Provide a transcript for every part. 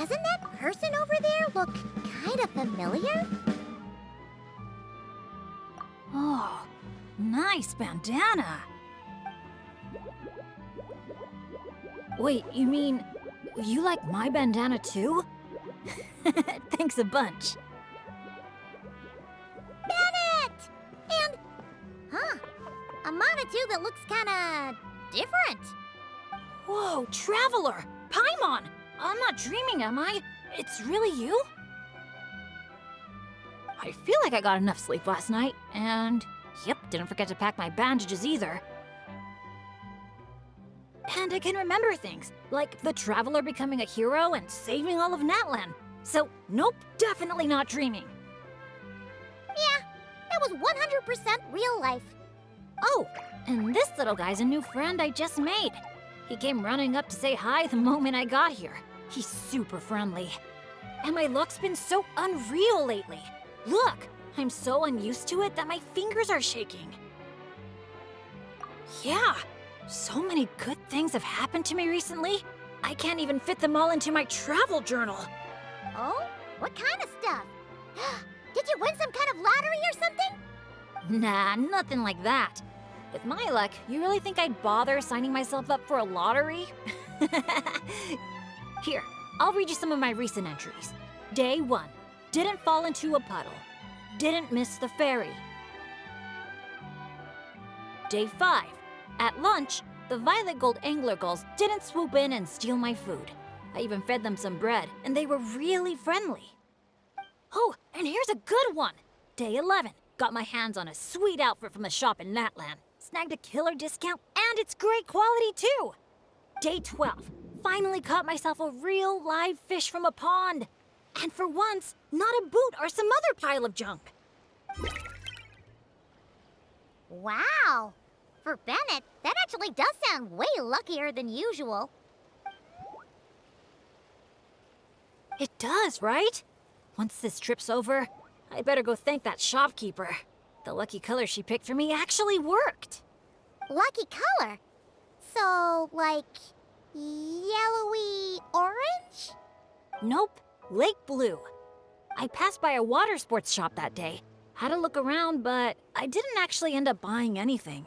Doesn't that person over there look kind of familiar? Oh, nice bandana. Wait, you mean you like my bandana too? Thanks a bunch. Bennett! And, a Monotoo that looks kinda different. Whoa, Traveler! Paimon! I'm not dreaming, am I? It's really you? I feel like I got enough sleep last night, and yep, didn't forget to pack my bandages either. And I can remember things, like the Traveler becoming a hero and saving all of Natlan. So, nope, definitely not dreaming. Yeah, that was 100% real life. Oh, and this little guy's a new friend I just made. He came running up to say hi the moment I got here. He's super friendly. And my luck's been so unreal lately. Look, I'm so unused to it that my fingers are shaking. Yeah, so many good things have happened to me recently. I can't even fit them all into my travel journal. Oh? What kind of stuff? Did you win some kind of lottery or something? Nah, nothing like that. With my luck, you really think I'd bother signing myself up for a lottery? Here, I'll read you some of my recent entries. Day 1. Didn't fall into a puddle. Didn't miss the ferry. Day 5. At lunch, the Violet Gold Angler Gulls didn't swoop in and steal my food. I even fed them some bread, and they were really friendly. Oh, and here's a good one! Day 11. Got my hands on a sweet outfit from the shop in Natlan. Snagged a killer discount, and it's great quality too! Day 12. Finally caught myself a real live fish from a pond. And for once, not a boot or some other pile of junk. Wow! For Bennett, that actually does sound way luckier than usual. It does, right? Once this trip's over, I'd better go thank that shopkeeper. The lucky color she picked for me actually worked. Lucky color? So, like, yellowy orange? Nope, lake blue. I passed by a water sports shop that day. Had a look around, but I didn't actually end up buying anything.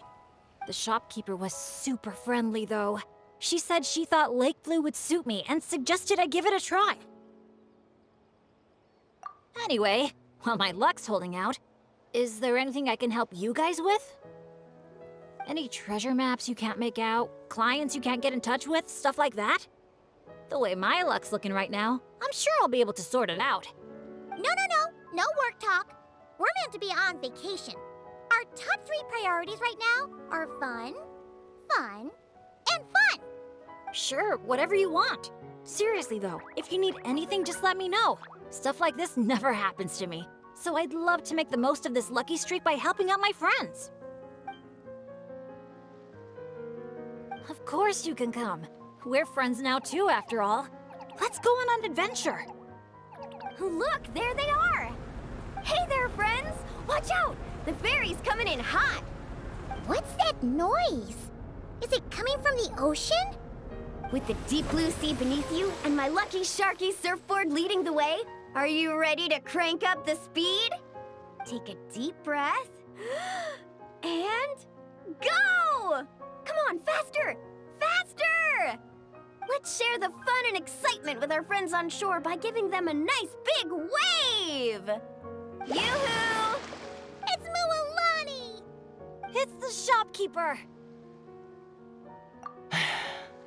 The shopkeeper was super friendly, though. She said she thought lake blue would suit me and suggested I give it a try. Anyway, while my luck's holding out, is there anything I can help you guys with? Any treasure maps you can't make out? Clients you can't get in touch with? Stuff like that? The way my luck's looking right now, I'm sure I'll be able to sort it out. No work talk. We're meant to be on vacation. Our top 3 priorities right now are fun, fun, and fun. Sure, whatever you want. Seriously though, if you need anything, just let me know. Stuff like this never happens to me, so I'd love to make the most of this lucky streak by helping out my friends. Of course you can come. We're friends now too, after all. Let's go on an adventure. Look, there they are! Hey there, friends! Watch out! The ferry's coming in hot! What's that noise? Is it coming from the ocean? With the deep blue sea beneath you and my lucky Sharky surfboard leading the way, are you ready to crank up the speed? Take a deep breath. And go! Come on, faster! Faster! Let's share the fun and excitement with our friends on shore by giving them a nice big wave! Yoo-hoo! It's Mualani! It's the shopkeeper!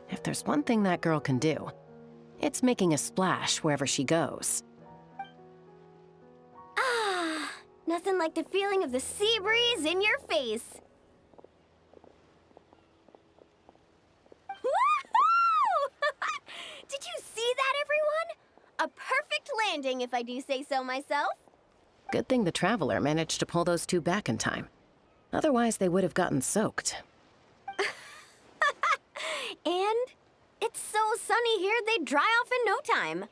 If there's one thing that girl can do, it's making a splash wherever she goes. Ah, nothing like the feeling of the sea breeze in your face. Woohoo! Did you see that, everyone? A perfect landing, if I do say so myself. Good thing the Traveler managed to pull those 2 back in time. Otherwise, they would have gotten soaked. And it's so sunny here, they'd dry off in no time.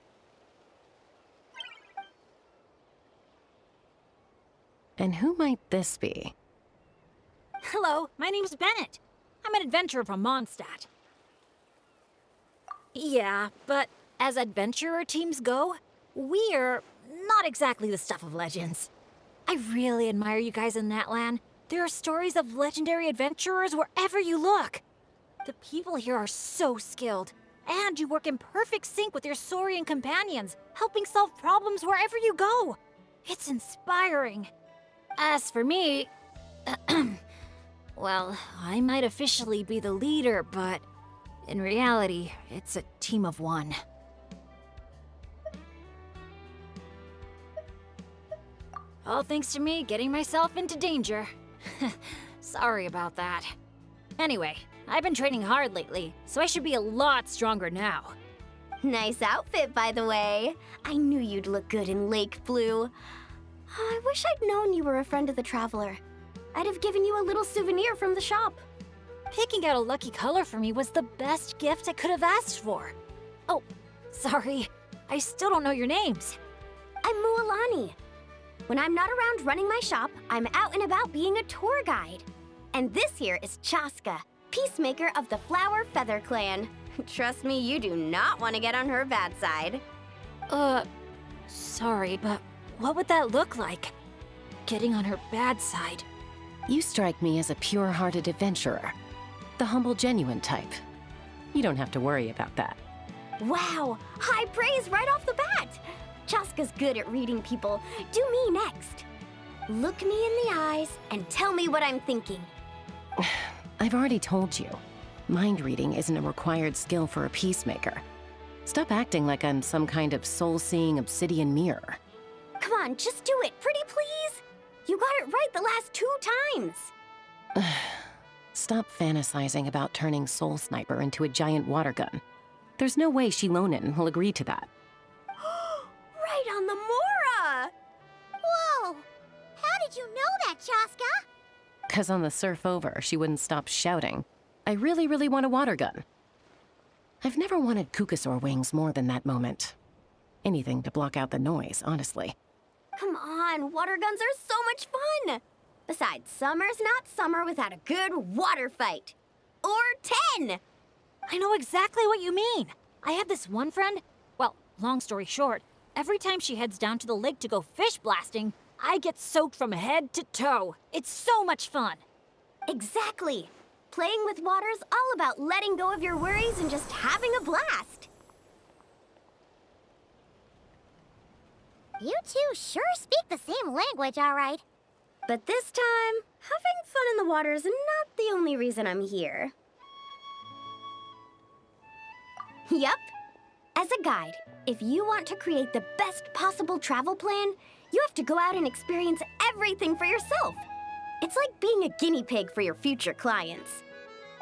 And who might this be? Hello, my name's Bennett. I'm an adventurer from Mondstadt. Yeah, but as adventurer teams go, we're not exactly the stuff of legends. I really admire you guys in Natlan. There are stories of legendary adventurers wherever you look. The people here are so skilled, and you work in perfect sync with your Saurian companions, helping solve problems wherever you go. It's inspiring. As for me, well, I might officially be the leader, but in reality, it's a team of one. All thanks to me getting myself into danger. Sorry about that. Anyway, I've been training hard lately, so I should be a lot stronger now. Nice outfit, by the way. I knew you'd look good in lake blue. I wish I'd known you were a friend of the Traveler. I'd have given you a little souvenir from the shop. Picking out a lucky color for me was the best gift I could have asked for. Oh, sorry. I still don't know your names. I'm Mualani. When I'm not around running my shop, I'm out and about being a tour guide. And this here is Chaska, peacemaker of the Flower Feather Clan. Trust me, you do not want to get on her bad side. Sorry, but what would that look like? Getting on her bad side. You strike me as a pure-hearted adventurer. The humble, genuine type. You don't have to worry about that. Wow, high praise right off the bat. Chaska's good at reading people. Do me next. Look me in the eyes and tell me what I'm thinking. I've already told you. Mind reading isn't a required skill for a peacemaker. Stop acting like I'm some kind of soul-seeing obsidian mirror. Come on, just do it, pretty please. You got it right the last 2 times. Stop fantasizing about turning Soul Sniper into a giant water gun. There's no way Shilonen will agree to that. Right on the Mora! Whoa! How did you know that, Chaska? 'Cause on the surf over, she wouldn't stop shouting, "I really, really want a water gun." I've never wanted Kukasaur wings more than that moment. Anything to block out the noise, honestly. Come on, water guns are so much fun! Besides, summer's not summer without a good water fight. Or 10! I know exactly what you mean. I have this one friend, well, long story short, every time she heads down to the lake to go fish blasting, I get soaked from head to toe. It's so much fun. Exactly. Playing with water's all about letting go of your worries and just having a blast. You two sure speak the same language, all right. But this time, having fun in the water is not the only reason I'm here. Yup. As a guide, if you want to create the best possible travel plan, you have to go out and experience everything for yourself. It's like being a guinea pig for your future clients.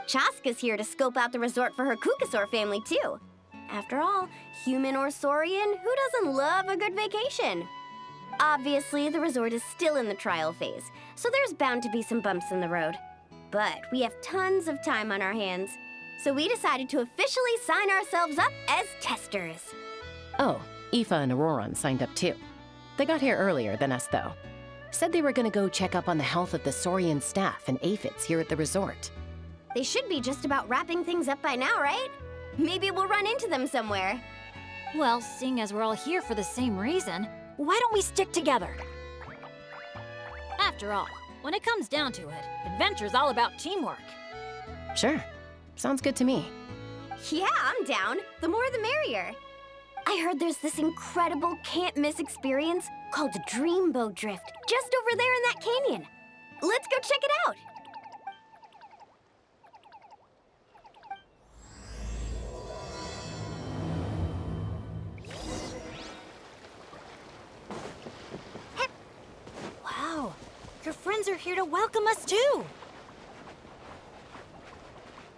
Chaska's here to scope out the resort for her Kukasaur family, too. After all, human or Saurian, who doesn't love a good vacation? Obviously, the resort is still in the trial phase, so there's bound to be some bumps in the road. But we have tons of time on our hands, so we decided to officially sign ourselves up as testers. Oh, Aoife and Auroran signed up too. They got here earlier than us, though. Said they were gonna go check up on the health of the Saurian staff and aphids here at the resort. They should be just about wrapping things up by now, right? Maybe we'll run into them somewhere. Well, seeing as we're all here for the same reason, why don't we stick together? After all, when it comes down to it, adventure's all about teamwork. Sure. Sounds good to me. Yeah, I'm down. The more the merrier. I heard there's this incredible can't-miss experience called Dreamboat Drift just over there in that canyon. Let's go check it out. Wow, your friends are here to welcome us too.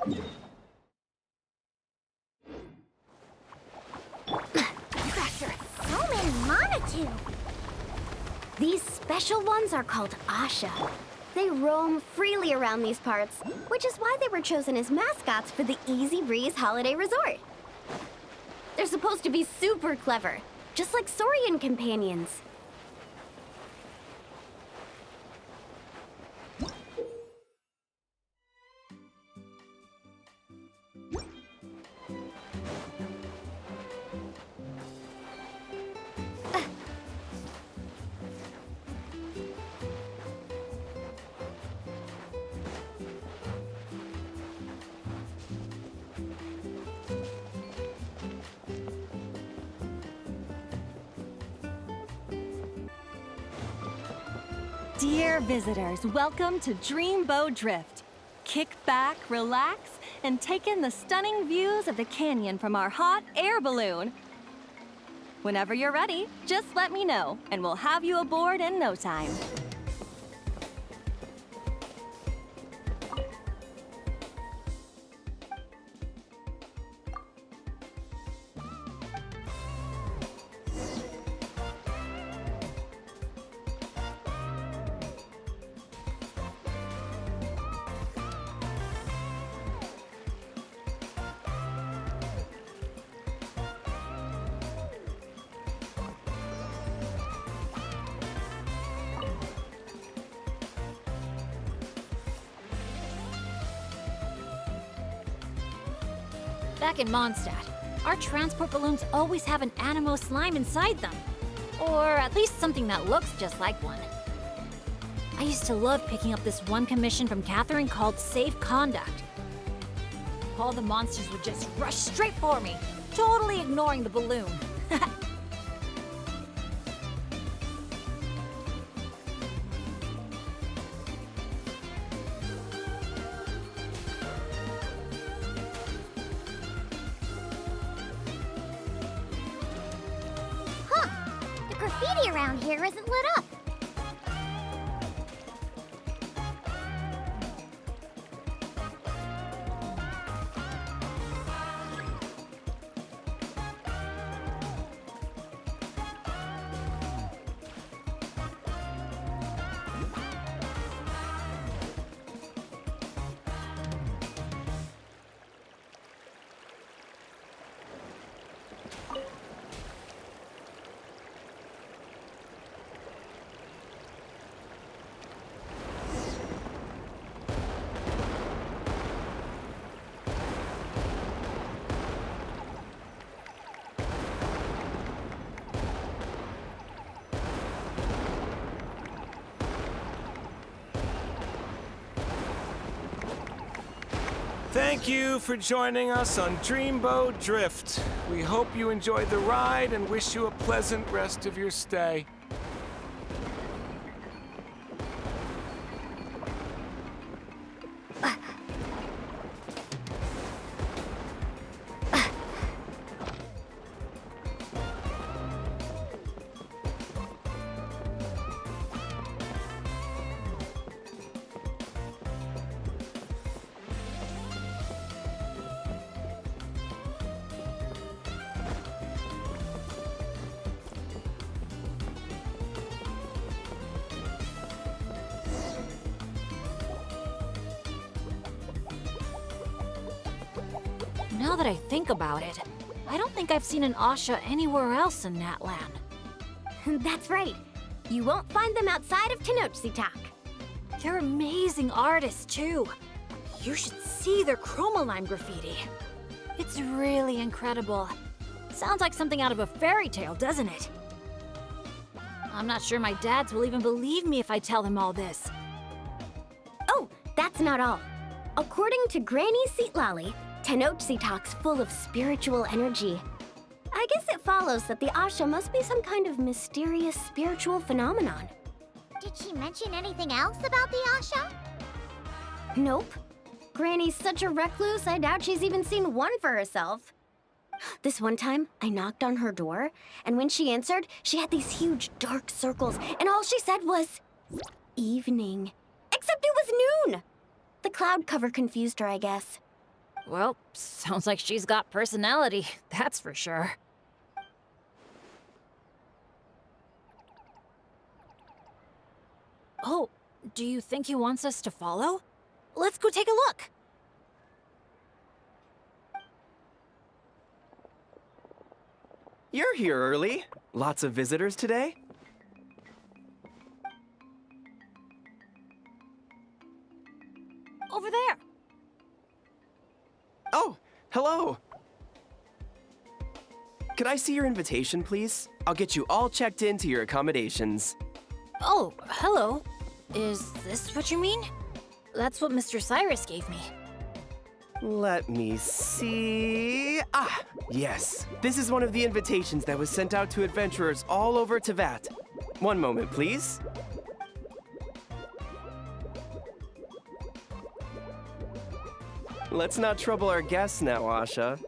So many Monatu. These special ones are called Asha. They roam freely around these parts, which is why they were chosen as mascots for the Easy Breeze Holiday Resort. They're supposed to be super clever, just like Saurian companions. Dear visitors, welcome to Dreamboat Drift. Kick back, relax, and take in the stunning views of the canyon from our hot air balloon. Whenever you're ready, just let me know, and we'll have you aboard in no time. Back in Mondstadt, our transport balloons always have an animo slime inside them. Or at least something that looks just like one. I used to love picking up this one commission from Catherine called Safe Conduct. All the monsters would just rush straight for me, totally ignoring the balloon. The graffiti around here isn't lit up. Thank you for joining us on Dreamboat Drift. We hope you enjoyed the ride and wish you a pleasant rest of your stay. Now that I think about it, I don't think I've seen an Asha anywhere else in Natlan. That's right. You won't find them outside of Tenochtitlan. They're amazing artists, too. You should see their chroma-lime graffiti. It's really incredible. Sounds like something out of a fairy tale, doesn't it? I'm not sure my dads will even believe me if I tell them all this. Oh, that's not all. According to Granny Seatlolly, Tenochtitlan's full of spiritual energy. I guess it follows that the Asha must be some kind of mysterious spiritual phenomenon. Did she mention anything else about the Asha? Nope. Granny's such a recluse, I doubt she's even seen one for herself. This one time, I knocked on her door, and when she answered, she had these huge dark circles, and all she said was, evening. Except it was noon! The cloud cover confused her, I guess. Well, sounds like she's got personality, that's for sure. Oh, do you think he wants us to follow? Let's go take a look. You're here early. Lots of visitors today? Over there. Oh, hello. Could I see your invitation, please? I'll get you all checked into your accommodations. Oh, hello. Is this what you mean? That's what Mr. Cyrus gave me. Let me see. Ah, yes. This is one of the invitations that was sent out to adventurers all over Teyvat. One moment, please. Let's not trouble our guests now, Asha.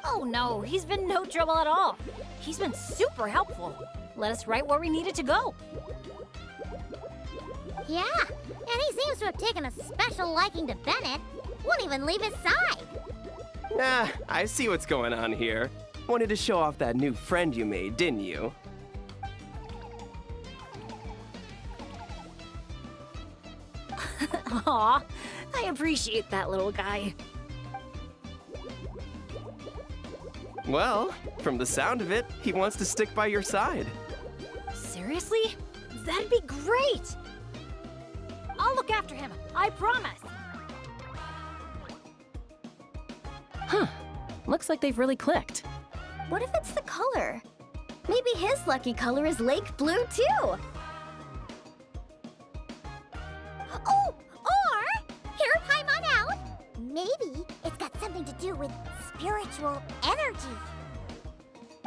Oh no, he's been no trouble at all. He's been super helpful. Let us right where we needed to go. Yeah, and he seems to have taken a special liking to Bennett. Won't even leave his side. Ah, I see what's going on here. Wanted to show off that new friend you made, didn't you? Aw, I appreciate that little guy. Well, from the sound of it, he wants to stick by your side. Seriously? That'd be great! I'll look after him, I promise. Huh. Looks like they've really clicked. What if it's the color? Maybe his lucky color is lake blue too. Oh, or hear Paimon out. Maybe it's got something to do with spiritual energy.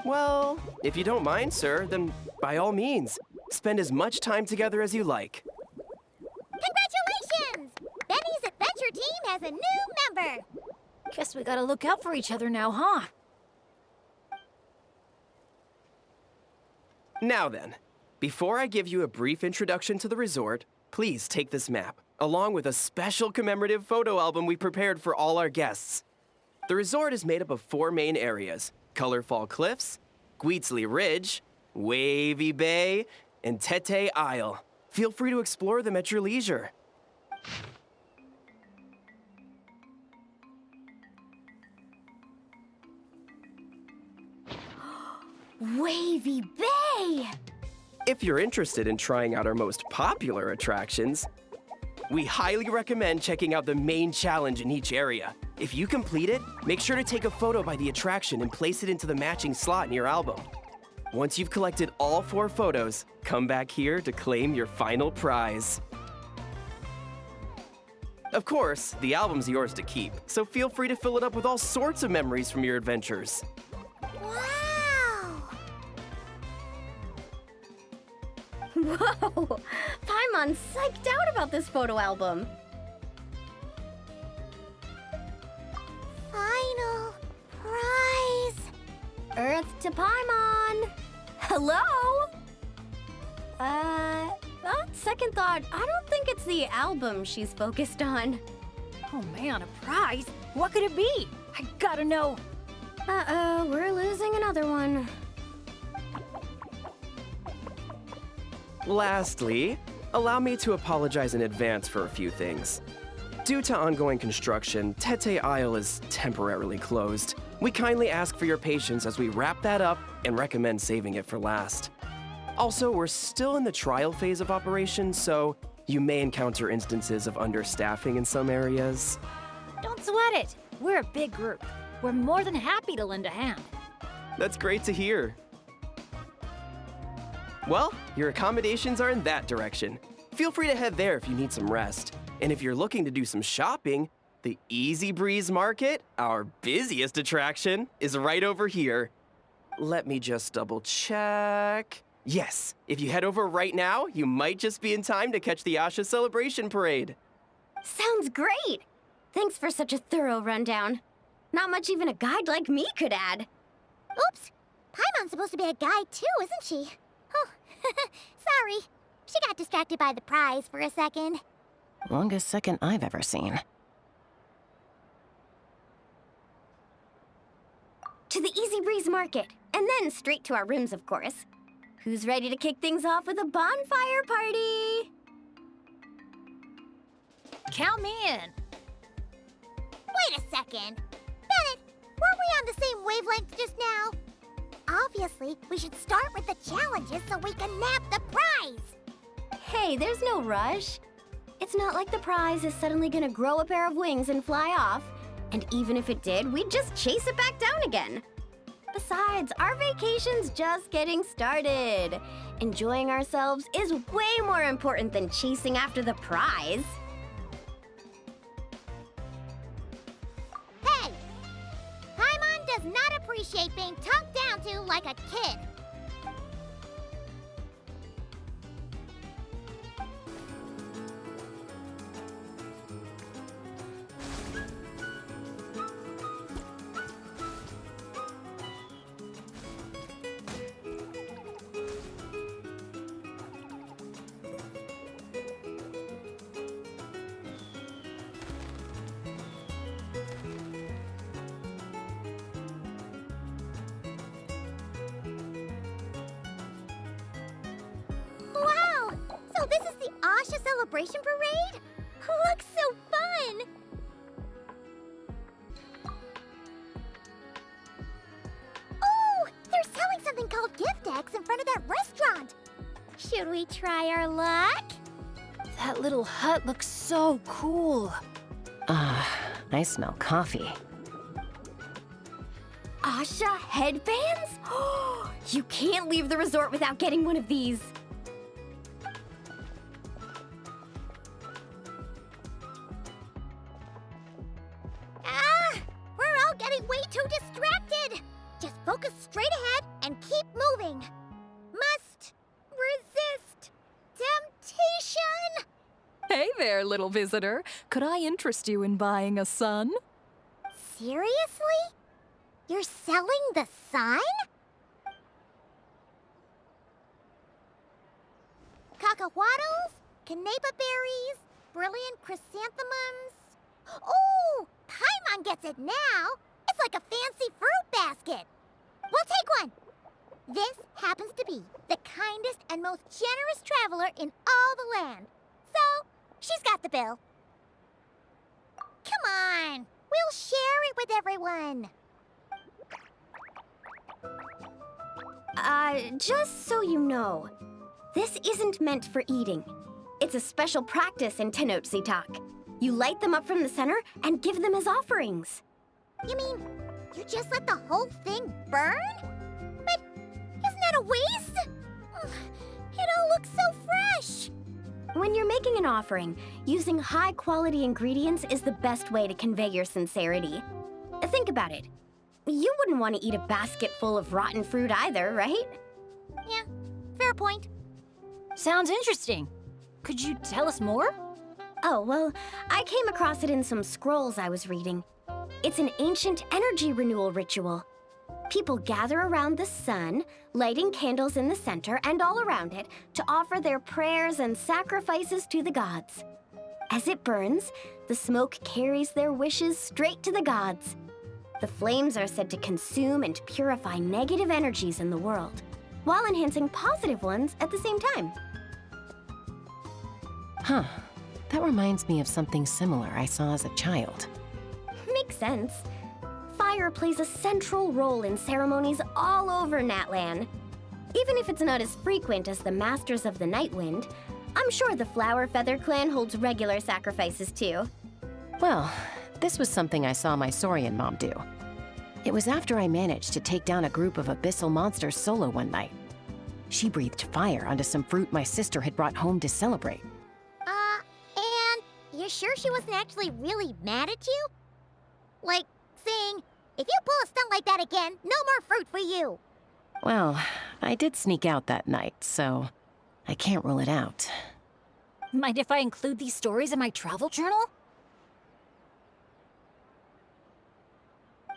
Well, if you don't mind, sir, then by all means, spend as much time together as you like. Congratulations! Benny's adventure team has a new member. Guess we gotta look out for each other now, huh? Now then, before I give you a brief introduction to the resort, please take this map, along with a special commemorative photo album we prepared for all our guests. The resort is made up of 4 main areas: Colorful Cliffs, Gweetsley Ridge, Wavy Bay, and Tete Isle. Feel free to explore them at your leisure. Wavy Bay! If you're interested in trying out our most popular attractions, we highly recommend checking out the main challenge in each area. If you complete it, make sure to take a photo by the attraction and place it into the matching slot in your album. Once you've collected all 4 photos, come back here to claim your final prize. Of course, the album's yours to keep, so feel free to fill it up with all sorts of memories from your adventures. Wow! Whoa! Paimon's psyched out about this photo album. Final prize. Earth to Paimon! Hello? On second thought, I don't think it's the album she's focused on. Oh man, a prize? What could it be? I gotta know. Uh-oh, we're losing another one. Lastly, allow me to apologize in advance for a few things. Due to ongoing construction, Tete Isle is temporarily closed. We kindly ask for your patience as we wrap that up and recommend saving it for last. Also, we're still in the trial phase of operations, so you may encounter instances of understaffing in some areas. Don't sweat it. We're a big group. We're more than happy to lend a hand. That's great to hear. Well, your accommodations are in that direction. Feel free to head there if you need some rest. And if you're looking to do some shopping, the Easy Breeze Market, our busiest attraction, is right over here. Let me just double check. Yes, if you head over right now, you might just be in time to catch the Asha Celebration Parade. Sounds great! Thanks for such a thorough rundown. Not much even a guide like me could add. Oops! Paimon's supposed to be a guide too, isn't she? Oh, sorry. She got distracted by the prize for a second. Longest second I've ever seen. To the Easy Breeze Market, and then straight to our rooms, of course. Who's ready to kick things off with a bonfire party? Count me in. Wait a second. Bennett, weren't we on the same wavelength just now? Obviously, we should start with the challenges so we can nab the prize. Hey, there's no rush. It's not like the prize is suddenly gonna grow a pair of wings and fly off. And even if it did, we'd just chase it back down again. Besides, our vacation's just getting started. Enjoying ourselves is way more important than chasing after the prize. Hey! Paimon does not appreciate being talked down to like a kid. celebration parade? Looks so fun! Oh, they're selling something called gift eggs in front of that restaurant. Should we try our luck? That little hut looks so cool. I smell coffee. Asha headbands? You can't leave the resort without getting one of these. We're all getting way too distracted. Just focus straight ahead and keep moving. Must resist temptation. Hey there, little visitor. Could I interest you in buying a sun? Seriously? You're selling the sun? Cacahuatls, canepa berries, brilliant chrysanthemums. Oh, Paimon gets it now. It's like a fancy fruit basket. We'll take one. This happens to be the kindest and most generous traveler in all the land. So, she's got the bill. Come on, we'll share it with everyone. Just so you know, this isn't meant for eating. It's a special practice in Tenochtitlan. You light them up from the center and give them as offerings. You mean, you just let the whole thing burn? But isn't that a waste? Ugh, it all looks so fresh. When you're making an offering, using high-quality ingredients is the best way to convey your sincerity. Think about it. You wouldn't want to eat a basket full of rotten fruit either, right? Yeah, fair point. Sounds interesting. Could you tell us more? Oh, well, I came across it in some scrolls I was reading. It's an ancient energy renewal ritual. People gather around the sun, lighting candles in the center and all around it to offer their prayers and sacrifices to the gods. As it burns, the smoke carries their wishes straight to the gods. The flames are said to consume and purify negative energies in the world, while enhancing positive ones at the same time. Huh. That reminds me of something similar I saw as a child. Makes sense. Fire plays a central role in ceremonies all over Natlan. Even if it's not as frequent as the Masters of the Night Wind, I'm sure the Flower Feather clan holds regular sacrifices too. Well, this was something I saw my Saurian mom do. It was after I managed to take down a group of abyssal monsters solo one night. She breathed fire onto some fruit my sister had brought home to celebrate. And you're sure she wasn't actually really mad at you? Like, saying, if you pull a stunt like that again, no more fruit for you. Well, I did sneak out that night, so I can't rule it out. Mind if I include these stories in my travel journal?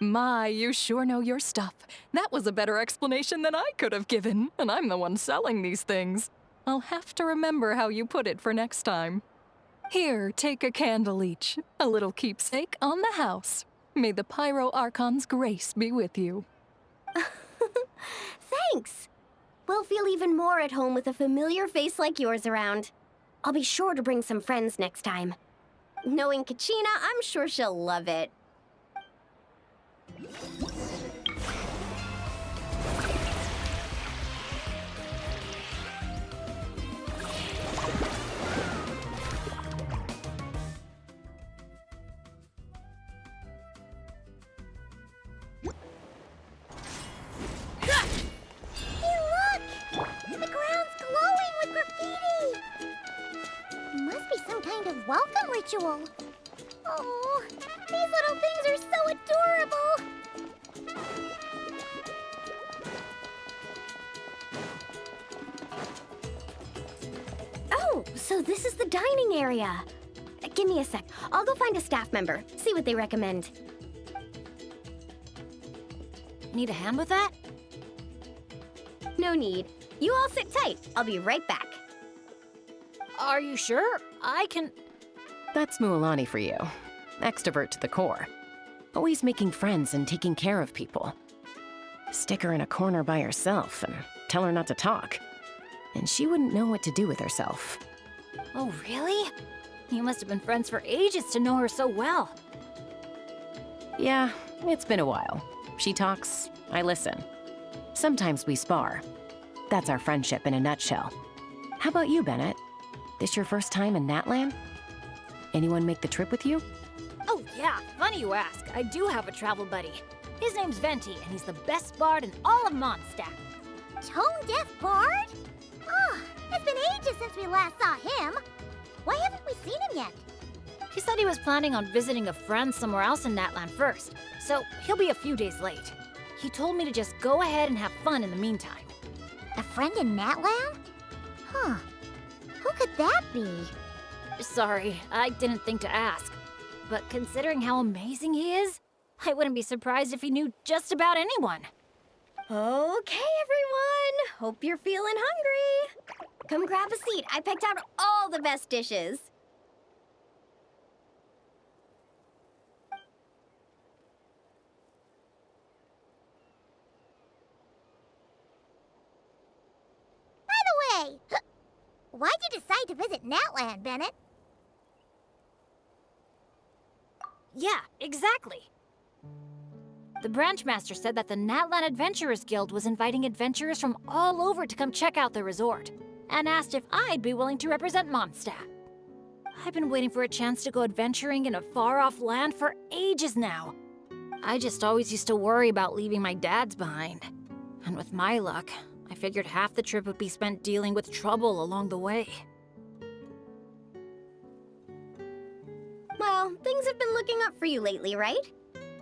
My, you sure know your stuff. That was a better explanation than I could have given, and I'm the one selling these things. I'll have to remember how you put it for next time. Here, take a candle each, a little keepsake on the house. May the Pyro Archon's grace be with you. Thanks! We'll feel even more at home with a familiar face like yours around. I'll be sure to bring some friends next time. Knowing Kachina, I'm sure she'll love it. Welcome ritual. Oh, these little things are so adorable. Oh, so this is the dining area. Give me a sec. I'll go find a staff member, see what they recommend. Need a hand with that? No need. You all sit tight. I'll be right back. Are you sure? I can... That's Mualani for you. Extrovert to the core. Always making friends and taking care of people. Stick her in a corner by herself and tell her not to talk. And she wouldn't know what to do with herself. Oh, really? You must have been friends for ages to know her so well. Yeah, it's been a while. She talks, I listen. Sometimes we spar. That's our friendship in a nutshell. How about you, Bennett? This your first time in Natlan? Anyone make the trip with you? Oh, yeah, funny you ask. I do have a travel buddy. His name's Venti, and he's the best bard in all of Mondstadt. Tone-deaf bard? Oh, it's been ages since we last saw him. Why haven't we seen him yet? He said he was planning on visiting a friend somewhere else in Natlan first, so he'll be a few days late. He told me to just go ahead and have fun in the meantime. A friend in Natlan? Huh. Who could that be? Sorry, I didn't think to ask. But considering how amazing he is, I wouldn't be surprised if he knew just about anyone. Okay, everyone. Hope you're feeling hungry. Come grab a seat. I picked out all the best dishes. By the way, why'd you decide to visit Natlan, Bennett? Yeah, exactly. The branch master said that the Natlan Adventurers Guild was inviting adventurers from all over to come check out the resort, and asked if I'd be willing to represent Mondstadt. I've been waiting for a chance to go adventuring in a far-off land for ages now. I just always used to worry about leaving my dads behind. And with my luck, I figured half the trip would be spent dealing with trouble along the way. Well, things have been looking up for you lately, right?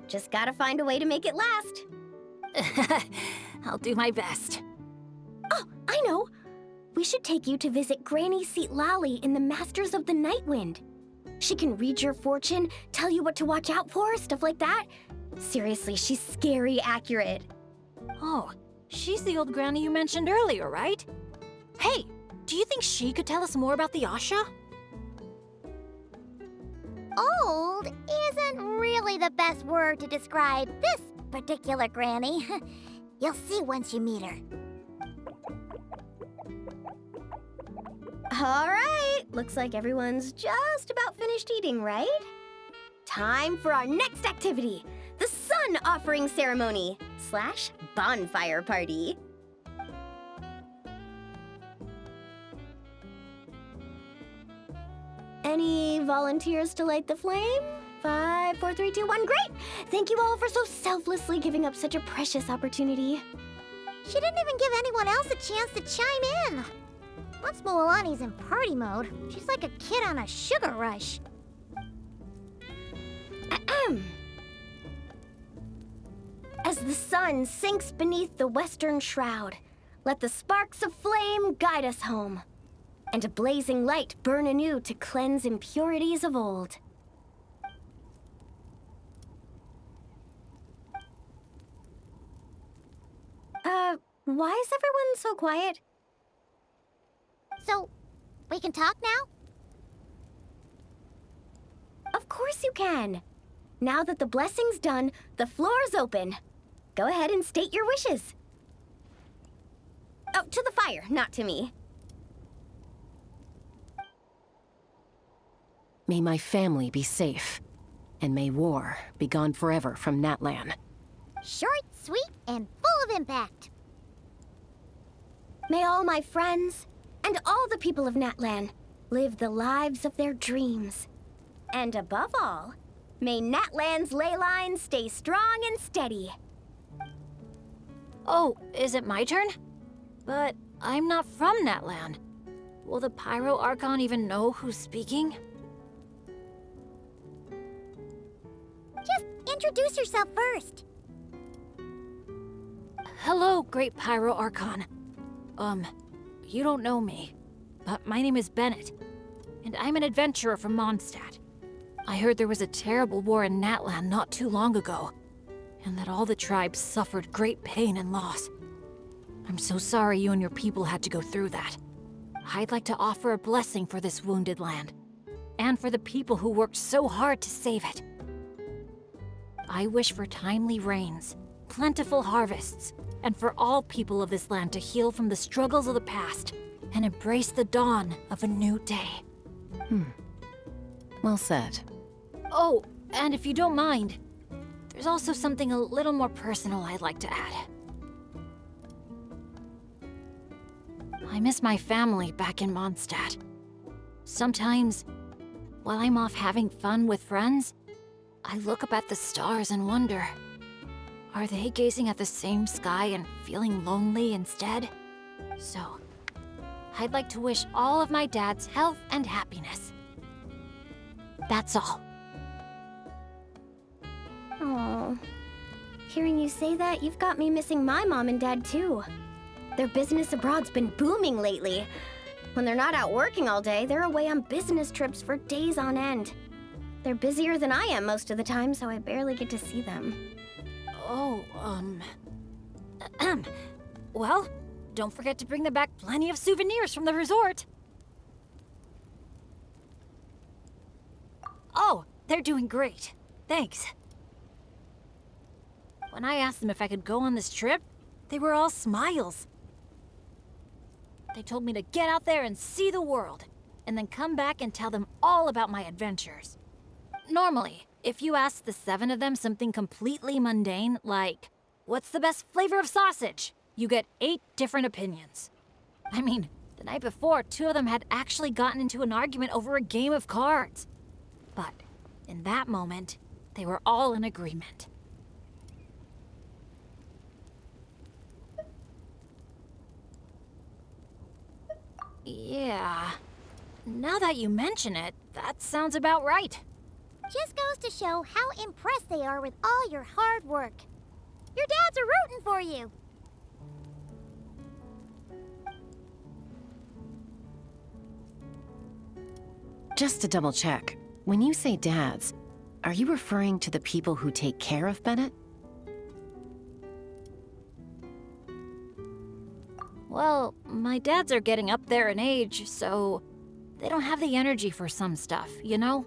Just gotta find a way to make it last. I'll do my best. Oh, I know! We should take you to visit Granny Seat Lally in the Masters of the Nightwind. She can read your fortune, tell you what to watch out for, stuff like that. Seriously, she's scary accurate. Oh, she's the old granny you mentioned earlier, right? Hey, do you think she could tell us more about the Asha? Old isn't really the best word to describe this particular granny. You'll see once you meet her. All right, looks like everyone's just about finished eating, right? Time for our next activity, the Sun Offering Ceremony / Bonfire Party. Any volunteers to light the flame? 5, 4, 3, 2, 1, great! Thank you all for so selflessly giving up such a precious opportunity. She didn't even give anyone else a chance to chime in. Once Moalani's in party mode, she's like a kid on a sugar rush. Ahem. As the sun sinks beneath the western shroud, let the sparks of flame guide us home, and a blazing light burn anew to cleanse impurities of old. Why is everyone so quiet? So, we can talk now? Of course you can. Now that the blessing's done, the floor's open. Go ahead and state your wishes. Oh, to the fire, not to me. May my family be safe, and may war be gone forever from Natlan. Short, sweet, and full of impact. May all my friends and all the people of Natlan live the lives of their dreams. And above all, may Natlan's ley lines stay strong and steady. Oh, is it my turn? But I'm not from Natlan. Will the Pyro Archon even know who's speaking? Just introduce yourself first. Hello, Great Pyro Archon. You don't know me, but my name is Bennett, and I'm an adventurer from Mondstadt. I heard there was a terrible war in Natlan not too long ago, and that all the tribes suffered great pain and loss. I'm so sorry you and your people had to go through that. I'd like to offer a blessing for this wounded land, and for the people who worked so hard to save it. I wish for timely rains, plentiful harvests, and for all people of this land to heal from the struggles of the past, and embrace the dawn of a new day. Well said. Oh, and if you don't mind, there's also something a little more personal I'd like to add. I miss my family back in Mondstadt. Sometimes, while I'm off having fun with friends, I look up at the stars and wonder, are they gazing at the same sky and feeling lonely instead? So, I'd like to wish all of my dad's health and happiness. That's all. Oh, hearing you say that, you've got me missing my mom and dad too. Their business abroad's been booming lately. When they're not out working all day, they're away on business trips for days on end. They're busier than I am most of the time, so I barely get to see them. Oh, well, don't forget to bring them back plenty of souvenirs from the resort. Oh, they're doing great. Thanks. When I asked them if I could go on this trip, they were all smiles. They told me to get out there and see the world, and then come back and tell them all about my adventures. Normally, if you ask the 7 of them something completely mundane, like, what's the best flavor of sausage? You get 8 different opinions. I mean, the night before, 2 of them had actually gotten into an argument over a game of cards. But in that moment, they were all in agreement. Yeah. Now that you mention it, that sounds about right. Just goes to show how impressed they are with all your hard work. Your dads are rooting for you. Just to double check, when you say dads, are you referring to the people who take care of Bennett? Well, my dads are getting up there in age, so they don't have the energy for some stuff, you know?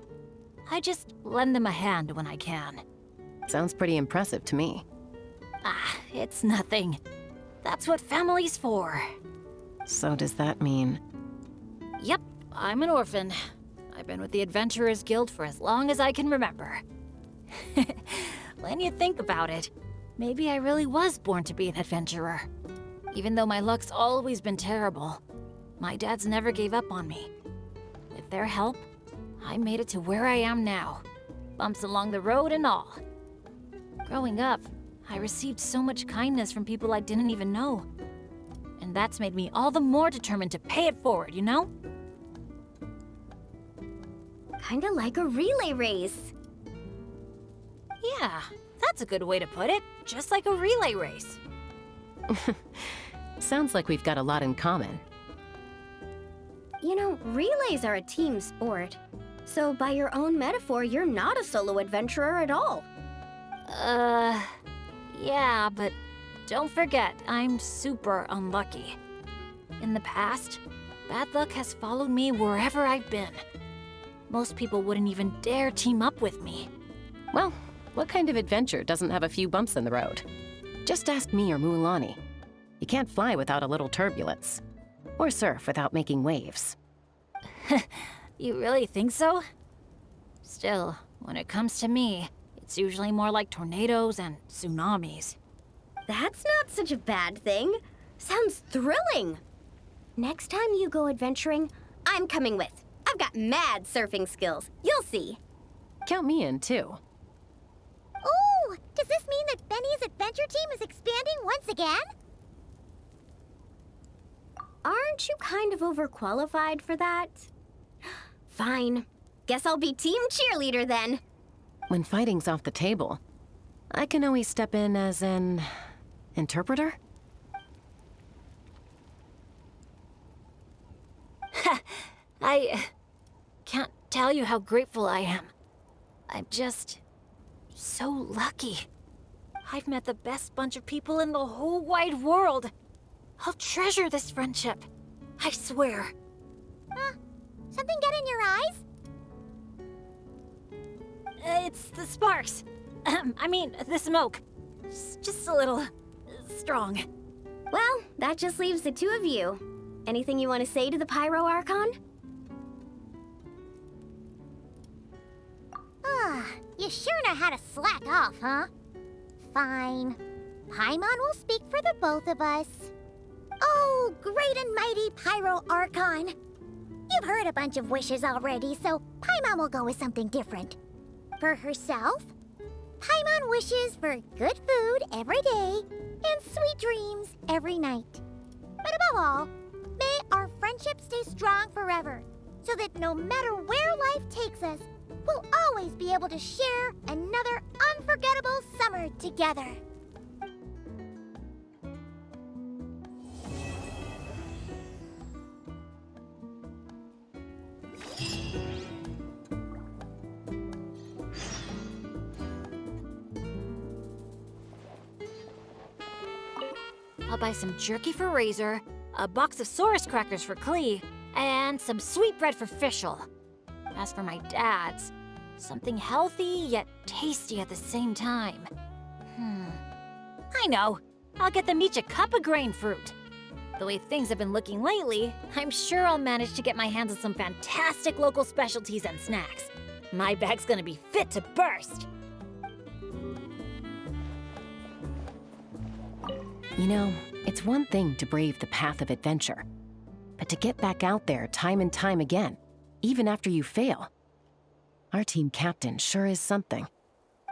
I just lend them a hand when I can. Sounds pretty impressive to me. Ah, it's nothing. That's what family's for. So does that mean... Yep, I'm an orphan. I've been with the Adventurers Guild for as long as I can remember. When you think about it, maybe I really was born to be an adventurer. Even though my luck's always been terrible, my dads never gave up on me. With their help, I made it to where I am now. Bumps along the road and all. Growing up, I received so much kindness from people I didn't even know. And that's made me all the more determined to pay it forward, you know? Kinda like a relay race. Yeah, that's a good way to put it. Just like a relay race. Sounds like we've got a lot in common. You know, relays are a team sport. So by your own metaphor, you're not a solo adventurer at all. Yeah, but don't forget, I'm super unlucky. In the past, bad luck has followed me wherever I've been. Most people wouldn't even dare team up with me. Well, what kind of adventure doesn't have a few bumps in the road? Just ask me or Mualani. You can't fly without a little turbulence. Or surf without making waves. You really think so? Still, when it comes to me, it's usually more like tornadoes and tsunamis. That's not such a bad thing. Sounds thrilling. Next time you go adventuring, I'm coming with. I've got mad surfing skills. You'll see. Count me in, too. Ooh, does this mean that Benny's adventure team is expanding once again? Aren't you kind of overqualified for that? Fine. Guess I'll be team cheerleader then. When fighting's off the table, I can always step in as an... interpreter? I can't tell you how grateful I am. I'm just so lucky. I've met the best bunch of people in the whole wide world. I'll treasure this friendship. I swear. Something get in your eyes? It's the sparks. I mean, the smoke. Just a little strong. Well, that just leaves the two of you. Anything you want to say to the Pyro Archon? You sure know how to slack off, huh? Fine. Paimon will speak for the both of us. Oh, great and mighty Pyro Archon! You've heard a bunch of wishes already, so Paimon will go with something different. For herself, Paimon wishes for good food every day and sweet dreams every night. But above all, may our friendship stay strong forever, so that no matter where life takes us, we'll always be able to share another unforgettable summer together. I'll buy some jerky for Razor, a box of Saurus crackers for Klee, and some sweet bread for Fischl. As for my dad's, something healthy yet tasty at the same time. I know. I'll get them each a cup of grain fruit. The way things have been looking lately, I'm sure I'll manage to get my hands on some fantastic local specialties and snacks. My bag's gonna be fit to burst. You know, it's one thing to brave the path of adventure, but to get back out there time and time again, even after you fail. Our team captain sure is something.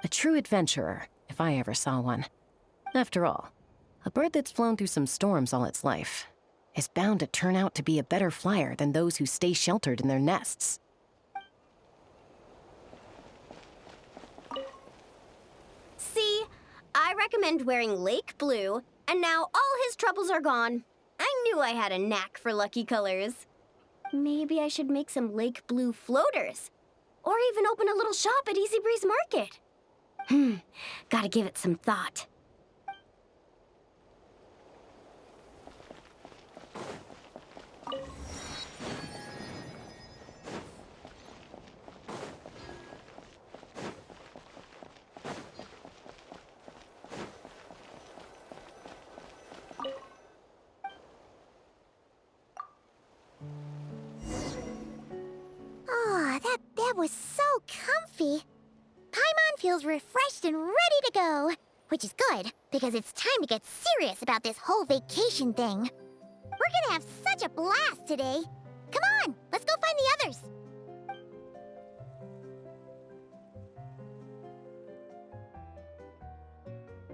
A true adventurer, if I ever saw one. After all, a bird that's flown through some storms all its life is bound to turn out to be a better flyer than those who stay sheltered in their nests. See, I recommend wearing Lake Blue, and now all his troubles are gone. I knew I had a knack for lucky colors. Maybe I should make some Lake Blue floaters. Or even open a little shop at Easy Breeze Market. Gotta give it some thought. Oh, that bed was so comfy. Paimon feels refreshed and ready to go. Which is good, because it's time to get serious about this whole vacation thing. We're gonna have such a blast today. Come on, let's go find the others.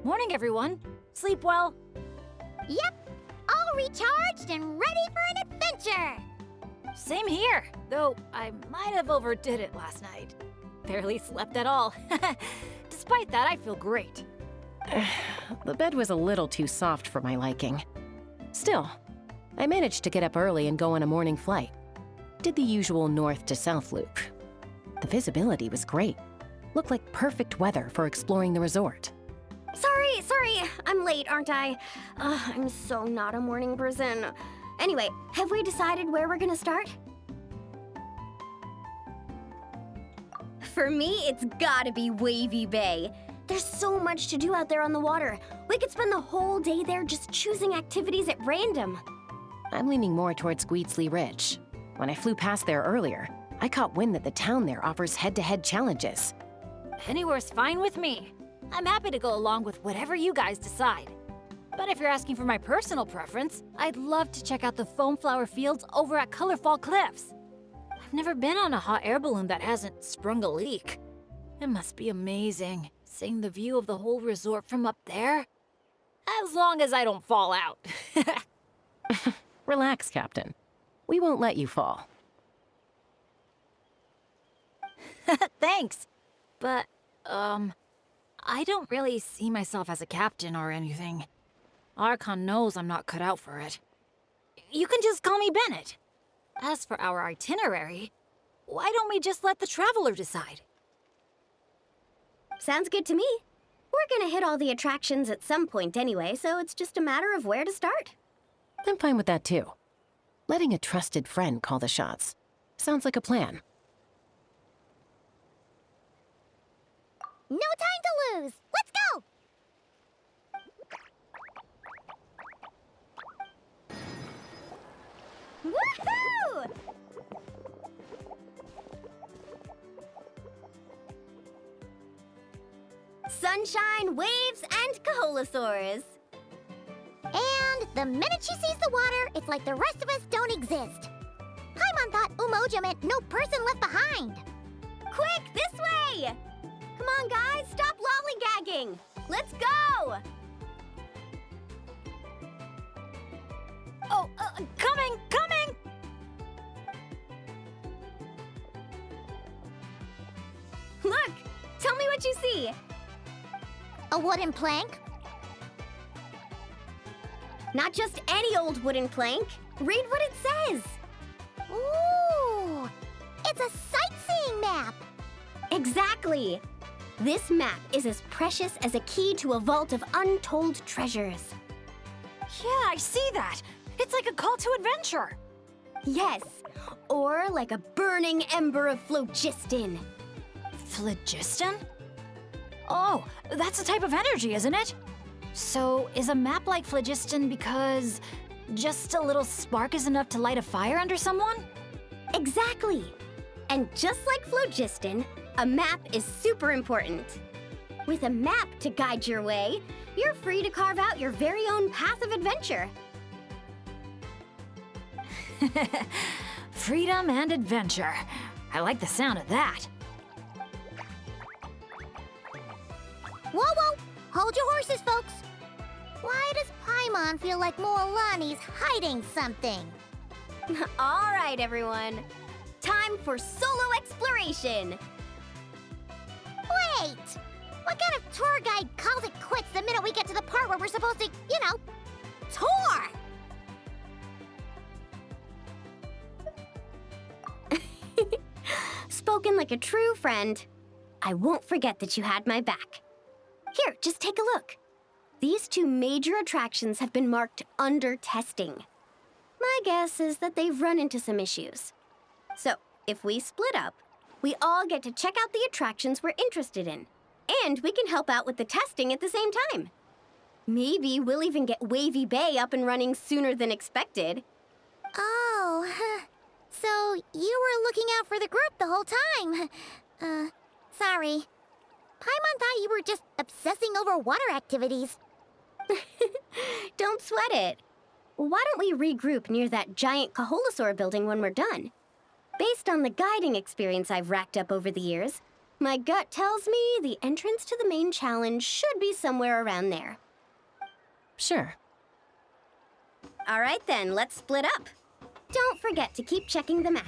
Morning, everyone. Sleep well? Yep, all recharged and ready for an adventure. Same here, though I might have overdid it last night. Barely slept at all. Despite that, I feel great. The bed was a little too soft for my liking. Still, I managed to get up early and go on a morning flight. Did the usual north to south loop. The visibility was great. Looked like perfect weather for exploring the resort. Sorry, I'm late, aren't I? I'm so not a morning person. Anyway, have we decided where we're gonna start? For me, it's gotta be Wavy Bay. There's so much to do out there on the water. We could spend the whole day there just choosing activities at random. I'm leaning more towards Gweedsley Ridge. When I flew past there earlier, I caught wind that the town there offers head-to-head challenges. Anywhere's fine with me. I'm happy to go along with whatever you guys decide. But if you're asking for my personal preference, I'd love to check out the foam flower fields over at Colorfall Cliffs. I've never been on a hot air balloon that hasn't sprung a leak. It must be amazing, seeing the view of the whole resort from up there. As long as I don't fall out. Relax, Captain. We won't let you fall. Thanks. But, I don't really see myself as a captain or anything. Archon knows I'm not cut out for it. You can just call me Bennett. As for our itinerary, why don't we just let the traveler decide? Sounds good to me. We're gonna hit all the attractions at some point anyway, so it's just a matter of where to start. I'm fine with that too. Letting a trusted friend call the shots. Sounds like a plan. No time to lose. Let's go! sunshine, waves, and kaholosaurs. And the minute she sees the water, it's like the rest of us don't exist. Paimon thought Umoja meant no person left behind. Quick, this way! Come on, guys, stop lollygagging! Let's go! Oh, coming! Look! Tell me what you see! A wooden plank? Not just any old wooden plank. Read what it says. Ooh! It's a sightseeing map! Exactly! This map is as precious as a key to a vault of untold treasures. Yeah, I see that. It's like a call to adventure. Yes, or like a burning ember of phlogiston. Phlogiston? Oh, that's a type of energy, isn't it? So, is a map like phlogiston because just a little spark is enough to light a fire under someone? Exactly! And just like phlogiston, a map is super important. With a map to guide your way, you're free to carve out your very own path of adventure. Freedom and adventure. I like the sound of that. Whoa! Hold your horses, folks! Why does Paimon feel like Moalani's hiding something? All right, everyone. Time for solo exploration! Wait! What kind of tour guide calls it quits the minute we get to the part where we're supposed to, tour? Spoken like a true friend. I won't forget that you had my back. Here, just take a look. These two major attractions have been marked under testing. My guess is that they've run into some issues. So, if we split up, we all get to check out the attractions we're interested in. And we can help out with the testing at the same time. Maybe we'll even get Wavy Bay up and running sooner than expected. Oh, so you were looking out for the group the whole time. Sorry. Paimon thought you were just obsessing over water activities. Don't sweat it. Why don't we regroup near that giant kaholosaur building when we're done? Based on the guiding experience I've racked up over the years, my gut tells me the entrance to the main challenge should be somewhere around there. Sure. All right then, let's split up. Don't forget to keep checking the map.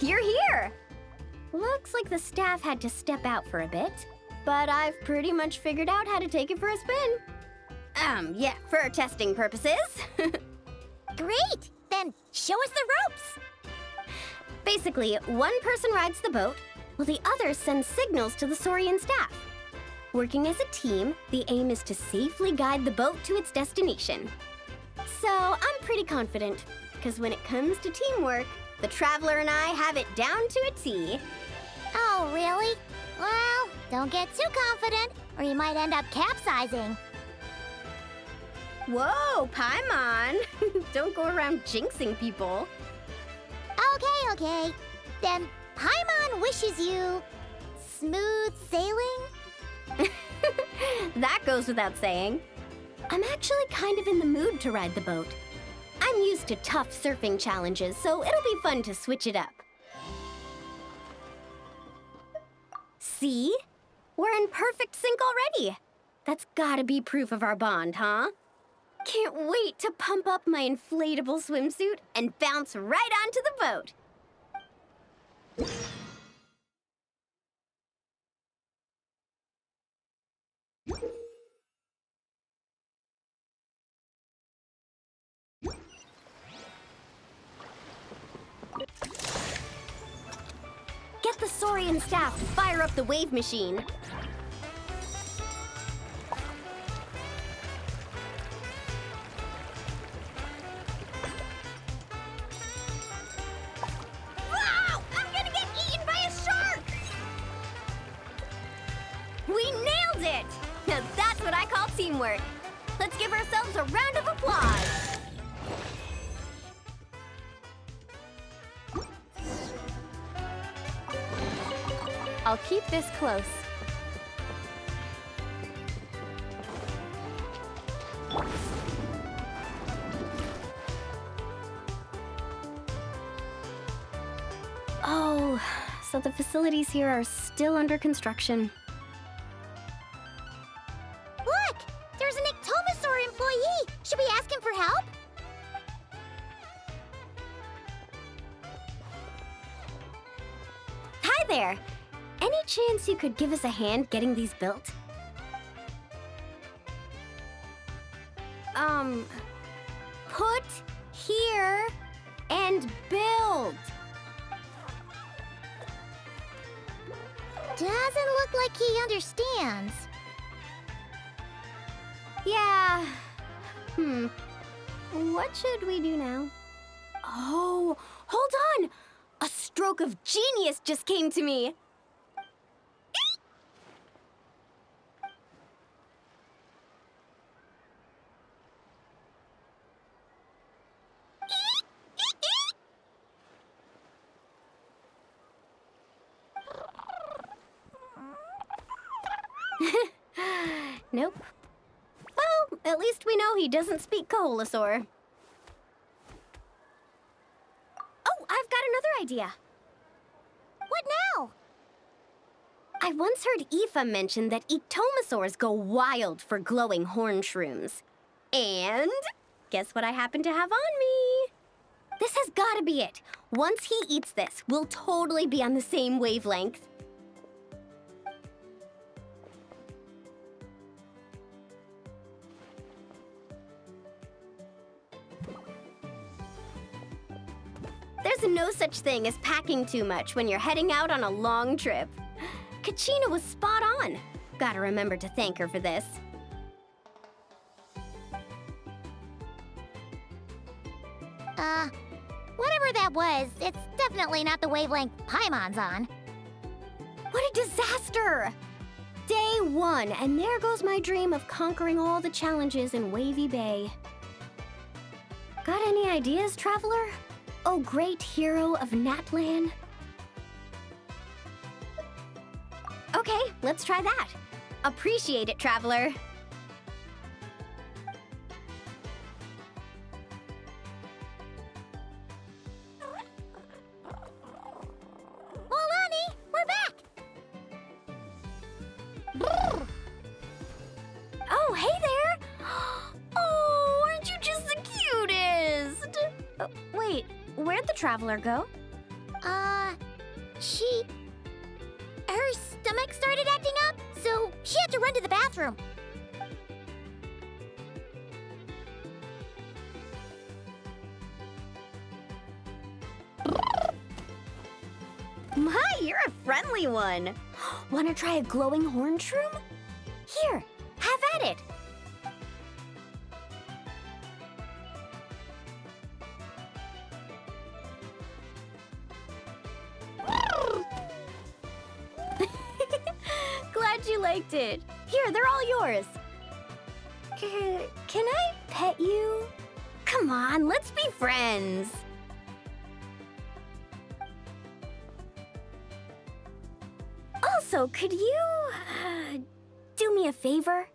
You're here! Looks like the staff had to step out for a bit, but I've pretty much figured out how to take it for a spin. Yeah, for testing purposes. Great! Then show us the ropes! Basically, one person rides the boat, while the other sends signals to the Saurian staff. Working as a team, the aim is to safely guide the boat to its destination. So I'm pretty confident, because when it comes to teamwork, the Traveler and I have it down to a T. Oh, really? Well, don't get too confident, or you might end up capsizing. Whoa, Paimon! Don't go around jinxing people. Okay. Then Paimon wishes you smooth sailing? That goes without saying. I'm actually kind of in the mood to ride the boat. I'm used to tough surfing challenges, so it'll be fun to switch it up. See? We're in perfect sync already. That's gotta be proof of our bond, huh? Can't wait to pump up my inflatable swimsuit and bounce right onto the boat. Get the Saurian staff to fire up the wave machine. Wow! I'm gonna get eaten by a shark! We nailed it! Now that's what I call teamwork. Let's give ourselves a round of applause. I'll keep this close. Oh, so the facilities here are still under construction. Look! There's an Ectomosaur employee! Should we ask him for help? Hi there! Any chance you could give us a hand getting these built? Put here and build. Doesn't look like he understands. Yeah. What should we do now? Oh, hold on! A stroke of genius just came to me. Nope. Well, at least we know he doesn't speak Koholosaur. Oh, I've got another idea. What now? I once heard Aoife mention that ectomosaurs go wild for glowing horn shrooms. And guess what I happen to have on me? This has gotta be it. Once he eats this, we'll totally be on the same wavelength. There's no such thing as packing too much when you're heading out on a long trip. Kachina was spot on. Gotta remember to thank her for this. Whatever that was, it's definitely not the wavelength Paimon's on. What a disaster! Day 1, and there goes my dream of conquering all the challenges in Wavy Bay. Got any ideas, traveler? Oh, great hero of Natlan? Okay, let's try that. Appreciate it, traveler. Molani, we're back! Oh, hey there! Oh, aren't you just the cutest? Wait, where'd the traveler go? Her stomach started acting up, so she had to run to the bathroom. My, you're a friendly one. Wanna try a glowing horn shroom? Here, have at it. Glad you liked it. Here, they're all yours. Can I pet you? Come on, let's be friends. Also, could you do me a favor?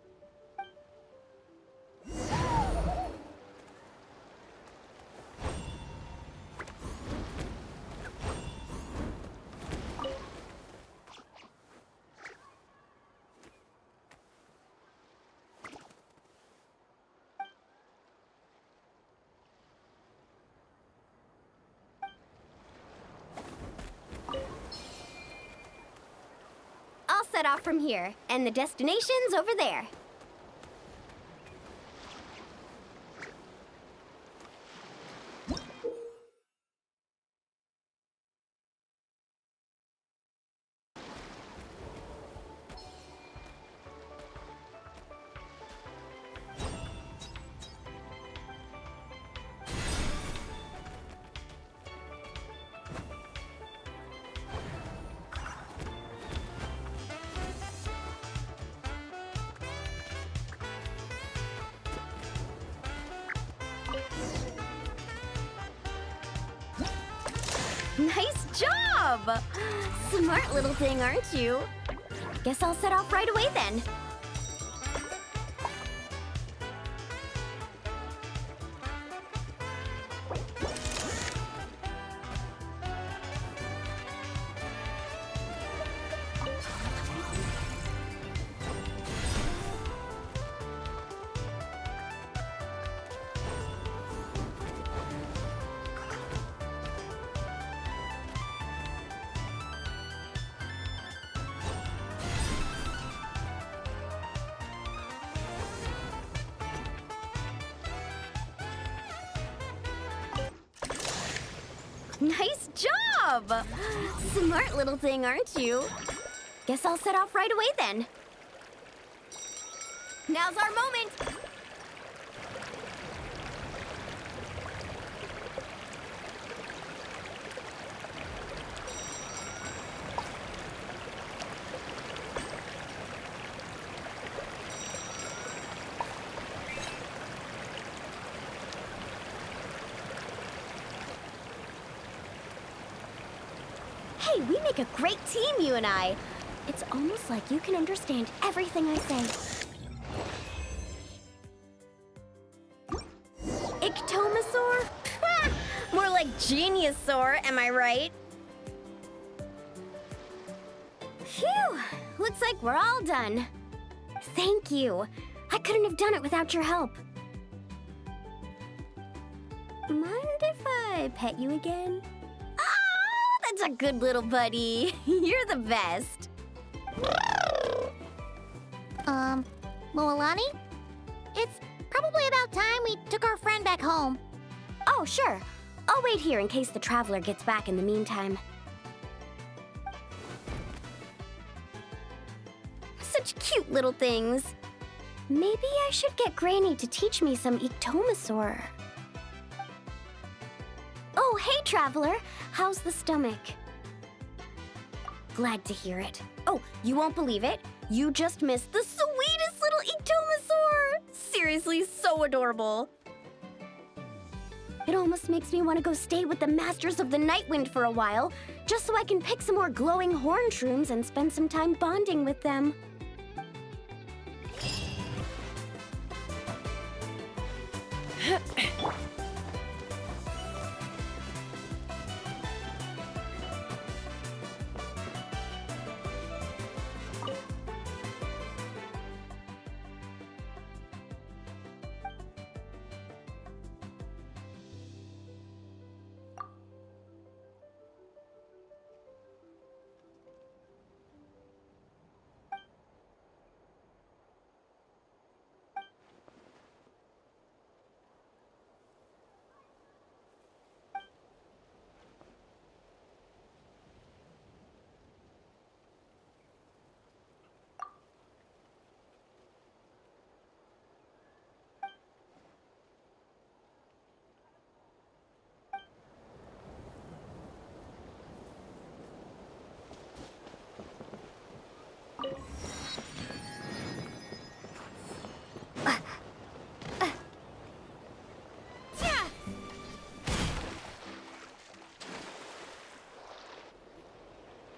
I'll set off from here, and the destination's over there. Nice job! Smart little thing, aren't you? Guess I'll set off right away then. Nice job! Smart little thing, aren't you? Guess I'll set off right away then. Now's our moment! Hey, we make a great team, you and I. It's almost like you can understand everything I say. Ictomasaur? More like Geniusaur, am I right? Phew! Looks like we're all done. Thank you. I couldn't have done it without your help. Mind if I pet you again? That's a good little buddy. You're the best. Moalani? It's probably about time we took our friend back home. Oh, sure. I'll wait here in case the traveler gets back in the meantime. Such cute little things. Maybe I should get Granny to teach me some Ictomasaur. Oh, hey, traveler. How's the stomach? Glad to hear it. Oh, you won't believe it. You just missed the sweetest little Ictomasaur! Seriously, so adorable. It almost makes me want to go stay with the Masters of the Nightwind for a while, just so I can pick some more glowing horn shrooms and spend some time bonding with them.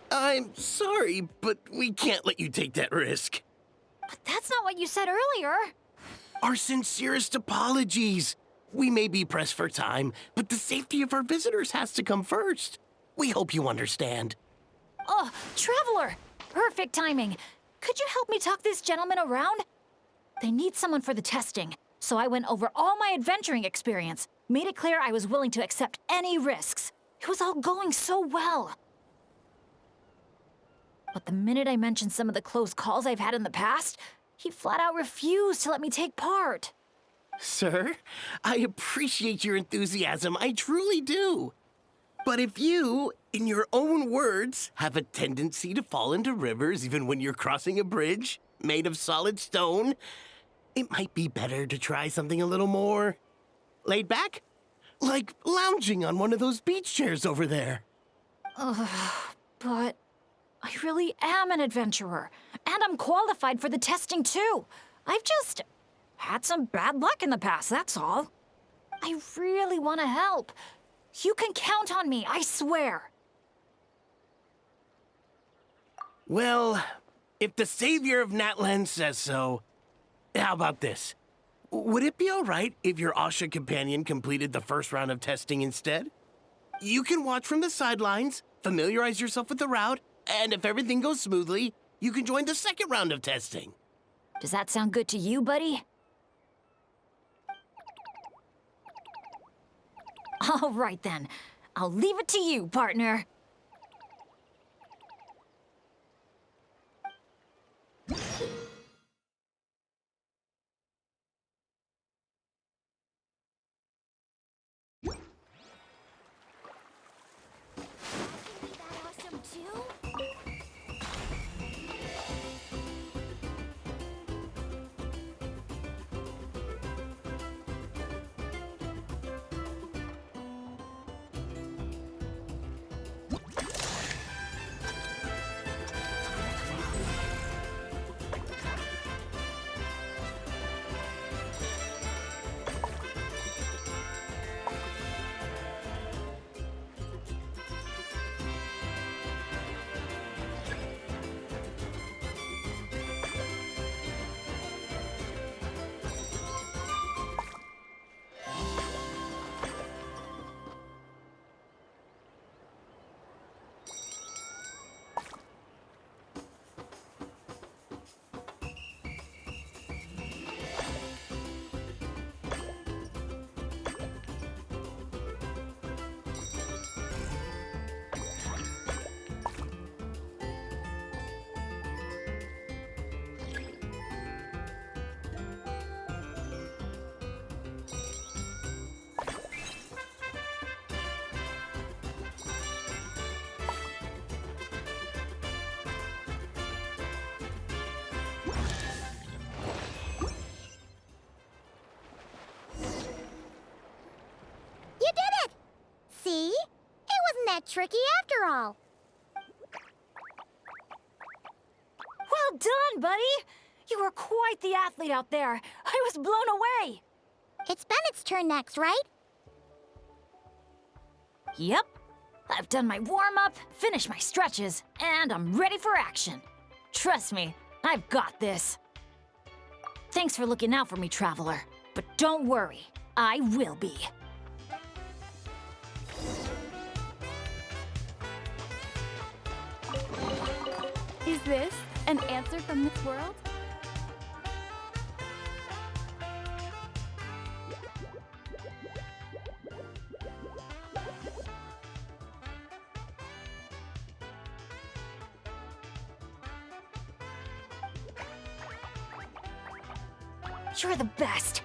I'm sorry, but we can't let you take that risk. But that's not what you said earlier. Our sincerest apologies. We may be pressed for time, but the safety of our visitors has to come first. We hope you understand. Oh, Traveler! Perfect timing. Could you help me talk this gentleman around? They need someone for the testing, so I went over all my adventuring experience, made it clear I was willing to accept any risks. It was all going so well. But the minute I mentioned some of the close calls I've had in the past, he flat out refused to let me take part. Sir, I appreciate your enthusiasm, I truly do. But if you, in your own words, have a tendency to fall into rivers even when you're crossing a bridge made of solid stone, it might be better to try something a little more laid back. Like lounging on one of those beach chairs over there. But I really am an adventurer, and I'm qualified for the testing too. I've just had some bad luck in the past, that's all. I really want to help. You can count on me, I swear. Well, if the savior of Natlan says so, how about this? Would it be all right if your Asha companion completed the first round of testing instead? You can watch from the sidelines, familiarize yourself with the route, and if everything goes smoothly, you can join the second round of testing. Does that sound good to you, buddy? All right then. I'll leave it to you, partner. You did it! See? It wasn't that tricky after all. Well done, buddy! You were quite the athlete out there. I was blown away. It's Bennett's turn next, right? Yep. I've done my warm-up, finished my stretches, and I'm ready for action. Trust me, I've got this. Thanks for looking out for me, Traveler. But don't worry, I will be. Is this an answer from this world? You're the best.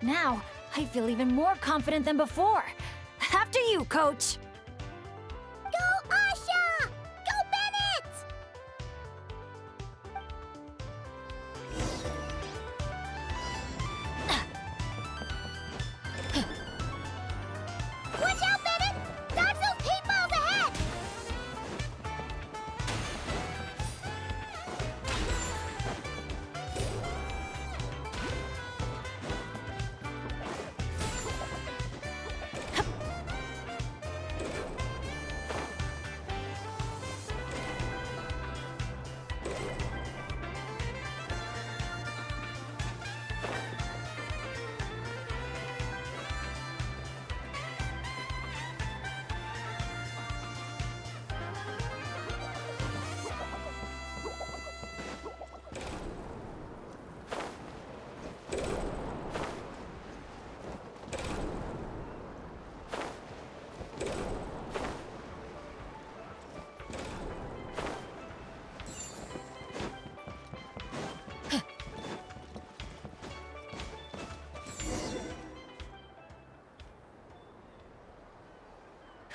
Now, I feel even more confident than before. After you, Coach. Go, Asha! Go, Bennett! Watch out, Bennett! Dodge those paintballs ahead!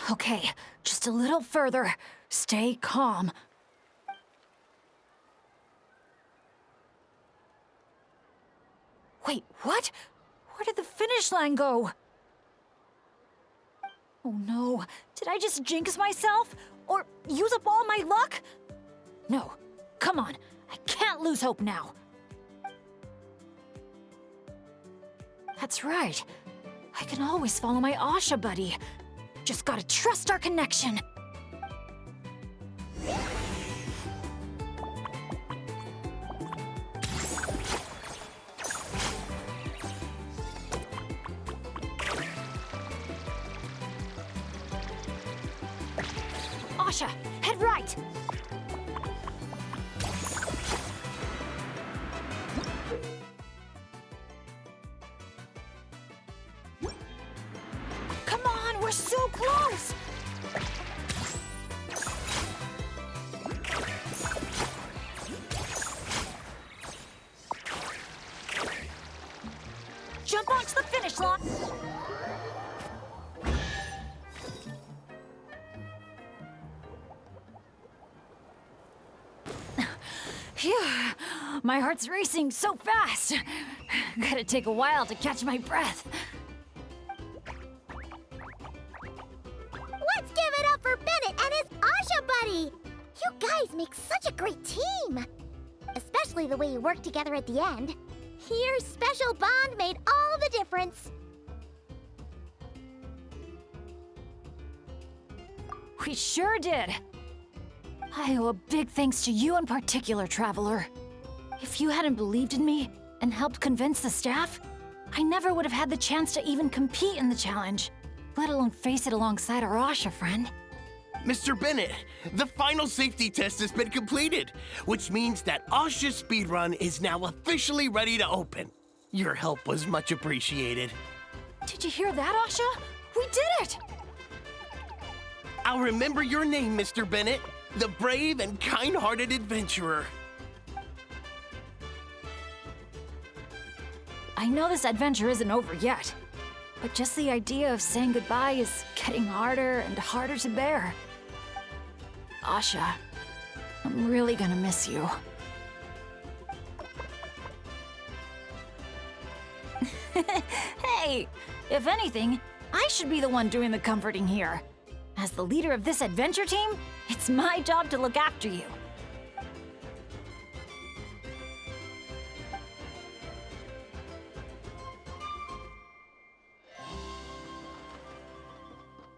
Okay, just a little further. Stay calm. Wait, what? Where did the finish line go? Oh no, did I just jinx myself? Or use up all my luck? No, come on, I can't lose hope now. That's right. I can always follow my Asha buddy. Just gotta trust our connection. Asha, head right! Come on, we're so close! Jump onto the finish line! Phew, my heart's racing so fast. Gotta take a while to catch my breath. Let's give it up for Bennett and his Asha buddy! You guys make such a great team! Especially the way you work together at the end. Your special bond made all the difference. We sure did. I owe a big thanks to you in particular, Traveler. If you hadn't believed in me and helped convince the staff, I never would have had the chance to even compete in the challenge, let alone face it alongside our Asha friend. Mr. Bennett, the final safety test has been completed, which means that Asha's speedrun is now officially ready to open. Your help was much appreciated. Did you hear that, Asha? We did it! I'll remember your name, Mr. Bennett, the brave and kind-hearted adventurer. I know this adventure isn't over yet, but just the idea of saying goodbye is getting harder and harder to bear. Asha, I'm really gonna miss you. Hey, if anything, I should be the one doing the comforting here. As the leader of this adventure team, it's my job to look after you.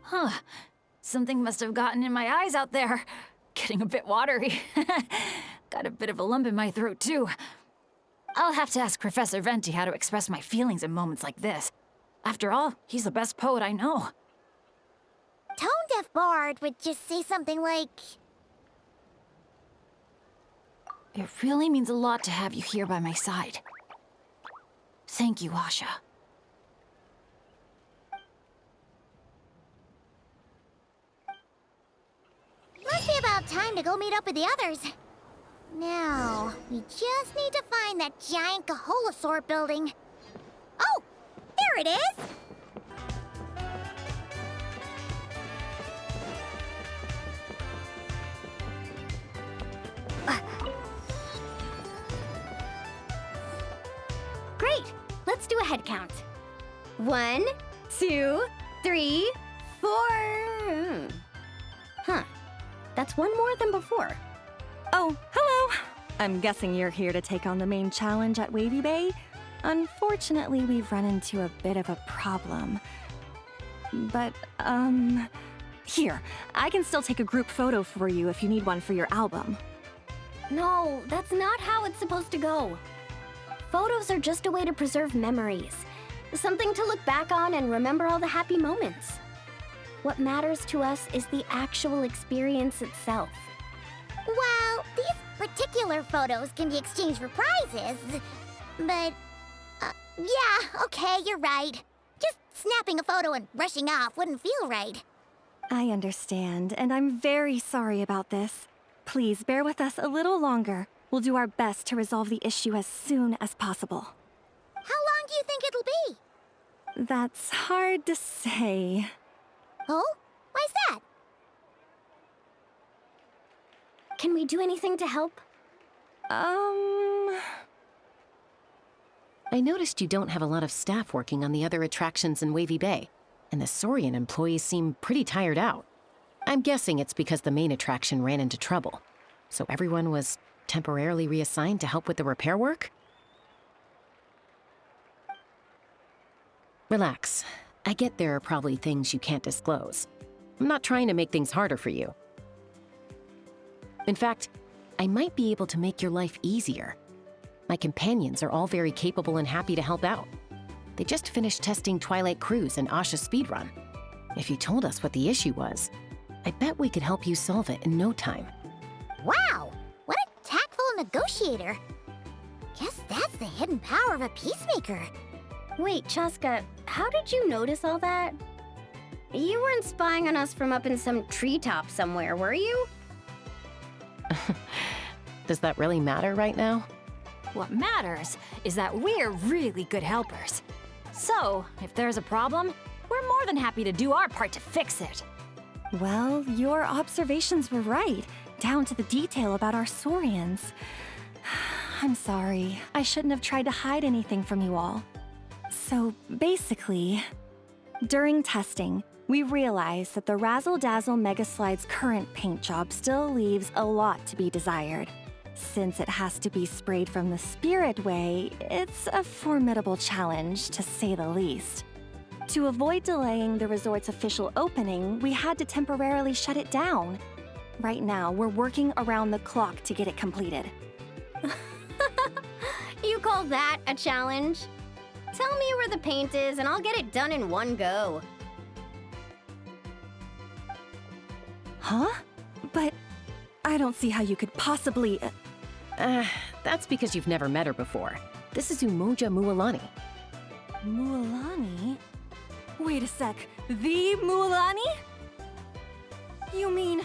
Huh. Something must have gotten in my eyes out there. Getting a bit watery. Got a bit of a lump in my throat, too. I'll have to ask Professor Venti how to express my feelings in moments like this. After all, he's the best poet I know. Tone-deaf Bard would just say something like... It really means a lot to have you here by my side. Thank you, Asha. Must be about time to go meet up with the others. Now, we just need to find that giant Kaholosaur building. Oh, there it is! Great! Let's do a head count. 1, 2, 3, 4. Huh. That's one more than before. Oh, hello! I'm guessing you're here to take on the main challenge at Wavy Bay. Unfortunately, we've run into a bit of a problem. But, here, I can still take a group photo for you if you need one for your album. No, that's not how it's supposed to go. Photos are just a way to preserve memories. Something to look back on and remember all the happy moments. What matters to us is the actual experience itself. Well, these particular photos can be exchanged for prizes. But, yeah, okay, you're right. Just snapping a photo and rushing off wouldn't feel right. I understand, and I'm very sorry about this. Please bear with us a little longer. We'll do our best to resolve the issue as soon as possible. How long do you think it'll be? That's hard to say. Oh? Why's that? Can we do anything to help? I noticed you don't have a lot of staff working on the other attractions in Wavy Bay, and the Saurian employees seem pretty tired out. I'm guessing it's because the main attraction ran into trouble, so everyone was temporarily reassigned to help with the repair work? Relax. I get there are probably things you can't disclose. I'm not trying to make things harder for you. In fact, I might be able to make your life easier. My companions are all very capable and happy to help out. They just finished testing Twilight Cruise and Asha Speedrun. If you told us what the issue was, I bet we could help you solve it in no time. Wow, what a tactful negotiator. Guess that's the hidden power of a peacemaker. Wait, Chaska, how did you notice all that? You weren't spying on us from up in some treetop somewhere, were you? Does that really matter right now? What matters is that we're really good helpers. So, if there's a problem, we're more than happy to do our part to fix it. Well, your observations were right, down to the detail about our saurians. I'm sorry. I shouldn't have tried to hide anything from you all. So, basically, during testing, we realized that the Razzle Dazzle Mega Slide's current paint job still leaves a lot to be desired. Since it has to be sprayed from the Spirit Way, it's a formidable challenge, to say the least. To avoid delaying the resort's official opening, we had to temporarily shut it down. Right now, we're working around the clock to get it completed. You call that a challenge? Tell me where the paint is and I'll get it done in one go. Huh? But I don't see how you could possibly... That's because you've never met her before. This is Umoja Mualani. Mualani? Wait a sec, the Mualani? You mean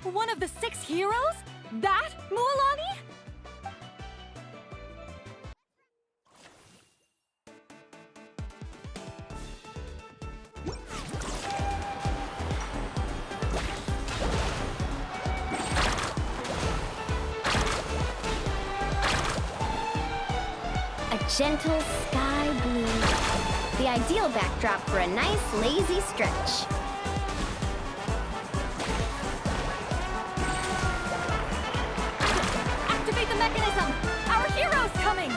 one of the 6 heroes? That Mualani? Gentle sky blue. The ideal backdrop for a nice, lazy stretch. Activate the mechanism! Our hero's coming!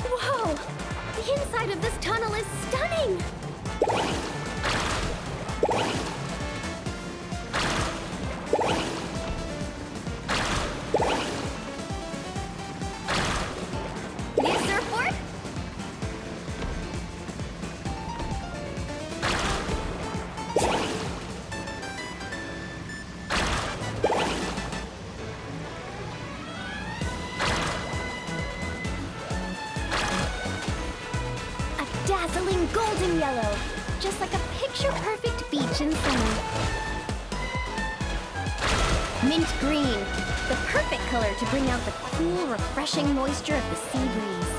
Whoa! The inside of this tunnel is stunning! Dazzling golden yellow, just like a picture-perfect beach in summer. Mint green, the perfect color to bring out the cool, refreshing moisture of the sea breeze.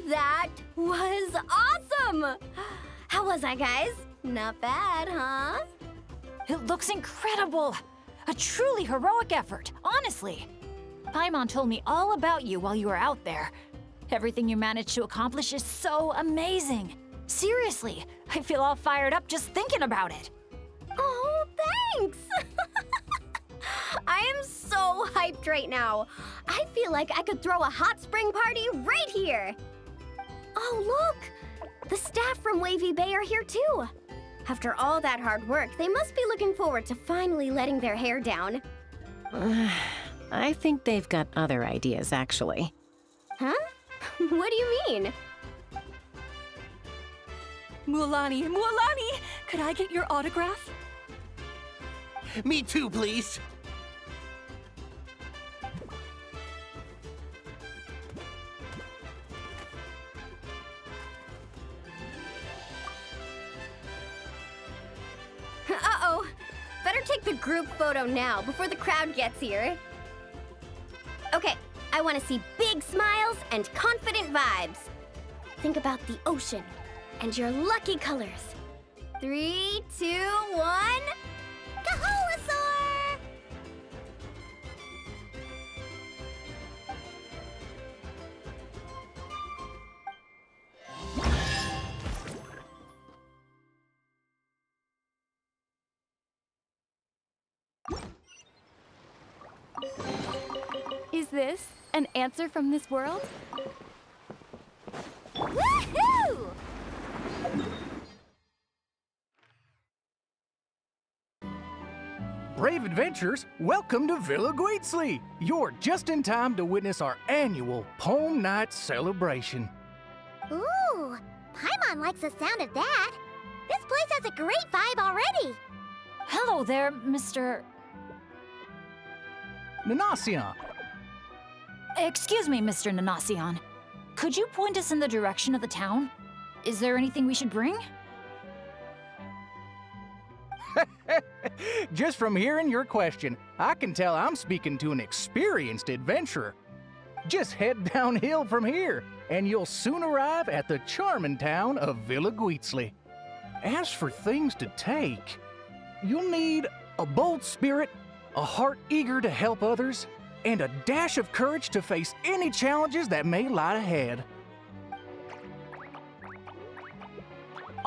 That was awesome! How was I, guys? Not bad, huh? It looks incredible! A truly heroic effort, honestly. Paimon told me all about you while you were out there. Everything you managed to accomplish is so amazing. Seriously, I feel all fired up just thinking about it. Oh, thanks! I am so hyped right now. I feel like I could throw a hot spring party right here. Oh, look! The staff from Wavy Bay are here too. After all that hard work, they must be looking forward to finally letting their hair down. I think they've got other ideas, actually. Huh? What do you mean? Mualani, Mualani! Could I get your autograph? Me too, please. Uh-oh. Better take the group photo now before the crowd gets here. Okay, I want to see big smiles and confident vibes. Think about the ocean and your lucky colors. 3, 2, 1... Kaholasaur! Is this an answer from this world? Woohoo! Brave adventurers, welcome to Villa Guitzli. You're just in time to witness our annual Poem Night celebration. Ooh, Paimon likes the sound of that. This place has a great vibe already. Hello there, Mr. Nanasion, Excuse me, Mr. Nanasion. Could you point us in the direction of the town? Is there anything we should bring? just from hearing your question, I can tell I'm speaking to an experienced adventurer. Just head downhill from here, and you'll soon arrive at the charming town of Villa Guitzli. As for things to take, you'll need a bold spirit, a heart eager to help others, and a dash of courage to face any challenges that may lie ahead.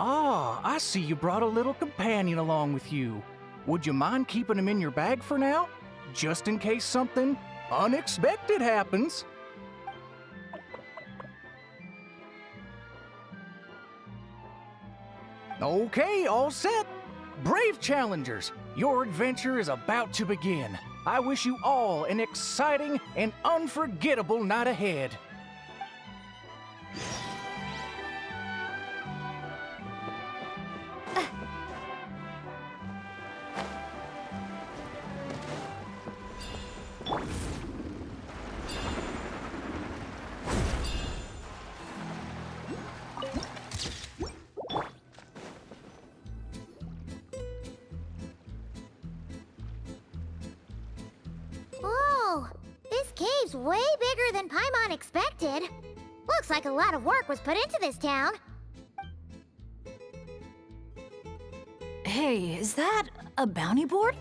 Ah, I see you brought a little companion along with you. Would you mind keeping him in your bag for now? Just in case something unexpected happens. Okay, all set. Brave challengers, your adventure is about to begin. I wish you all an exciting and unforgettable night ahead. Whoa, this cave's way bigger than Paimon expected. Looks like a lot of work was put into this town. Hey, is that a bounty board?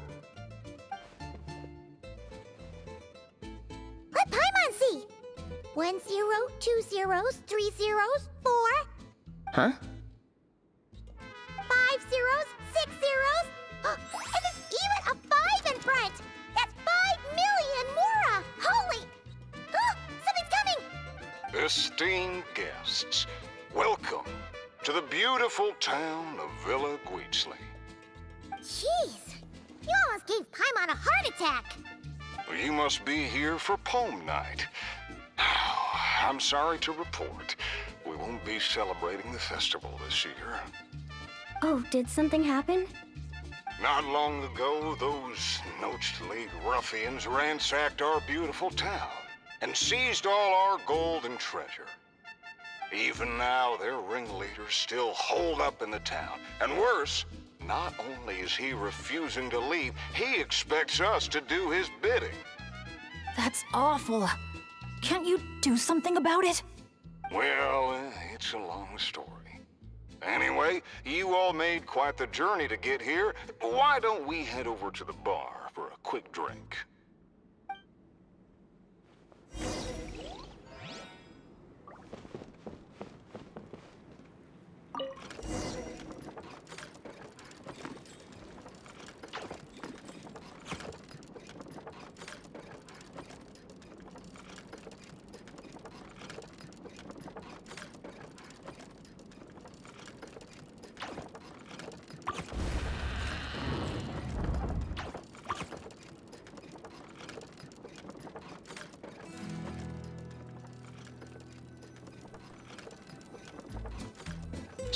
Let Paimon see. 1 0, 2 zeros, 3 zeros, 4. Huh? 5 zeros, 6 zeros. And there's even a 5 in front. That's 5 million Mora. Holy! Something's coming. Esteemed guests, welcome to the beautiful town of Villa Guitzli. Jeez, you almost gave Paimon a heart attack. You must be here for Poem Night. I'm sorry to report, we won't be celebrating the festival this year. Oh, did something happen? Not long ago, those Noche ruffians ransacked our beautiful town and seized all our gold and treasure. Even now, their ringleader's still holed up in the town. And worse, not only is he refusing to leave, he expects us to do his bidding. That's awful. Can't you do something about it? Well, it's a long story. Anyway, you all made quite the journey to get here. Why don't we head over to the bar for a quick drink?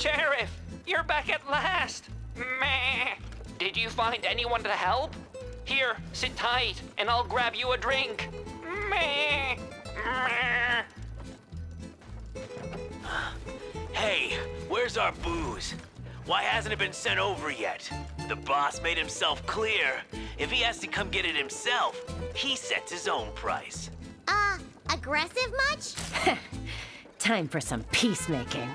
Sheriff, You're back at last! Meh! Did you find anyone to help? Here, sit tight, and I'll grab you a drink. Meh! Meh! Hey, where's our booze? Why hasn't it been sent over yet? The boss made himself clear. If he has to come get it himself, he sets his own price. Aggressive much? Time for some peacemaking.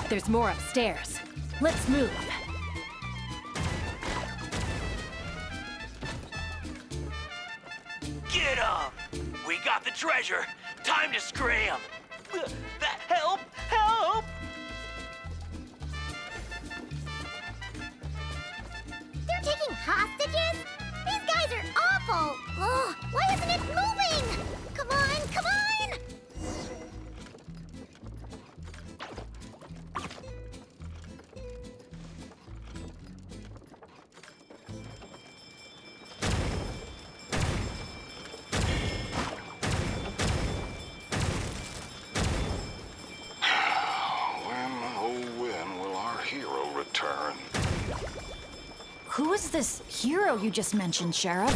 There's more upstairs. Let's move. Get 'em! We got the treasure. Time to scram. Help! Help! They're taking hostages? These guys are awful! Oh, why isn't it moving? Come on, come on! Return. Who is this hero you just mentioned, Sheriff?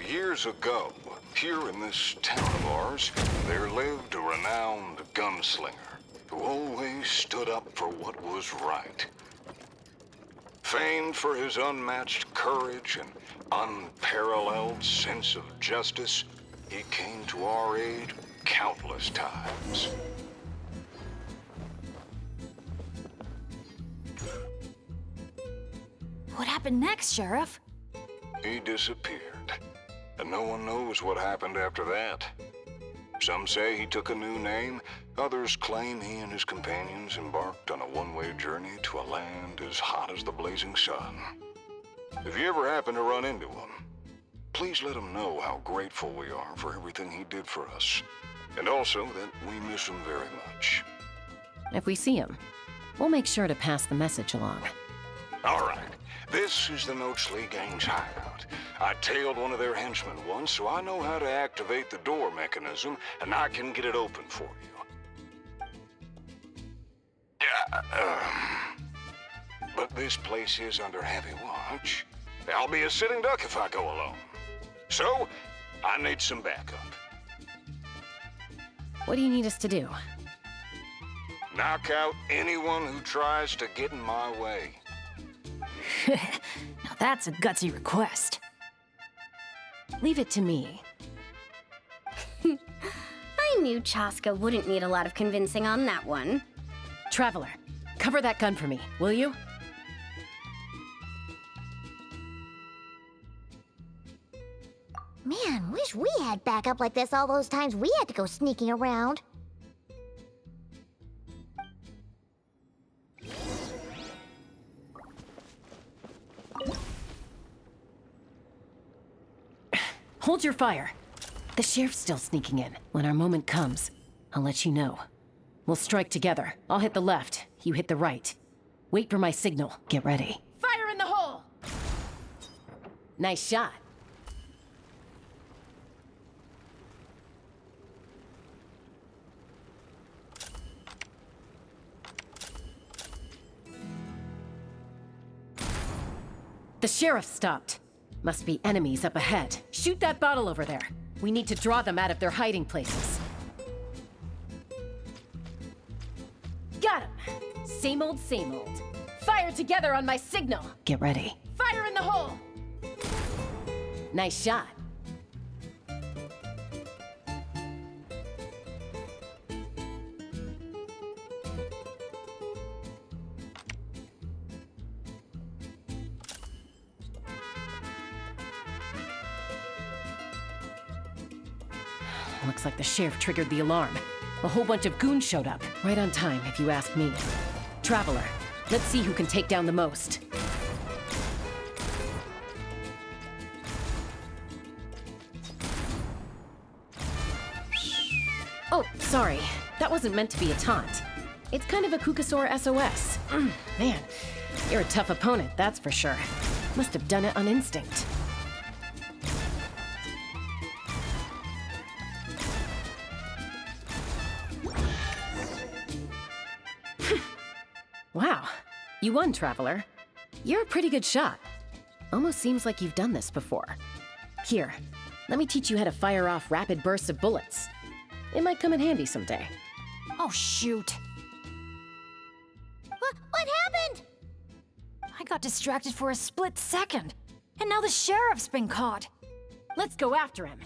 Years ago, here in this town of ours, there lived a renowned gunslinger who always stood up for what was right. Famed for his unmatched courage and unparalleled sense of justice, he came to our aid countless times. What happened next, Sheriff? He disappeared, and no one knows what happened after that. Some say he took a new name, others claim he and his companions embarked on a one-way journey to a land as hot as the blazing sun. If you ever happen to run into him, please let him know how grateful we are for everything he did for us, and also that we miss him very much. If we see him, we'll make sure to pass the message along. All right. This is the Nochely Gang's hideout. I tailed one of their henchmen once, so I know how to activate the door mechanism, and I can get it open for you. But this place is under heavy watch. I'll be a sitting duck if I go alone. So, I need some backup. What do you need us to do? Knock out anyone who tries to get in my way. Now that's a gutsy request. Leave it to me. I knew Chaska wouldn't need a lot of convincing on that one. Traveler, cover that gun for me, will you? Man, wish we had backup like this all those times we had to go sneaking around. Hold your fire. The sheriff's still sneaking in. When our moment comes, I'll let you know. We'll strike together. I'll hit the left, you hit the right. Wait for my signal. Get ready. Fire in the hole! Nice shot. The sheriff stopped. Must be enemies up ahead. Shoot that bottle over there. We need to draw them out of their hiding places. Got him! Same old, same old. Fire together on my signal. Get ready. Fire in the hole! Nice shot. Looks like the sheriff triggered the alarm. A whole bunch of goons showed up. Right on time, if you ask me. Traveler, Let's see who can take down the most. Oh, sorry. That wasn't meant to be a taunt. It's kind of a Kukasaur SOS. Man, you're a tough opponent, that's for sure. Must have done it on instinct. Wow, you won, Traveler. You're a pretty good shot. Almost seems like you've done this before. Here, let me teach you how to fire off rapid bursts of bullets. It might come in handy someday. Oh, shoot. What happened? I got distracted for a split second, and now the sheriff's been caught. Let's go after him.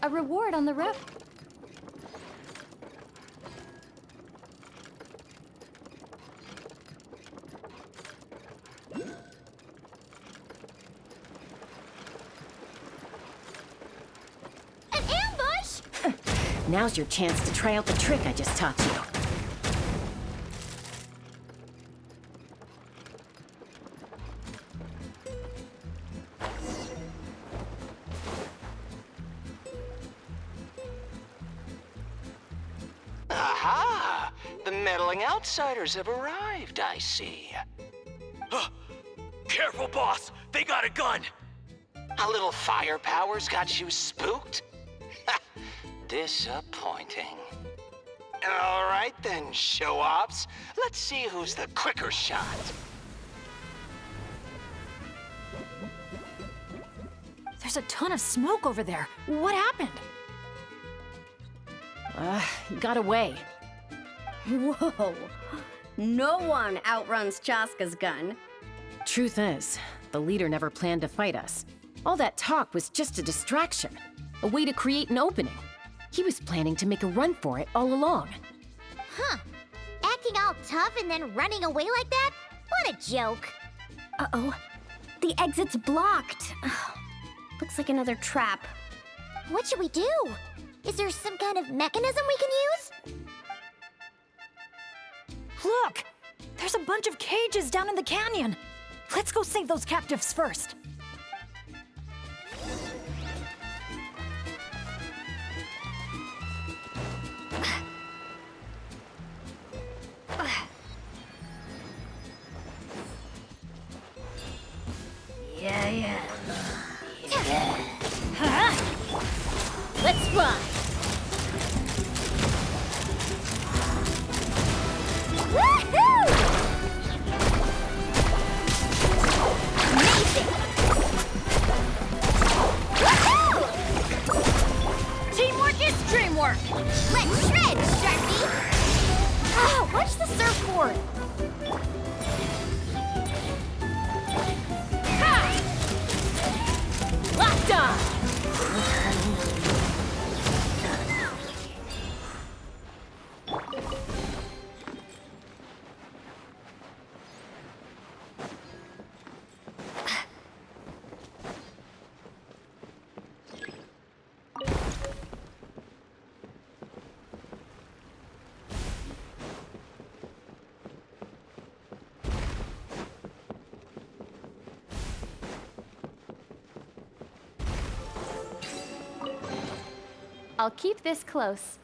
A reward on the road. An ambush? Now's your chance to try out the trick I just taught you. Aha! The meddling outsiders have arrived, I see. Careful, boss! They got a gun! A little firepower's got you spooked? Disappointing. All right then, show-offs. Let's see who's the quicker shot. There's a ton of smoke over there. What happened? He got away. Whoa. No one outruns Chaska's gun. Truth is, the leader never planned to fight us. All that talk was just a distraction, a way to create an opening. He was planning to make a run for it all along. Huh. Acting all tough and then running away like that? What a joke. Uh-oh. The exit's blocked. Looks like another trap. What should we do? Is there some kind of mechanism we can use? Look! There's a bunch of cages down in the canyon. Let's go save those captives first. Yeah. Let's fly. Woohoo! Amazing! Woohoo! Teamwork is dreamwork! Let's shred, Sharpie! Oh, watch the surfboard! Locked on! I'll keep this close.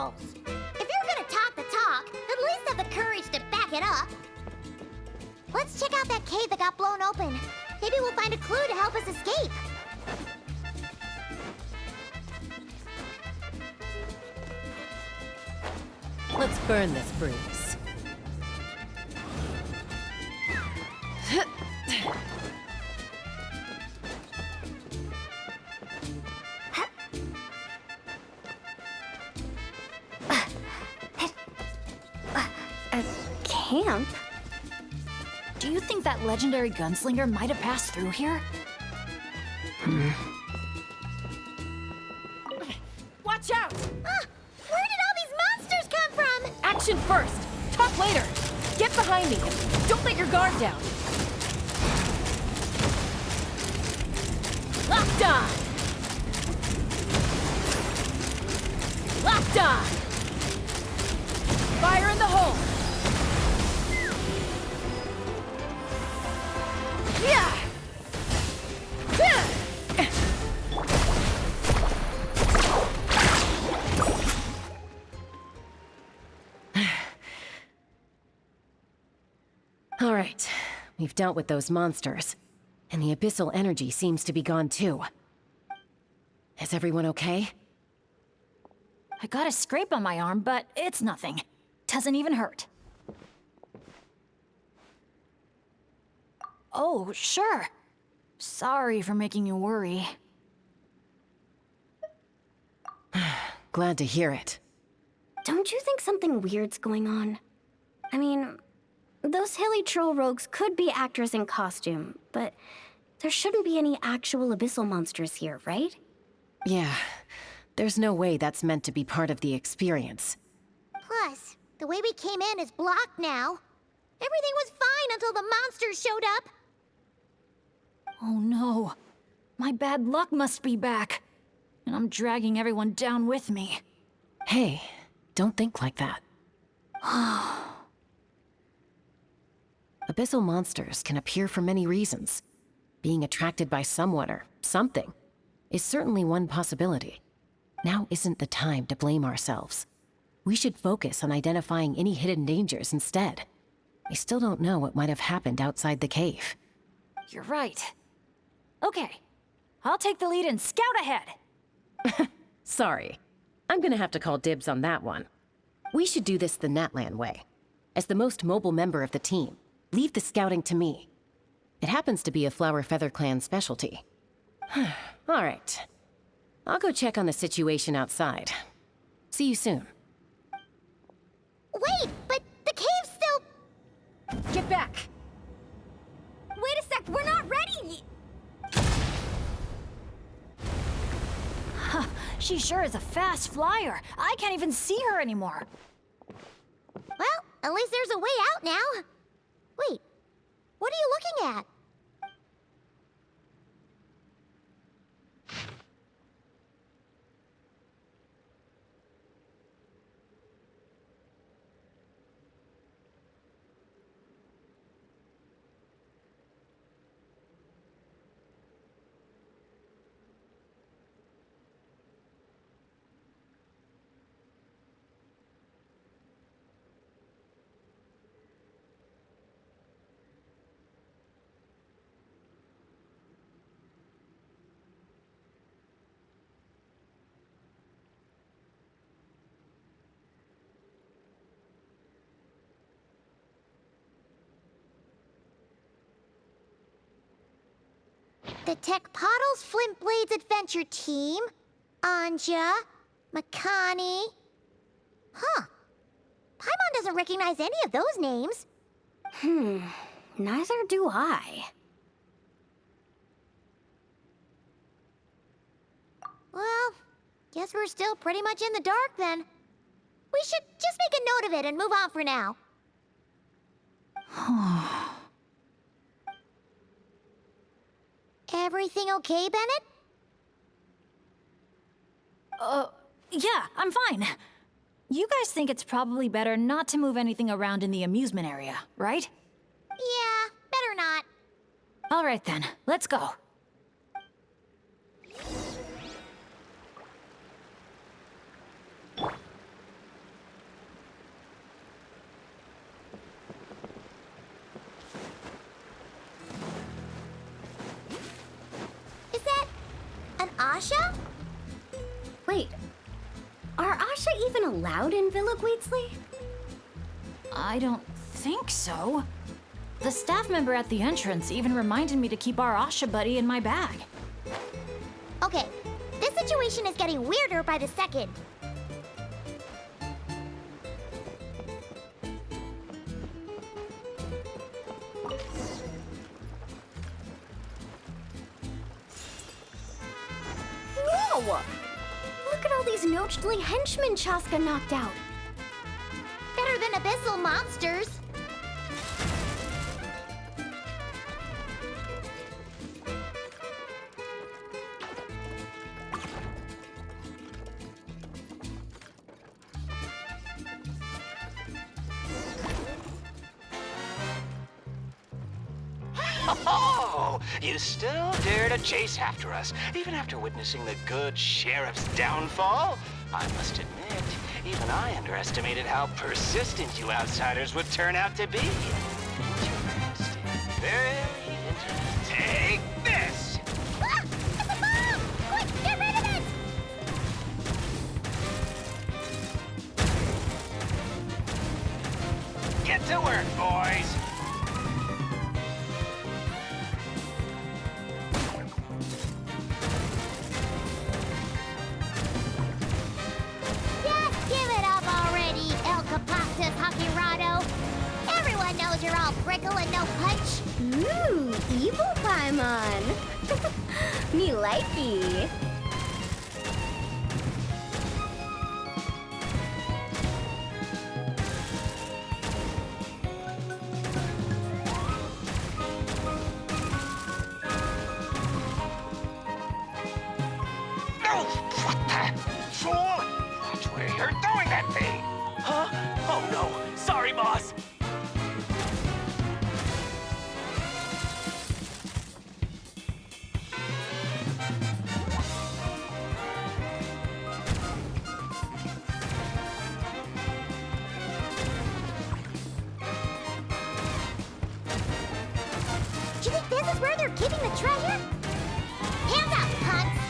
trolls. If you're gonna talk the talk, at least have the courage to back it up. Let's check out that cave that got blown open. Maybe we'll find a clue to help us escape. Let's burn this breeze. Camp? Do you think that legendary gunslinger might have passed through here? Watch out! Where did all these monsters come from? Action first! Talk later! Get behind me! Don't let your guard down! Locked on! Locked on! Fire in the hole! Yeah! All right, we've dealt with those monsters, and the abyssal energy seems to be gone too. Is everyone okay? I got a scrape on my arm, but it's nothing. Doesn't even hurt. Oh, sure. Sorry for making you worry. Glad to hear it. Don't you think something weird's going on? I mean, those hilly troll rogues could be actors in costume, but there shouldn't be any actual abyssal monsters here, right? Yeah, there's no way that's meant to be part of the experience. Plus, the way we came in is blocked now. Everything was fine until the monsters showed up. Oh no. My bad luck must be back. And I'm dragging everyone down with me. Hey, don't think like that. Abyssal monsters can appear for many reasons. Being attracted by someone or something is certainly one possibility. Now isn't the time to blame ourselves. We should focus on identifying any hidden dangers instead. We still don't know what might have happened outside the cave. You're right. Okay, I'll take the lead and scout ahead. Sorry. I'm gonna have to call dibs on that one. We should do this the Natlan way. As the most mobile member of the team, leave the scouting to me. It happens to be a Flower Feather Clan specialty. All right. I'll go check on the situation outside. See you soon. Wait, but the cave's still... Get back! Wait a sec, we're not ready! She sure is a fast flyer. I can't even see her anymore. Well, at least there's a way out now. Wait, what are you looking at? The Tech Pottles Flint Blades Adventure Team. Anja. Makani. Huh. Paimon doesn't recognize any of those names. Neither do I. Well, guess we're still pretty much in the dark then. We should just make a note of it and move on for now. Everything okay, Bennett? Yeah, I'm fine. You guys think it's probably better not to move anything around in the amusement area, right? Yeah, better not. All right then, let's go. Asha? Wait, are Asha even allowed in Villa Gweetsley? I don't think so. The staff member at the entrance even reminded me to keep our Asha buddy in my bag. Okay, this situation is getting weirder by the second. Whoa! Look at all these Nochtly henchmen Chaska knocked out. Better than abyssal monsters. Oh, you still dare to chase after us, even after witnessing the good sheriff's downfall? I must admit, even I underestimated how persistent you outsiders would turn out to be. Interesting. Very interesting. Take this! Ah! It's a bomb! Quick, get rid of it! Get to work, boys! Just give it up already, El Capactus Hakirado. Everyone knows you're all prickle and no punch. Ooh, evil Paimon. Me likey. No! What the? Fool! Watch where you're throwing that thing! Huh? Oh no! Sorry, boss! Do you think this is where they're keeping the treasure? Hands up, punks!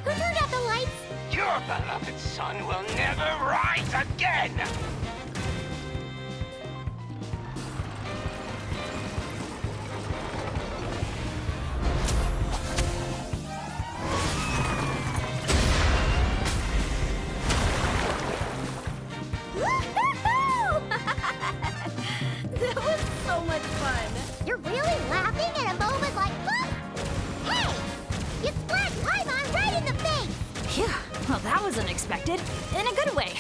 Who turned out the lights? Your beloved son will never rise again! That was so much fun. You're really laughing at a moment like that? Hey! You splashed Paimon right in the face! Phew, well, that was unexpected. In a good way.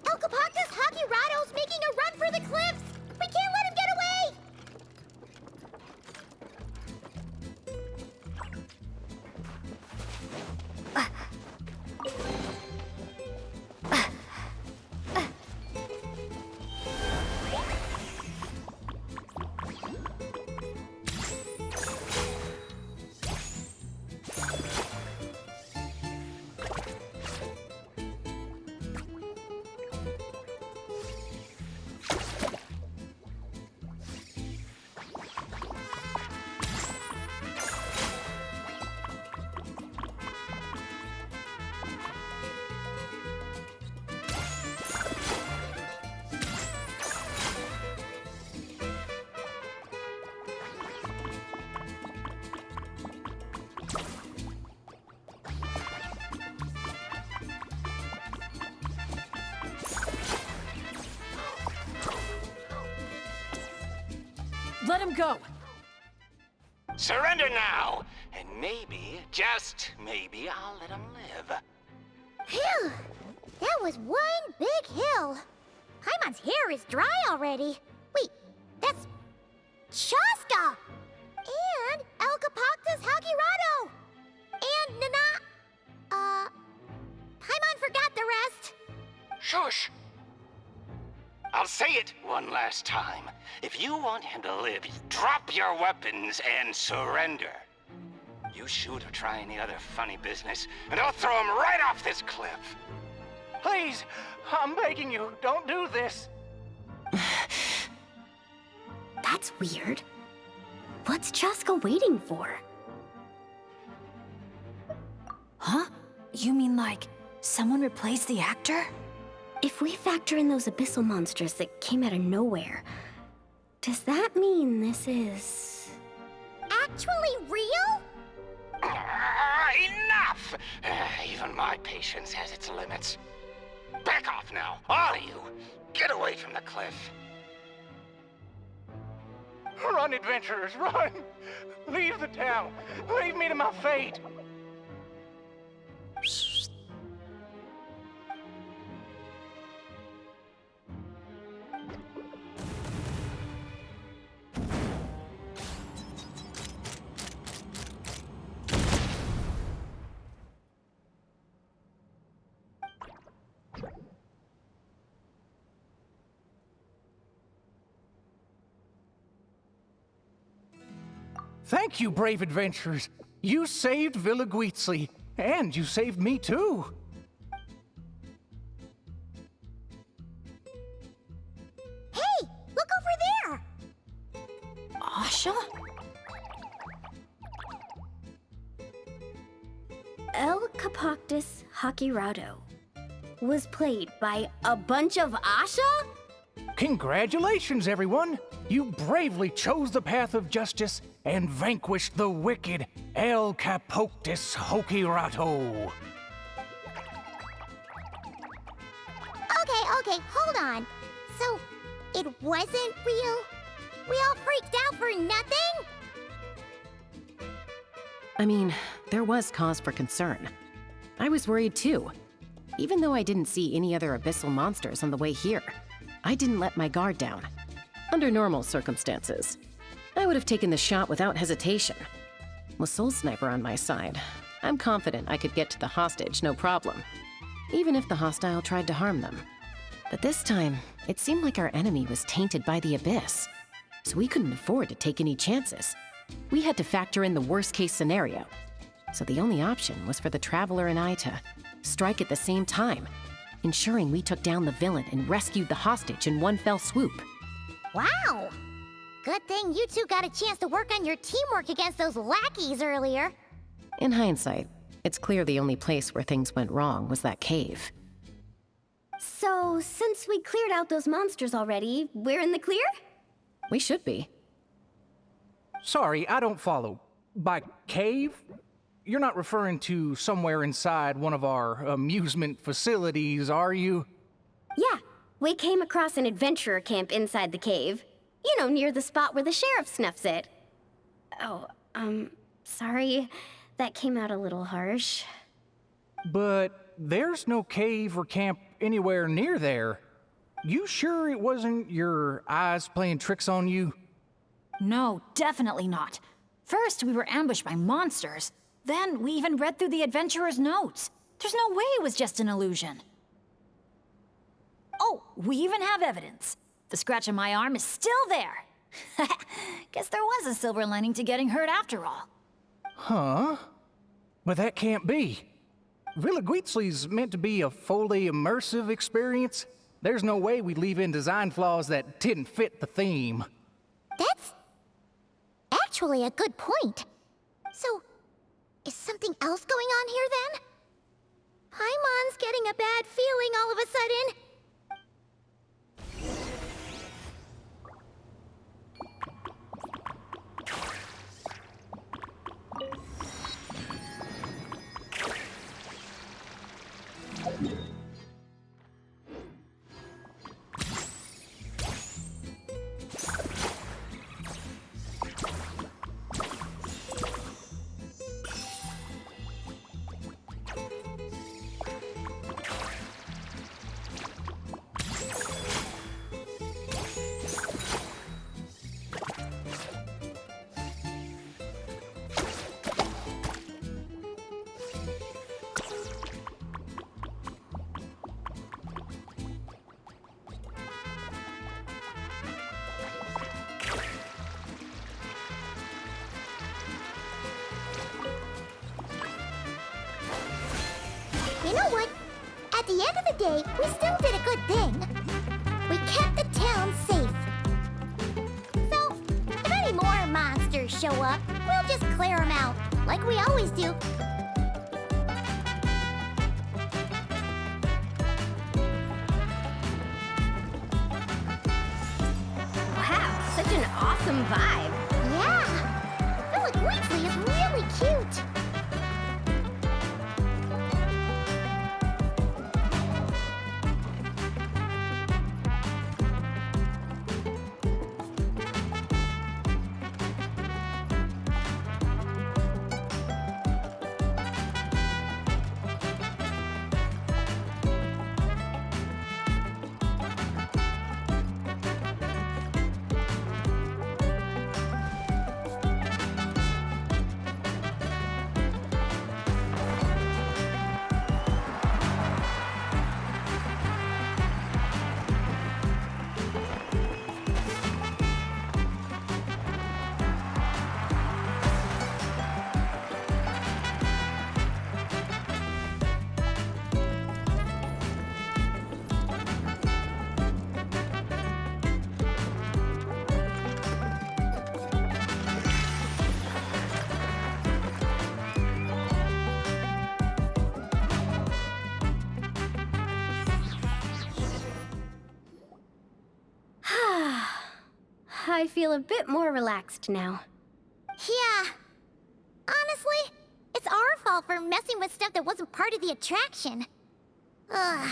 El Capactus Hakirado's making a run for the cliffs! We can't let him get away! Let him go. Surrender now, and maybe, just maybe, I'll let him live. Phew! That was one big hill. Paimon's hair is dry already. Wait, that's Shaska! And Elcapoctus Hagirado! And Paimon forgot the rest. Shush! I'll say it one last time. If you want him to live, drop your weapons and surrender. You shoot or try any other funny business, and I'll throw him right off this cliff. Please, I'm begging you, don't do this. That's weird. What's Chaska waiting for? Huh? You mean like someone replaced the actor? If we factor in those abyssal monsters that came out of nowhere, does that mean this is... Actually real? Enough! Even my patience has its limits. Back off now, all of you. Get away from the cliff. Run, adventurers, run! Leave the town! Leave me to my fate! Thank you, brave adventurers. You saved Villa Guizli, and you saved me too. Hey, look over there! Asha? Elcapoctus Hagirado was played by a bunch of Asha? Congratulations, everyone! You bravely chose the path of justice and vanquished the wicked Elcapoctus Hagirado. Okay, hold on. So, it wasn't real? We all freaked out for nothing? I mean, there was cause for concern. I was worried too. Even though I didn't see any other abyssal monsters on the way here, I didn't let my guard down. Under normal circumstances, I would have taken the shot without hesitation. With Soul Sniper on my side, I'm confident I could get to the hostage no problem, even if the hostile tried to harm them. But this time, it seemed like our enemy was tainted by the Abyss, so we couldn't afford to take any chances. We had to factor in the worst-case scenario, so the only option was for the Traveler and I to strike at the same time, ensuring we took down the villain and rescued the hostage in one fell swoop. Wow! Good thing you two got a chance to work on your teamwork against those lackeys earlier. In hindsight, it's clear the only place where things went wrong was that cave. So, since we cleared out those monsters already, we're in the clear? We should be. Sorry, I don't follow. By cave? You're not referring to somewhere inside one of our amusement facilities, are you? Yeah, we came across an adventurer camp inside the cave. You know, near the spot where the sheriff snuffs it. Oh, sorry. That came out a little harsh. But there's no cave or camp anywhere near there. You sure it wasn't your eyes playing tricks on you? No, definitely not. First, we were ambushed by monsters. Then, we even read through the adventurer's notes. There's no way it was just an illusion. Oh, we even have evidence. The scratch on my arm is still there. Guess there was a silver lining to getting hurt after all. Huh? But that can't be. Villa Guizli's meant to be a fully immersive experience. There's no way we'd leave in design flaws that didn't fit the theme. That's actually a good point. So, is something else going on here then? Paimon's getting a bad feeling all of a sudden. end of the day, we still did a good thing. We kept the town safe. So, if any more monsters show up, we'll just clear them out, like we always do. Wow, such an awesome vibe. Yeah! Philip Weasley is really cute. I feel a bit more relaxed now. Yeah. Honestly, it's our fault for messing with stuff that wasn't part of the attraction. Ugh.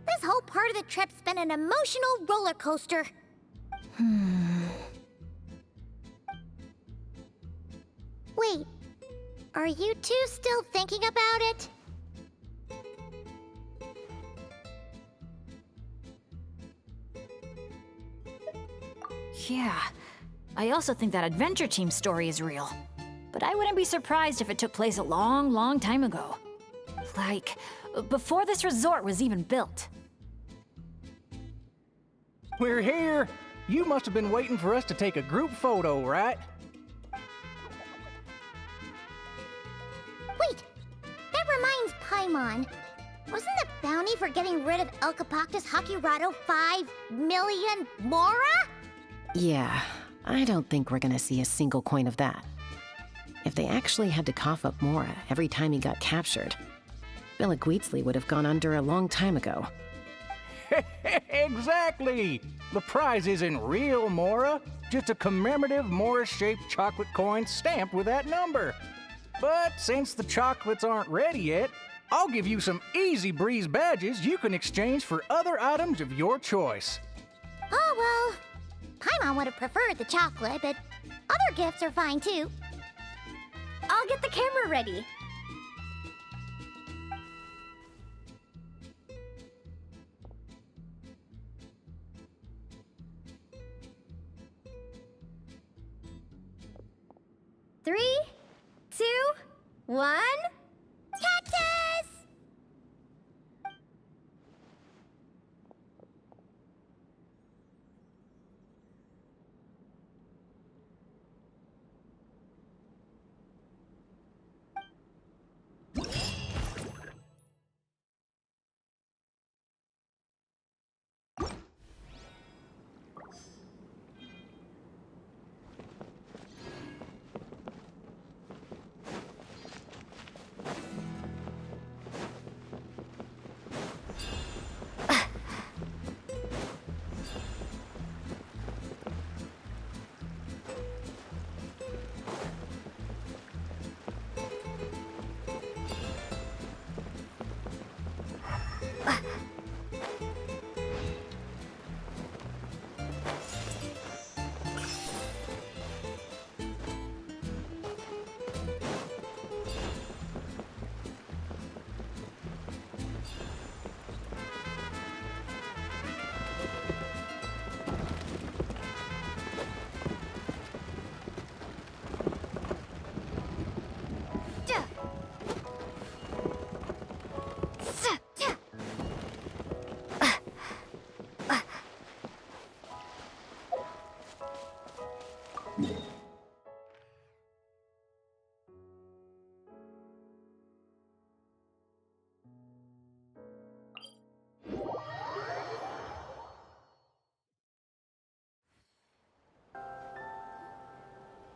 This whole part of the trip's been an emotional roller coaster. Wait, are you two still thinking about it? Yeah. I also think that Adventure Team story is real. But I wouldn't be surprised if it took place a long, long time ago. Like, before this resort was even built. We're here! You must have been waiting for us to take a group photo, right? Wait, that reminds Paimon. Wasn't the bounty for getting rid of Elcapactus Hakirado 5 million Mora? Yeah, I don't think we're gonna see a single coin of that. If they actually had to cough up Mora every time he got captured, Villaguitzli would have gone under a long time ago. Exactly! The prize isn't real Mora, just a commemorative Mora-shaped chocolate coin stamped with that number. But since the chocolates aren't ready yet, I'll give you some easy breeze badges you can exchange for other items of your choice. Oh, well, Paimon would have preferred the chocolate, but other gifts are fine too. I'll get the camera ready. Three, 2, 1. Cactus!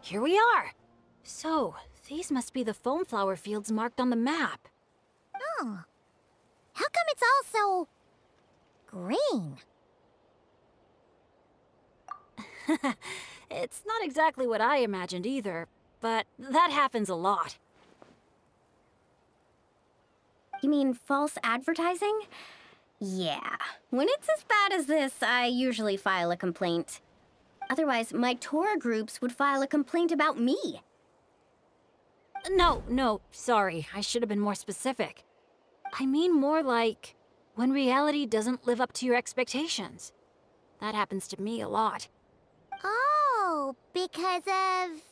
here we are. So, these must be the foam flower fields marked on the map. Oh. How come it's all so... green? It's not exactly what I imagined either, but that happens a lot. You mean false advertising? Yeah. When it's as bad as this, I usually file a complaint. Otherwise, my tour groups would file a complaint about me. No, sorry. I should have been more specific. I mean more like when reality doesn't live up to your expectations. That happens to me a lot. Oh, because of...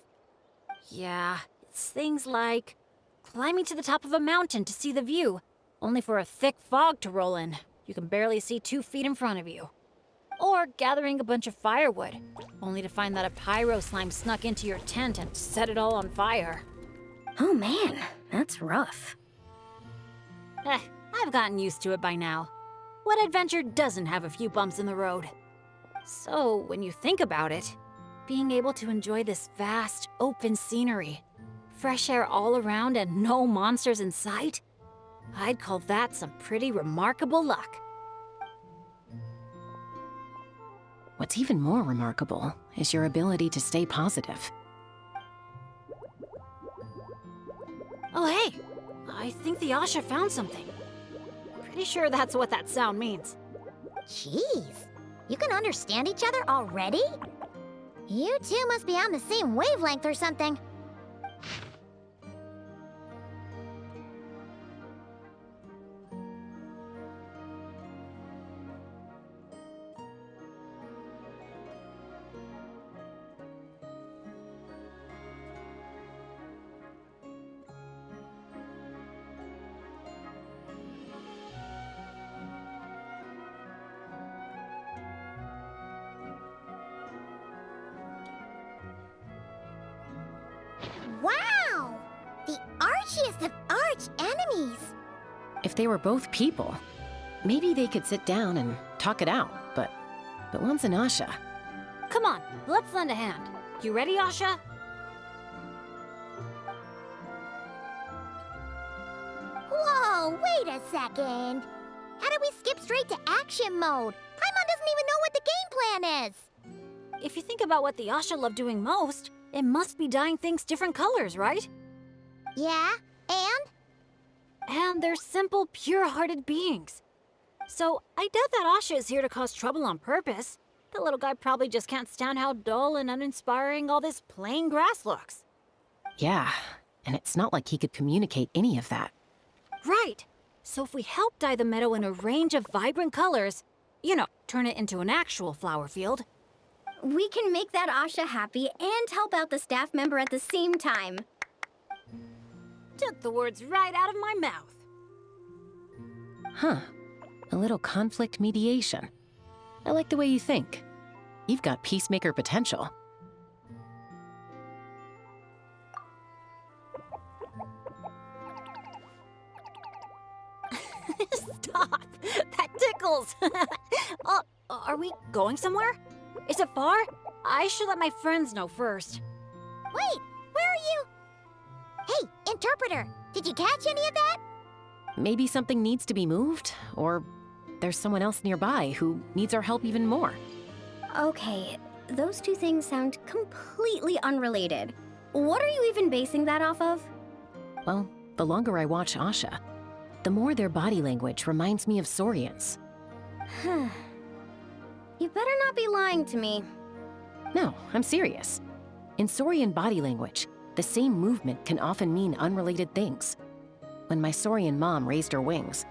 Yeah, it's things like climbing to the top of a mountain to see the view, only for a thick fog to roll in. You can barely see 2 feet in front of you. Or gathering a bunch of firewood, only to find that a pyro slime snuck into your tent and set it all on fire. Oh man, that's rough. I've gotten used to it by now. What adventure doesn't have a few bumps in the road? So, when you think about it, being able to enjoy this vast, open scenery, fresh air all around and no monsters in sight, I'd call that some pretty remarkable luck. What's even more remarkable is your ability to stay positive. Oh hey, I think the Asha found something. Pretty sure that's what that sound means. Jeez, you can understand each other already? You two must be on the same wavelength or something. Wow! The archiest of arch enemies! If they were both people, maybe they could sit down and talk it out, but one's an Asha. Come on, let's lend a hand. You ready, Asha? Whoa, wait a second! How did we skip straight to action mode? Paimon doesn't even know what the game plan is! If you think about what the Asha love doing most, it must be dyeing things different colors, right? Yeah, and? And they're simple, pure-hearted beings. So I doubt that Asha is here to cause trouble on purpose. The little guy probably just can't stand how dull and uninspiring all this plain grass looks. Yeah, and it's not like he could communicate any of that. Right. So if we help dye the meadow in a range of vibrant colors, turn it into an actual flower field, We can make that Asha happy and help out the staff member at the same time. Took the words right out of my mouth. Huh. A little conflict mediation. I like the way you think. You've got peacemaker potential. Stop! That tickles! Oh, are we going somewhere? Is it far? I should let my friends know first. Wait, where are you? Hey, interpreter, did you catch any of that? Maybe something needs to be moved, or there's someone else nearby who needs our help even more. Okay, those two things sound completely unrelated. What are you even basing that off of? Well, the longer I watch Asha, the more their body language reminds me of Saurians. You better not be lying to me. No, I'm serious. In Saurian body language, the same movement can often mean unrelated things. When my Saurian mom raised her wings,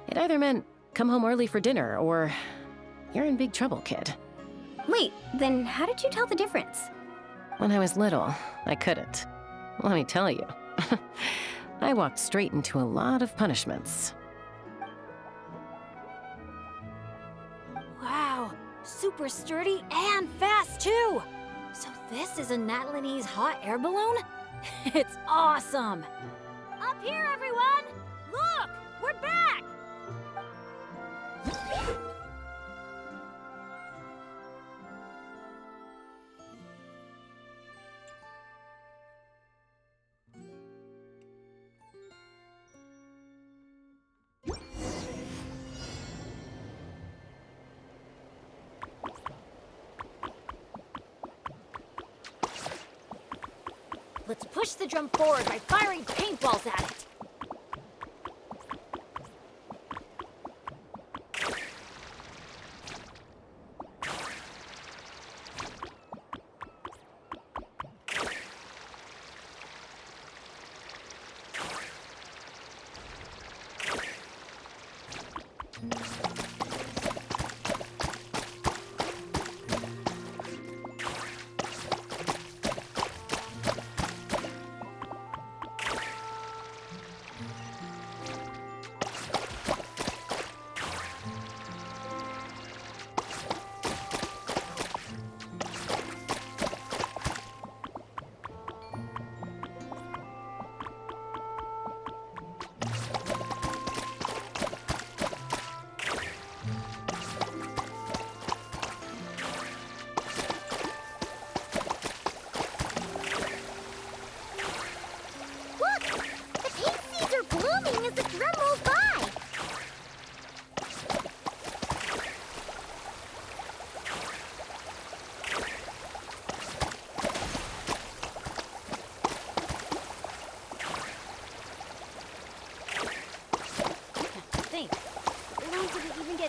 it either meant, come home early for dinner, or, you're in big trouble, kid. Wait, then how did you tell the difference? When I was little, I couldn't. Let me tell you. I walked straight into a lot of punishments. Wow, super sturdy and fast too! So this is a Natlanese hot air balloon? It's awesome! Up here, everyone! Look! We're back! Let's push the drum forward by firing paintballs at it.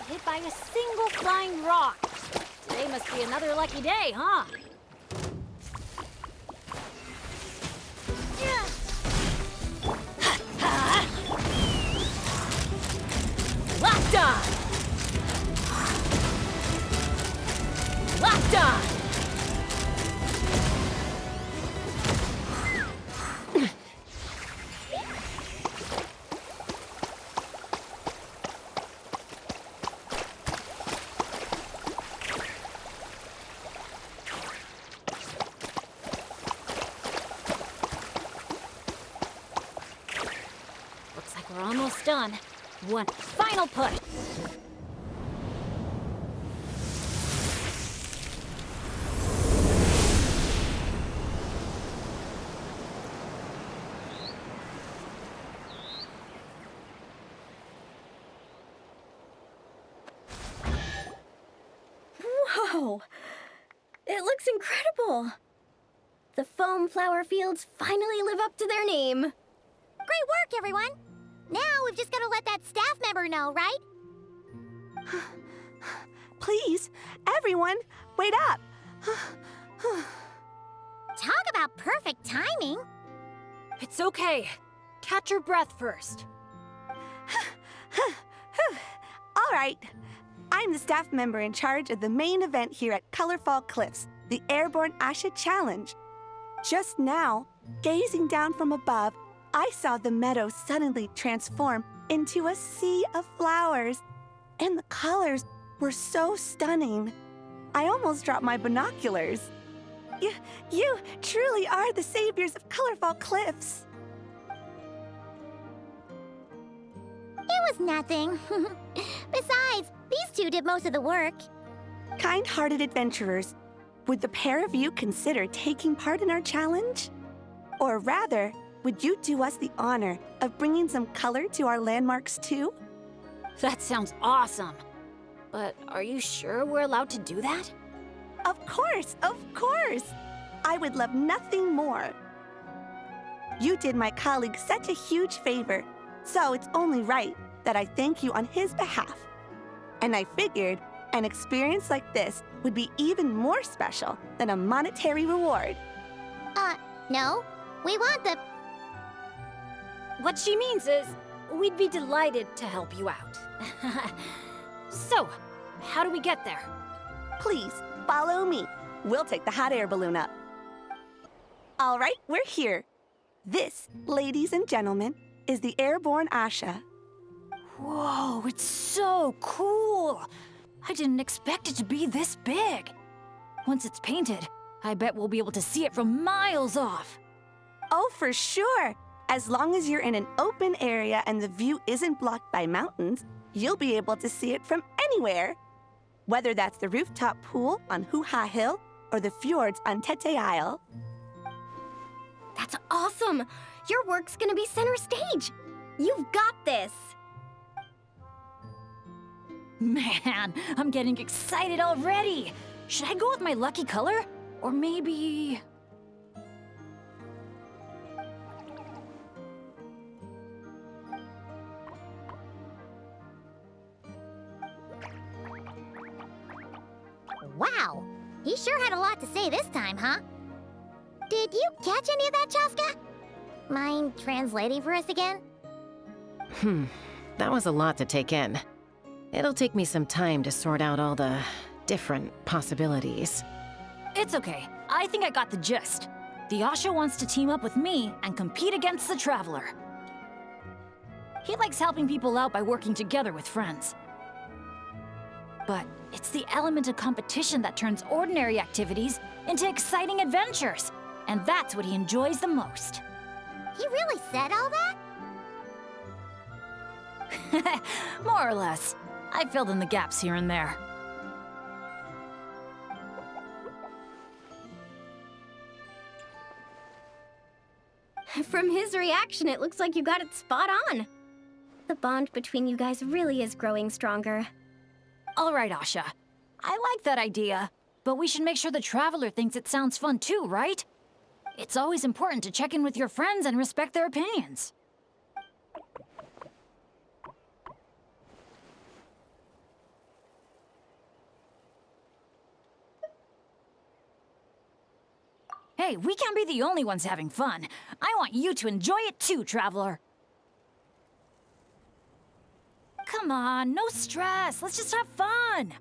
Hit by a single flying rock. Today must be another lucky day, huh? Locked on! Locked on! We're almost done. One final push. Whoa! It looks incredible! The foam flower fields finally live up to their name. Great work, everyone! Now we've just got to let that staff member know, right? Please, everyone, wait up! Talk about perfect timing! It's okay. Catch your breath first. All right. I'm the staff member in charge of the main event here at Colorfall Cliffs, the Airborne Asha Challenge. Just now, gazing down from above, I saw the meadow suddenly transform into a sea of flowers, and the colors were so stunning. I almost dropped my binoculars. You truly are the saviors of Colorfall Cliffs. It was nothing. Besides, these two did most of the work. Kind-hearted adventurers, would the pair of you consider taking part in our challenge? Or rather, would you do us the honor of bringing some color to our landmarks too? That sounds awesome. But are you sure we're allowed to do that? Of course, of course! I would love nothing more. You did my colleague such a huge favor, so it's only right that I thank you on his behalf. And I figured an experience like this would be even more special than a monetary reward. No. We want the... What she means is, we'd be delighted to help you out. So, how do we get there? Please, follow me. We'll take the hot air balloon up. All right, we're here. This, ladies and gentlemen, is the Airborne Asha. Whoa, it's so cool! I didn't expect it to be this big. Once it's painted, I bet we'll be able to see it from miles off. Oh, for sure. As long as you're in an open area and the view isn't blocked by mountains, you'll be able to see it from anywhere. Whether that's the rooftop pool on Hoo-Ha Hill or the fjords on Tete Isle. That's awesome! Your work's gonna be center stage! You've got this! Man, I'm getting excited already! Should I go with my lucky color? Or maybe... Wow, he sure had a lot to say this time, huh? Did you catch any of that, Chaska? Mind translating for us again? That was a lot to take in. It'll take me some time to sort out all the different possibilities. It's okay. I think I got the gist. The Asha wants to team up with me and compete against the Traveler. He likes helping people out by working together with friends. But it's the element of competition that turns ordinary activities into exciting adventures. And that's what he enjoys the most. He really said all that? More or less. I filled in the gaps here and there. From his reaction, it looks like you got it spot on. The bond between you guys really is growing stronger. All right, Asha. I like that idea, but we should make sure the Traveler thinks it sounds fun too, right? It's always important to check in with your friends and respect their opinions. Hey, we can't be the only ones having fun. I want you to enjoy it too, Traveler. Come on, no stress. Let's just have fun.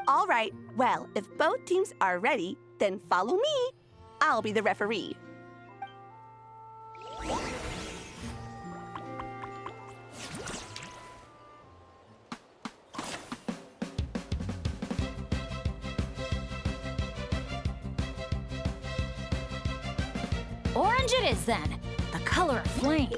All right, well, if both teams are ready, then follow me. I'll be the referee. Orange it is then, the color of flame.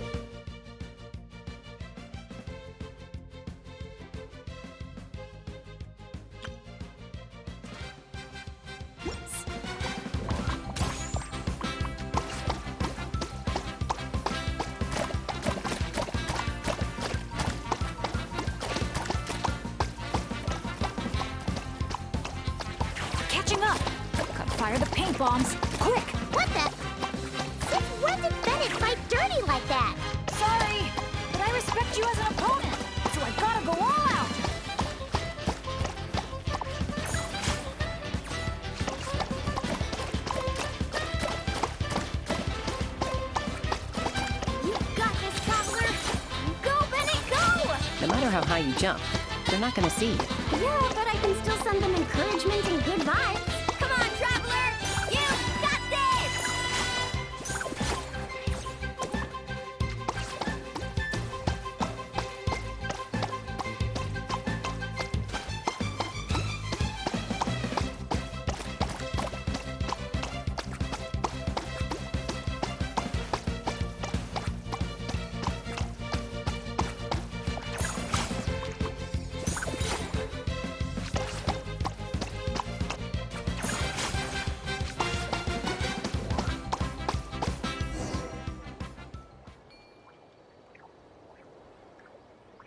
Catching up. Gotta fire the paint bombs, quick! What the? Since when did Bennett fight dirty like that? Sorry, but I respect you as an opponent, so I gotta go all out. You got this, Traveler! Go, Bennett, go! No matter how high you jump, they're not gonna see you. Yeah, but I can still send them encouragement and good vibes. Come on, Traveler! You got this!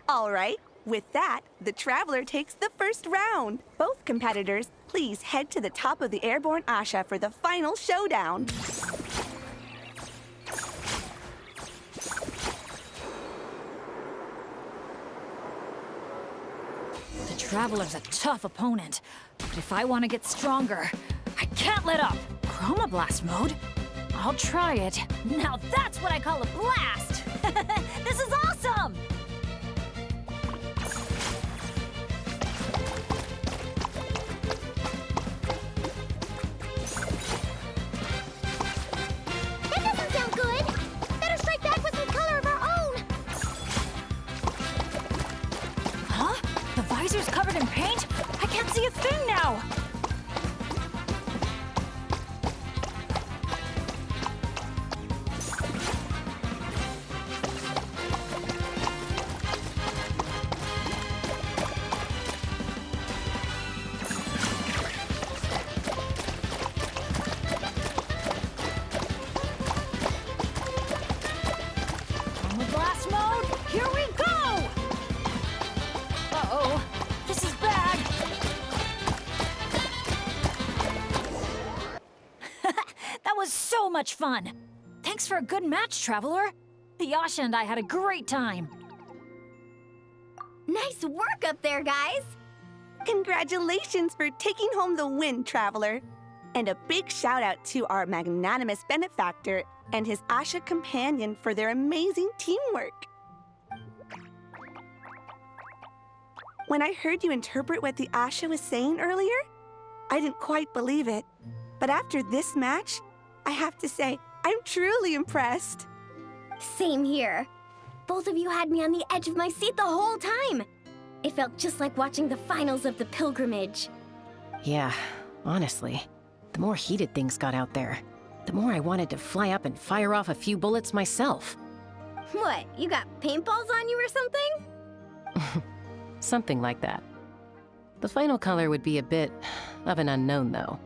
All right, with that, the Traveler takes the first round. Both competitors, please head to the top of the Airborne Asha for the final showdown. The Traveler's a tough opponent, but if I want to get stronger, I can't let up. Chroma Blast mode? I'll try it. Now that's what I call a blast! This is awesome! That doesn't sound good. Better strike back with some color of our own. Huh? The visor's covered in paint? I can't see a thing now! Chroma Blast mode, here we go! Uh-oh, this is bad. That was so much fun. Thanks for a good match, Traveler. The Asha and I had a great time. Nice work up there, guys! Congratulations for taking home the win, Traveler. And a big shout out to our magnanimous benefactor and his Asha companion for their amazing teamwork. When I heard you interpret what the Asha was saying earlier, I didn't quite believe it. But after this match, I have to say, I'm truly impressed. Same here. Both of you had me on the edge of my seat the whole time. It felt just like watching the finals of the pilgrimage. Yeah, honestly, the more heated things got out there, the more I wanted to fly up and fire off a few bullets myself. What, you got paintballs on you or something? Something like that. The final color would be a bit of an unknown, though.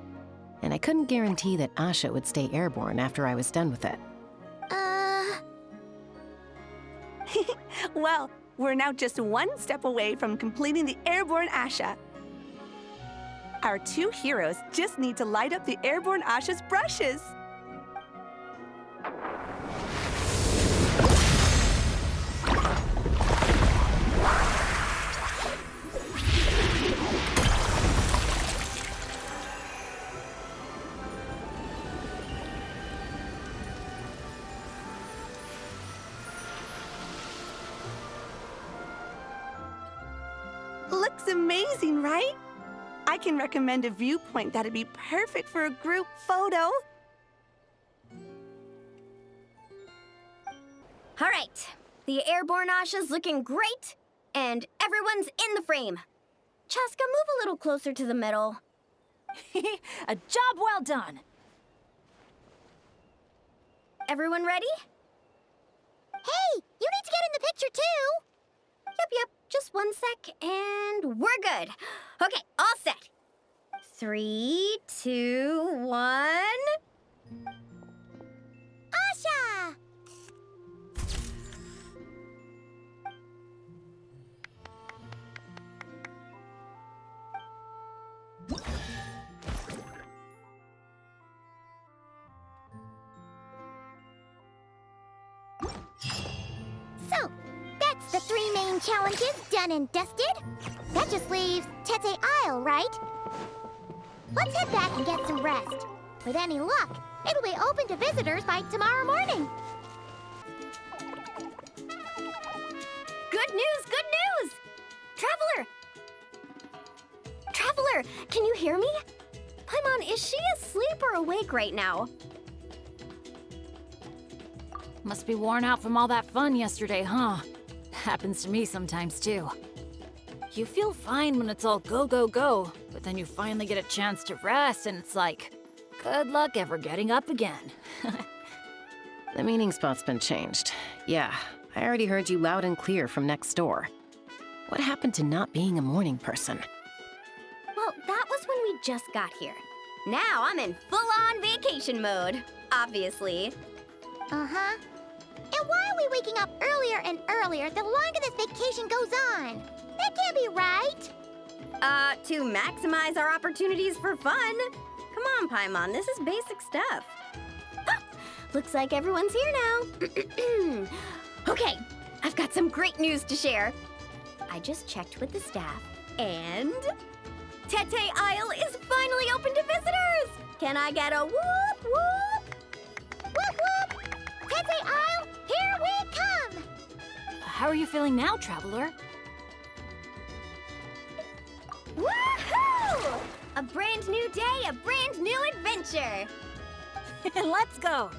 And I couldn't guarantee that Asha would stay airborne after I was done with it. Well, we're now just one step away from completing the airborne Asha. Our two heroes just need to light up the airborne Asha's brushes. Looks amazing, right? I can recommend a viewpoint that'd be perfect for a group photo. All right, the airborne Asha's looking great, and everyone's in the frame. Chaska, move a little closer to the middle. A job well done. Everyone ready? Hey, you need to get in the picture too! Yep, just one sec, and we're good. Okay, all set. 3, 2, 1... Asha! So, that's the 3 main challenges done and dusted. That just leaves Tete Isle, right? Let's head back and get some rest. With any luck, it'll be open to visitors by tomorrow morning. Good news, good news! Traveler, can you hear me? Paimon, is she asleep or awake right now? Must be worn out from all that fun yesterday, huh? Happens to me sometimes, too. You feel fine when it's all go, go, go, but then you finally get a chance to rest, and it's like, good luck ever getting up again. The meeting spot's been changed. Yeah, I already heard you loud and clear from next door. What happened to not being a morning person? Well, that was when we just got here. Now I'm in full-on vacation mode, obviously. Uh-huh. And why are we waking up earlier and earlier the longer this vacation goes on? That can't be right. To maximize our opportunities for fun. Come on, Paimon, this is basic stuff. Ah, looks like everyone's here now. Okay, I've got some great news to share. I just checked with the staff, and Tete Isle is finally open to visitors! Can I get a whoop whoop? Whoop whoop! Tete Isle, here we come! How are you feeling now, Traveler? Woohoo! A brand new day, a brand new adventure! Let's go!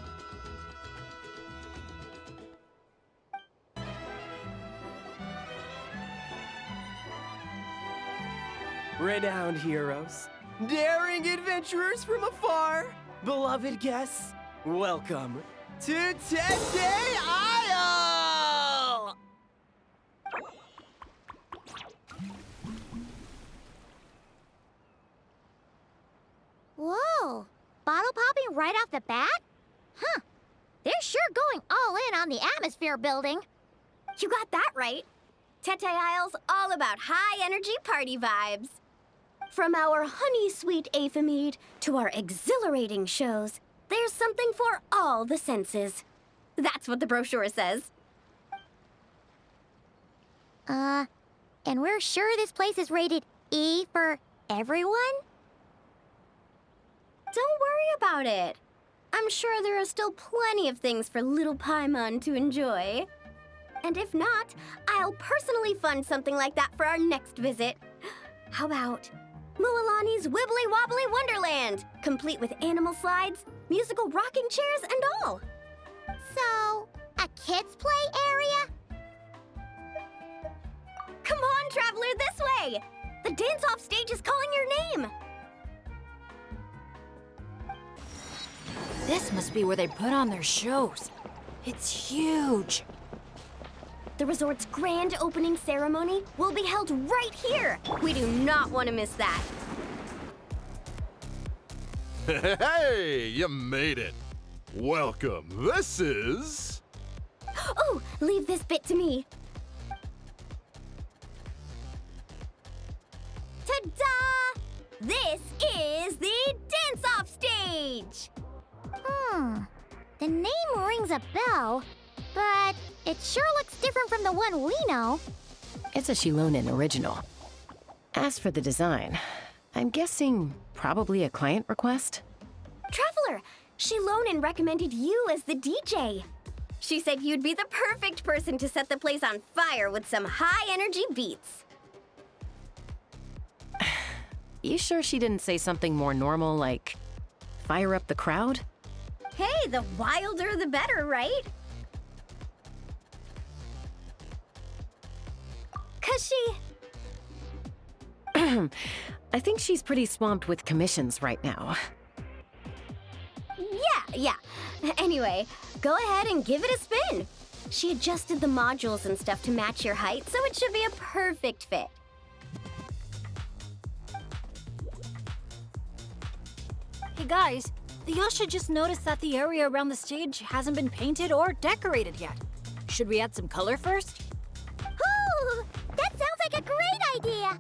Renowned heroes, daring adventurers from afar, beloved guests, welcome to Tete Isle! Whoa, bottle popping right off the bat? Huh, they're sure going all in on the atmosphere building. You got that right. Tete Isle's all about high-energy party vibes. From our honey-sweet aphemide to our exhilarating shows, there's something for all the senses. That's what the brochure says. And we're sure this place is rated E for everyone? Don't worry about it. I'm sure there are still plenty of things for little Paimon to enjoy. And if not, I'll personally fund something like that for our next visit. How about Mualani's Wibbly Wobbly Wonderland, complete with animal slides, musical rocking chairs, and all. So, a kids' play area? Come on, traveler, this way! The dance-off stage is calling your name! This must be where they put on their shows. It's huge. The resort's grand opening ceremony will be held right here. We do not want to miss that. Hey, you made it. Welcome. This is... Oh, leave this bit to me. Ta-da! This is the dance-off stage! The name rings a bell, but it sure looks different from the one we know. It's a Shilonen original. As for the design, I'm guessing probably a client request? Traveler, Shilonen recommended you as the DJ. She said you'd be the perfect person to set the place on fire with some high-energy beats. You sure she didn't say something more normal like, fire up the crowd? Hey, the wilder the better, right? 'Cause she... I think she's pretty swamped with commissions right now. Yeah. Anyway, go ahead and give it a spin. She adjusted the modules and stuff to match your height, so it should be a perfect fit. Hey guys, the Yasha just noticed that the area around the stage hasn't been painted or decorated yet. Should we add some color first? Ooh, that sounds like a great idea!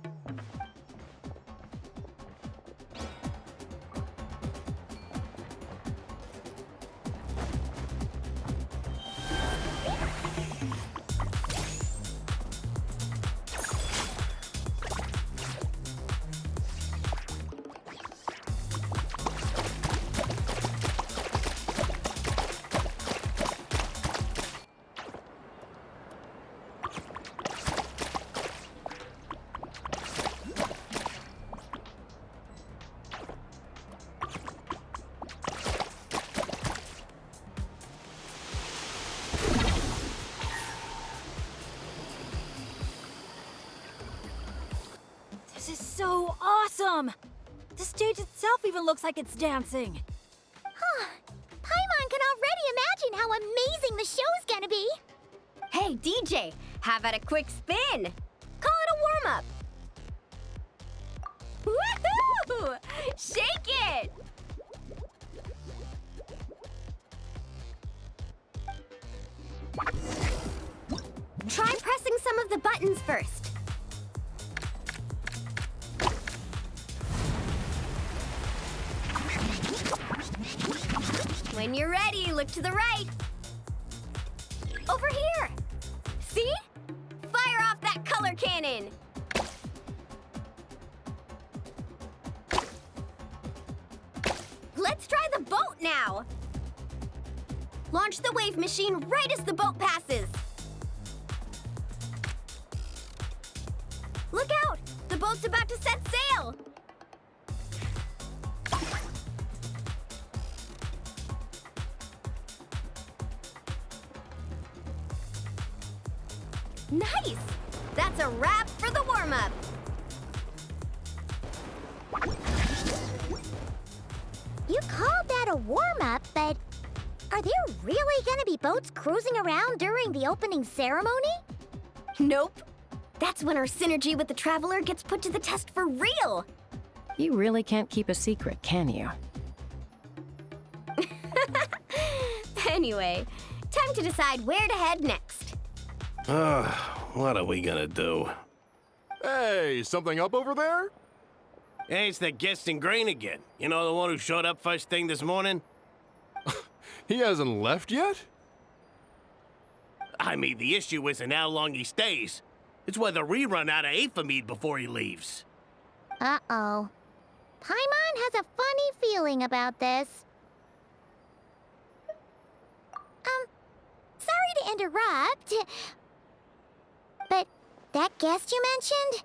This is so awesome! The stage itself even looks like it's dancing. Paimon can already imagine how amazing the show's gonna be! Hey, DJ, how about a quick spin? Call it a warm-up. Woohoo! Shake it! Try pressing some of the buttons first. When you're ready, look to the right. Over here. See? Fire off that color cannon. Let's try the boat now. Launch the wave machine right as the boat passes. Look out! The boat's about to set sail. Nice! That's a wrap for the warm-up. You called that a warm-up, but are there really gonna be boats cruising around during the opening ceremony? Nope. That's when our synergy with the Traveler gets put to the test for real. You really can't keep a secret, can you? Anyway, time to decide where to head next. What are we gonna do? Hey, something up over there? Hey, it's that guest in grain again. You know, the one who showed up first thing this morning? He hasn't left yet? I mean, the issue isn't how long he stays. It's whether we run out of Aphamide before he leaves. Uh-oh. Paimon has a funny feeling about this. Sorry to interrupt. But that guest you mentioned?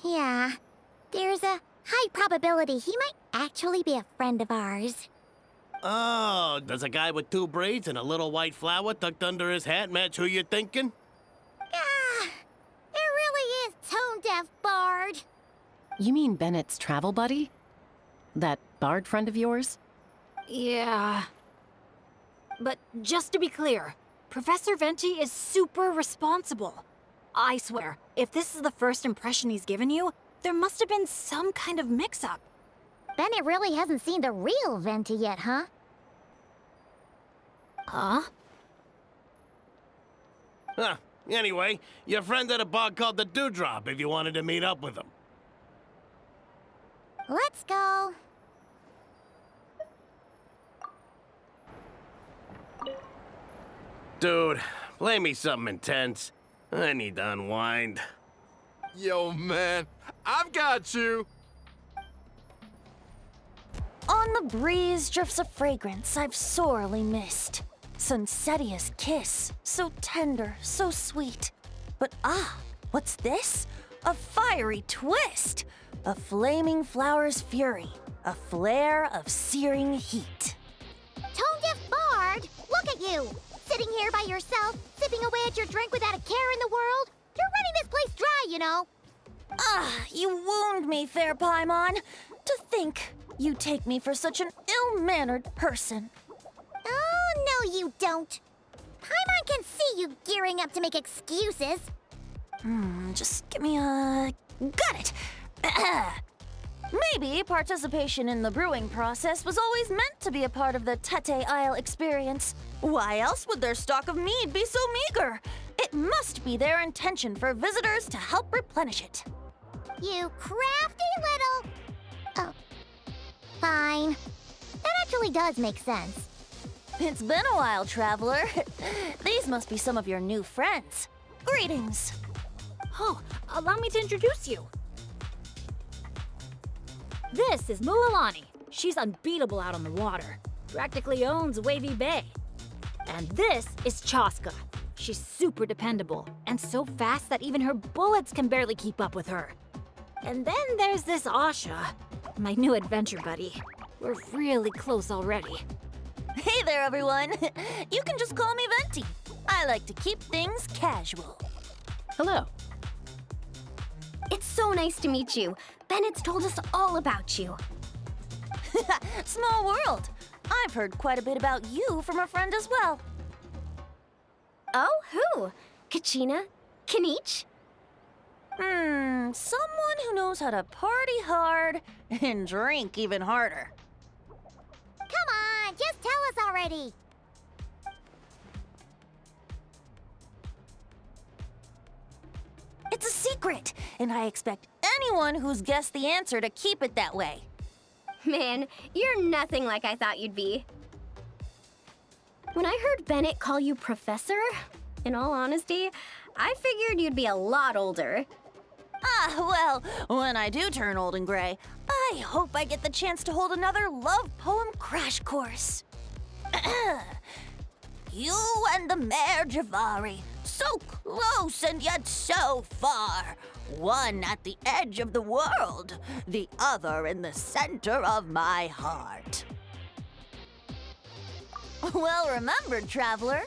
Yeah, there's a high probability he might actually be a friend of ours. Oh, does a guy with 2 braids and a little white flower tucked under his hat match who you're thinking? Ah, it really is tone-deaf, Bard. You mean Bennett's travel buddy? That bard friend of yours? Yeah. But just to be clear, Professor Venti is super responsible. I swear, if this is the first impression he's given you, there must have been some kind of mix-up. Bennett really hasn't seen the real Venti yet, huh? Huh? Huh. Anyway, your friend at a bar called the Dewdrop if you wanted to meet up with him. Let's go. Dude, play me something intense. I need to unwind. Yo, man, I've got you. On the breeze drifts a fragrance I've sorely missed. Sunsetia's kiss, so tender, so sweet. But what's this? A fiery twist! A flaming flower's fury, a flare of searing heat. Tone-deaf Bard, look at you! Sitting here by yourself, sipping away at your drink without a care in the world. You're running this place dry, you know. You wound me, fair Paimon. To think you take me for such an ill-mannered person. Oh, no you don't. Paimon can see you gearing up to make excuses. Just give me a... Got it! Maybe participation in the brewing process was always meant to be a part of the Tete Isle experience. Why else would their stock of mead be so meager? It must be their intention for visitors to help replenish it. You crafty little... Oh, fine. That actually does make sense. It's been a while, traveler. These must be some of your new friends. Greetings. Oh, allow me to introduce you. This is Mualani. She's unbeatable out on the water. Practically owns Wavy Bay. And this is Chaska. She's super dependable and so fast that even her bullets can barely keep up with her. And then there's this Asha, my new adventure buddy. We're really close already. Hey there, everyone. You can just call me Venti. I like to keep things casual. Hello. It's so nice to meet you. Bennett's told us all about you. Small world. I've heard quite a bit about you from a friend as well. Oh, who? Kachina? Kanich? Someone who knows how to party hard and drink even harder. Come on, just tell us already. It's a secret, and I expect anyone who's guessed the answer to keep it that way. Man, you're nothing like I thought you'd be. When I heard Bennett call you Professor, in all honesty, I figured you'd be a lot older. Well, when I do turn old and gray, I hope I get the chance to hold another love poem crash course. You and the Mare Javari, so close and yet so far. One at the edge of the world, the other in the center of my heart. Well remembered, traveler.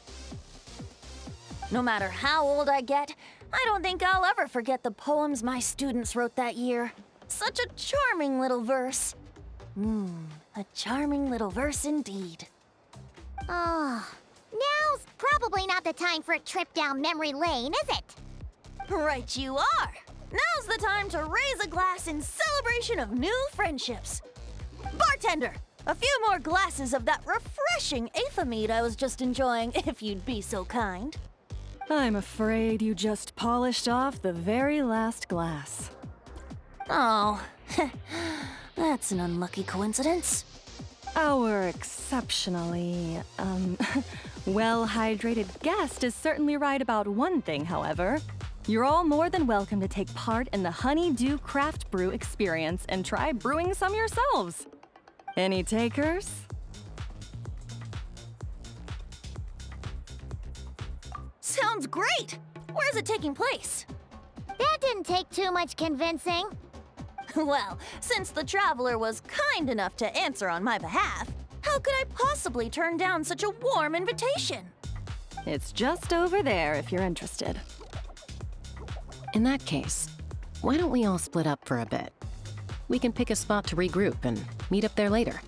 No matter how old I get, I don't think I'll ever forget the poems my students wrote that year. Such a charming little verse. A charming little verse indeed. Oh, now's probably not the time for a trip down memory lane, is it? Right you are. Now's the time to raise a glass in celebration of new friendships. Bartender, a few more glasses of that refreshing Aethamede I was just enjoying, if you'd be so kind. I'm afraid you just polished off the very last glass. Oh, that's an unlucky coincidence. Our exceptionally, well-hydrated guest is certainly right about one thing, however. You're all more than welcome to take part in the Honeydew Craft Brew experience and try brewing some yourselves. Any takers? Sounds great! Where is it taking place? That didn't take too much convincing. Well, since the traveler was kind enough to answer on my behalf, how could I possibly turn down such a warm invitation? It's just over there if you're interested. In that case, why don't we all split up for a bit? We can pick a spot to regroup and meet up there later.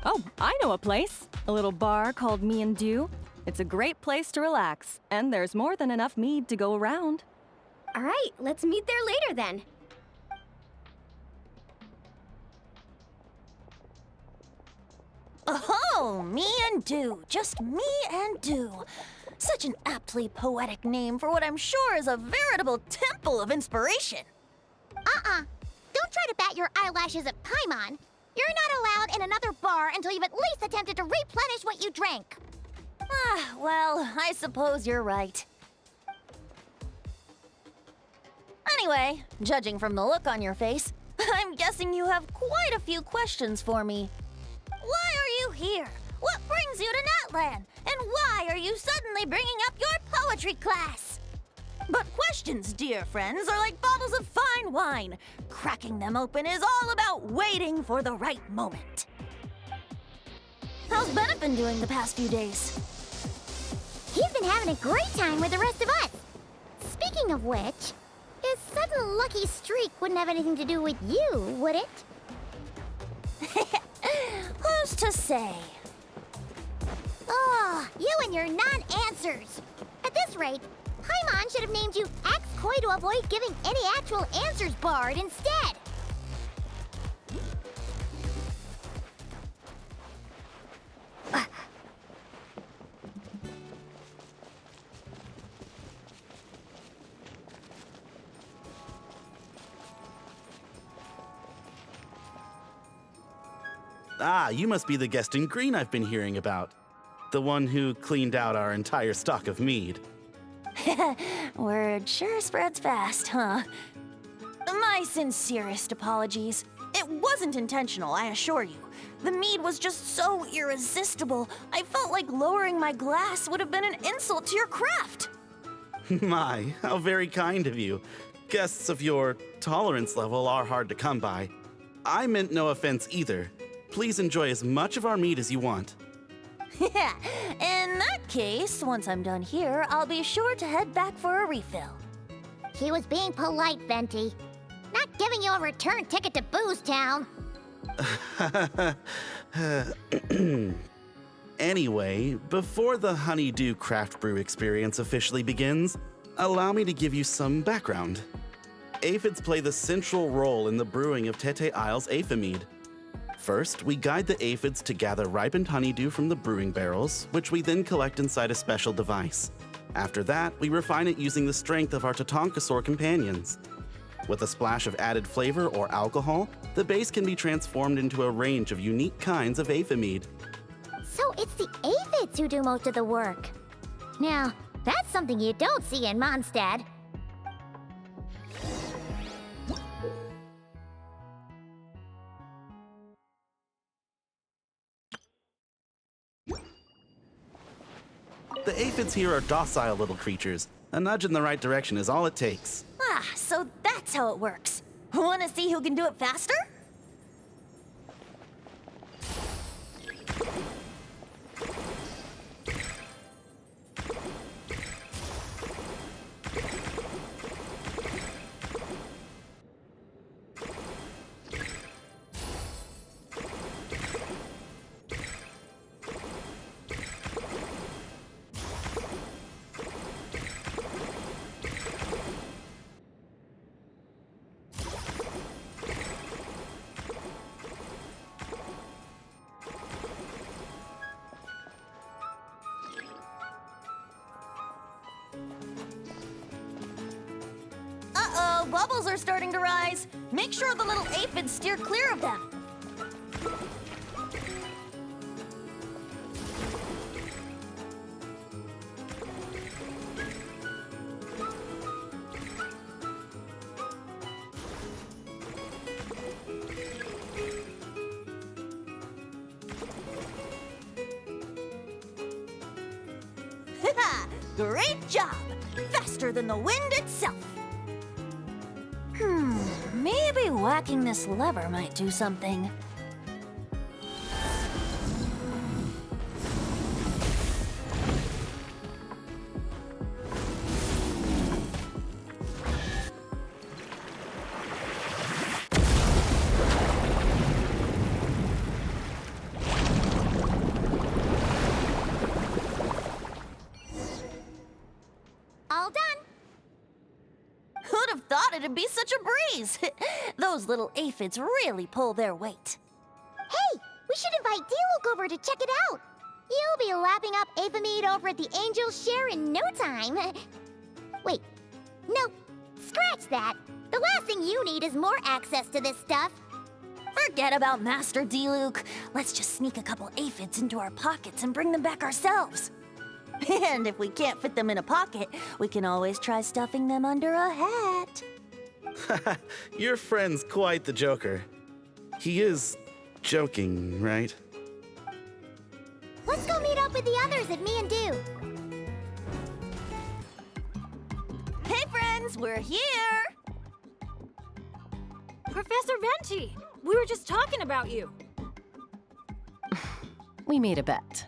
Oh, I know a place. A little bar called Me and Dew. It's a great place to relax, and there's more than enough mead to go around. All right, let's meet there later then. Oh, Me and Dew. Just Me and Dew. Such an aptly poetic name for what I'm sure is a veritable temple of inspiration. Don't try to bat your eyelashes at Paimon. You're not allowed in another bar until you've at least attempted to replenish what you drank. Well, I suppose you're right. Anyway, judging from the look on your face, I'm guessing you have quite a few questions for me. Why are you here? What brings you to Natlan? And why are you suddenly bringing up your poetry class? But questions, dear friends, are like bottles of fine wine. Cracking them open is all about waiting for the right moment. How's Bennett been doing the past few days? He's been having a great time with the rest of us. Speaking of which, his sudden lucky streak wouldn't have anything to do with you, would it? Who's to say? Oh, you and your non-answers. At this rate, Paimon should have named you Axe Koi to avoid giving any actual answers barred instead. Ah, you must be the guest in green I've been hearing about. The one who cleaned out our entire stock of mead. Word sure spreads fast, huh? My sincerest apologies. It wasn't intentional, I assure you. The mead was just so irresistible, I felt like lowering my glass would have been an insult to your craft. My, how very kind of you. Guests of your tolerance level are hard to come by. I meant no offense either. Please enjoy as much of our mead as you want. In that case, once I'm done here, I'll be sure to head back for a refill. He was being polite, Venti. Not giving you a return ticket to Booze Town. Anyway, before the Honeydew Craft Brew experience officially begins, allow me to give you some background. Aphids play the central role in the brewing of Tete Isle's Aphid. First, we guide the aphids to gather ripened honeydew from the brewing barrels, which we then collect inside a special device. After that, we refine it using the strength of our Tatankasaur companions. With a splash of added flavor or alcohol, the base can be transformed into a range of unique kinds of aphid. So it's the aphids who do most of the work. Now, that's something you don't see in Mondstadt. The aphids here are docile little creatures. A nudge in the right direction is all it takes. So that's how it works. Wanna see who can do it faster? Uh-oh, bubbles are starting to rise. Make sure the little aphids steer clear of them. Great job! Faster than the wind itself. Maybe whacking this lever might do something. All done. Who'd have thought it'd be such a breeze? Those little aphids really pull their weight. Hey, we should invite D-Luke over to check it out. You'll be lapping up aphid over at the Angel's Share in no time. Wait, no, scratch that. The last thing you need is more access to this stuff. Forget about Master D-Luke. Let's just sneak a couple aphids into our pockets and bring them back ourselves. And if we can't fit them in a pocket, we can always try stuffing them under a hat. Your friend's quite the joker. He is joking, right? Let's go meet up with the others at Me and Do. Hey friends, we're here! Professor Venti, we were just talking about you. We made a bet.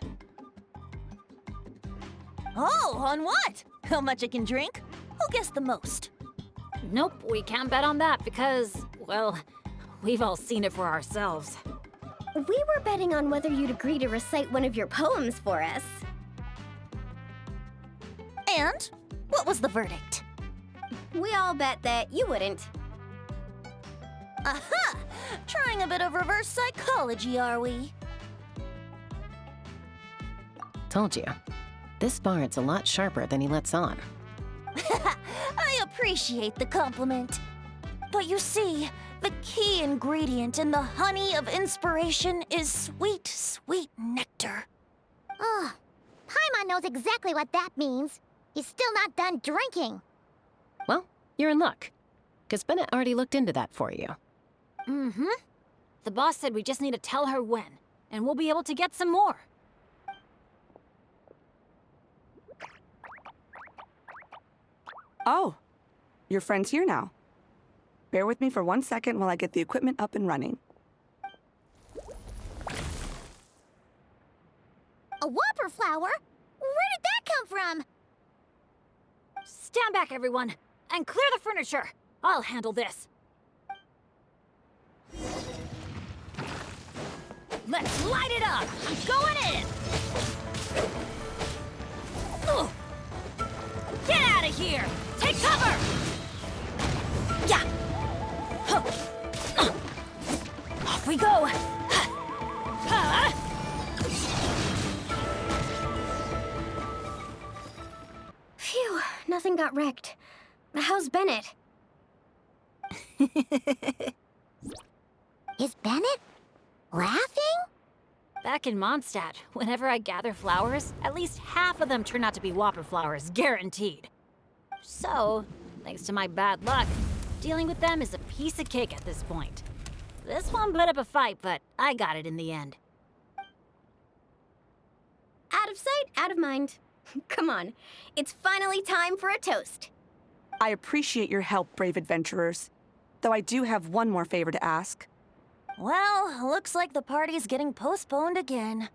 Oh, on what? How much I can drink? Who guessed the most? Nope, we can't bet on that because, well, we've all seen it for ourselves. We were betting on whether you'd agree to recite one of your poems for us. And what was the verdict? We all bet that you wouldn't. Aha! Trying a bit of reverse psychology, are we? Told you. This bard's a lot sharper than he lets on. I appreciate the compliment. But you see, the key ingredient in the honey of inspiration is sweet, sweet nectar. Oh, Paimon knows exactly what that means. He's still not done drinking. Well, you're in luck. Because Bennett already looked into that for you. Mm-hmm. The boss said we just need to tell her when, and we'll be able to get some more. Oh, your friend's here now. Bear with me for 1 second while I get the equipment up and running. A whopper flower? Where did that come from? Stand back, everyone, and clear the furniture. I'll handle this. Let's light it up! I'm going in! Ugh. Get out of here! Take cover! Yeah! Off we go! Phew, nothing got wrecked. How's Bennett? Is Bennett laughing? Back in Mondstadt, whenever I gather flowers, at least half of them turn out to be whopper flowers, guaranteed. So, thanks to my bad luck, dealing with them is a piece of cake at this point. This one put up a fight, but I got it in the end. Out of sight, out of mind. Come on, it's finally time for a toast. I appreciate your help, brave adventurers. Though I do have one more favor to ask. Well, looks like the party's getting postponed again.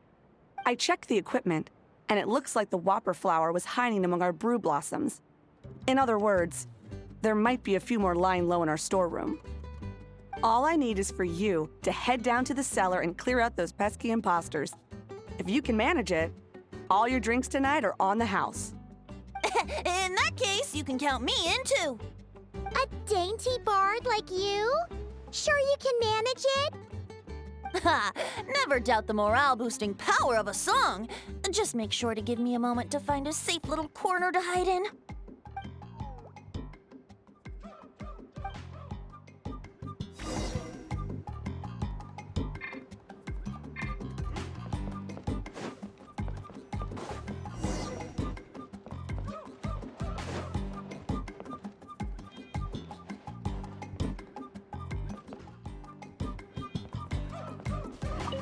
I checked the equipment, and it looks like the whopper flower was hiding among our brew blossoms. In other words, there might be a few more lying low in our storeroom. All I need is for you to head down to the cellar and clear out those pesky imposters. If you can manage it, all your drinks tonight are on the house. In that case, you can count me in too. A dainty bard like you? Sure you can manage it? Ha! Never doubt the morale-boosting power of a song. Just make sure to give me a moment to find a safe little corner to hide in.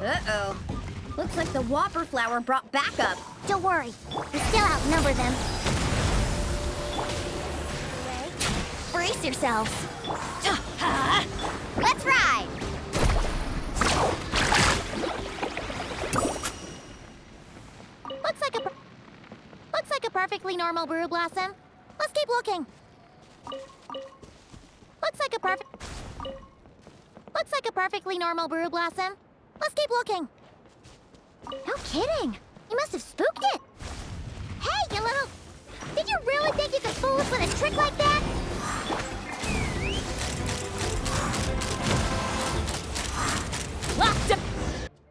Uh-oh. Looks like the Whopper flower brought backup. Don't worry, we still outnumber them. Brace yourselves. Let's ride! Looks like a perfectly normal brew blossom. Let's keep looking. Looks like a perfectly normal brew blossom. Let's keep looking. No kidding. You must have spooked it. Hey, you little... Did you really think you could fool us with a trick like that?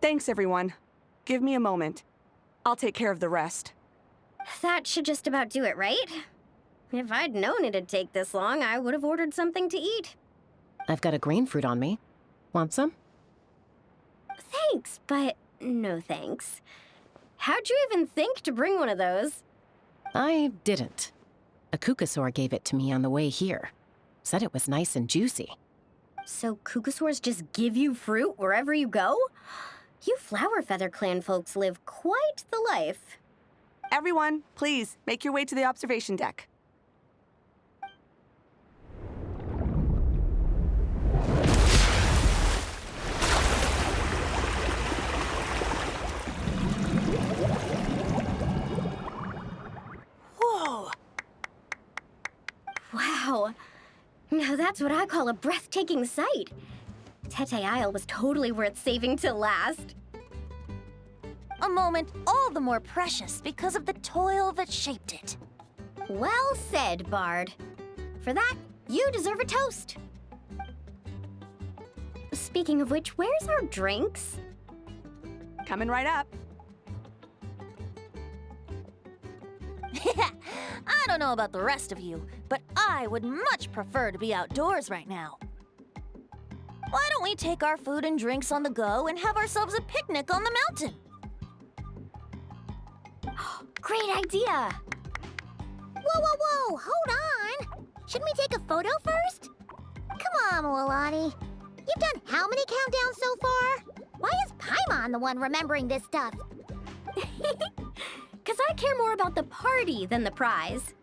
Thanks, everyone. Give me a moment. I'll take care of the rest. That should just about do it, right? If I'd known it'd take this long, I would have ordered something to eat. I've got a grain fruit on me. Want some? Thanks, but no thanks. How'd you even think to bring one of those? I didn't. A Kukasaur gave it to me on the way here. Said it was nice and juicy. So Kukasaurs just give you fruit wherever you go? You Flower Feather Clan folks live quite the life. Everyone, please, make your way to the observation deck. Whoa! Wow. Now that's what I call a breathtaking sight. Tete Isle was totally worth saving till last. A moment all the more precious because of the toil that shaped it. Well said, Bard. For that, you deserve a toast. Speaking of which, where's our drinks? Coming right up. I don't know about the rest of you, but I would much prefer to be outdoors right now. Why don't we take our food and drinks on the go and have ourselves a picnic on the mountain? Great idea! Whoa, whoa, whoa! Hold on! Shouldn't we take a photo first? Come on, Milani. You've done how many countdowns so far? Why is Paimon the one remembering this stuff? 'Cause I care more about the party than the prize.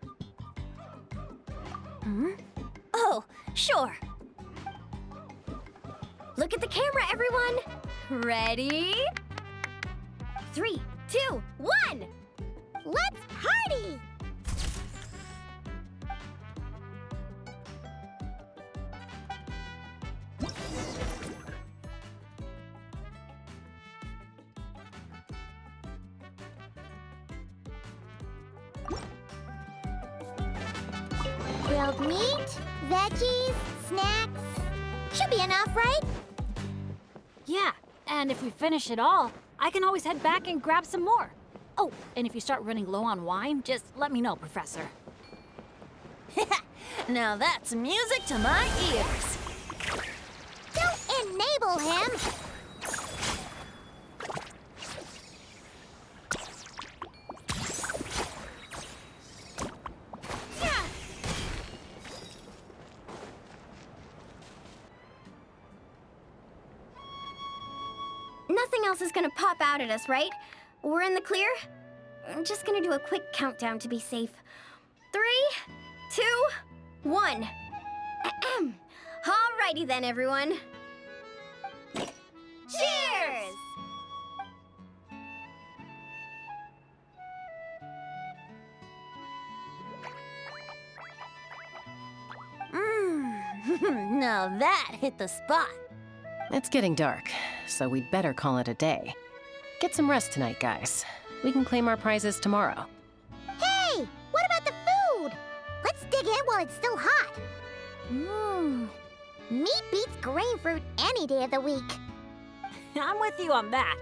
Oh, sure. Look at the camera, everyone! Ready? 3, 2, 1! Let's party! Grilled meat, veggies, snacks. Should be enough, right? Yeah, and if we finish it all, I can always head back and grab some more. Oh, and if you start running low on wine, just let me know, Professor. Now that's music to my ears. Don't enable him! Nothing else is gonna pop out at us, right? We're in the clear? I'm just gonna do a quick countdown to be safe. 3, 2, 1. Ahem. Alrighty then, everyone. Cheers! Now that hit the spot. It's getting dark, so we'd better call it a day. Get some rest tonight, guys. We can claim our prizes tomorrow. Hey! What about the food? Let's dig in while it's still hot. Meat beats grain fruit any day of the week. I'm with you on that.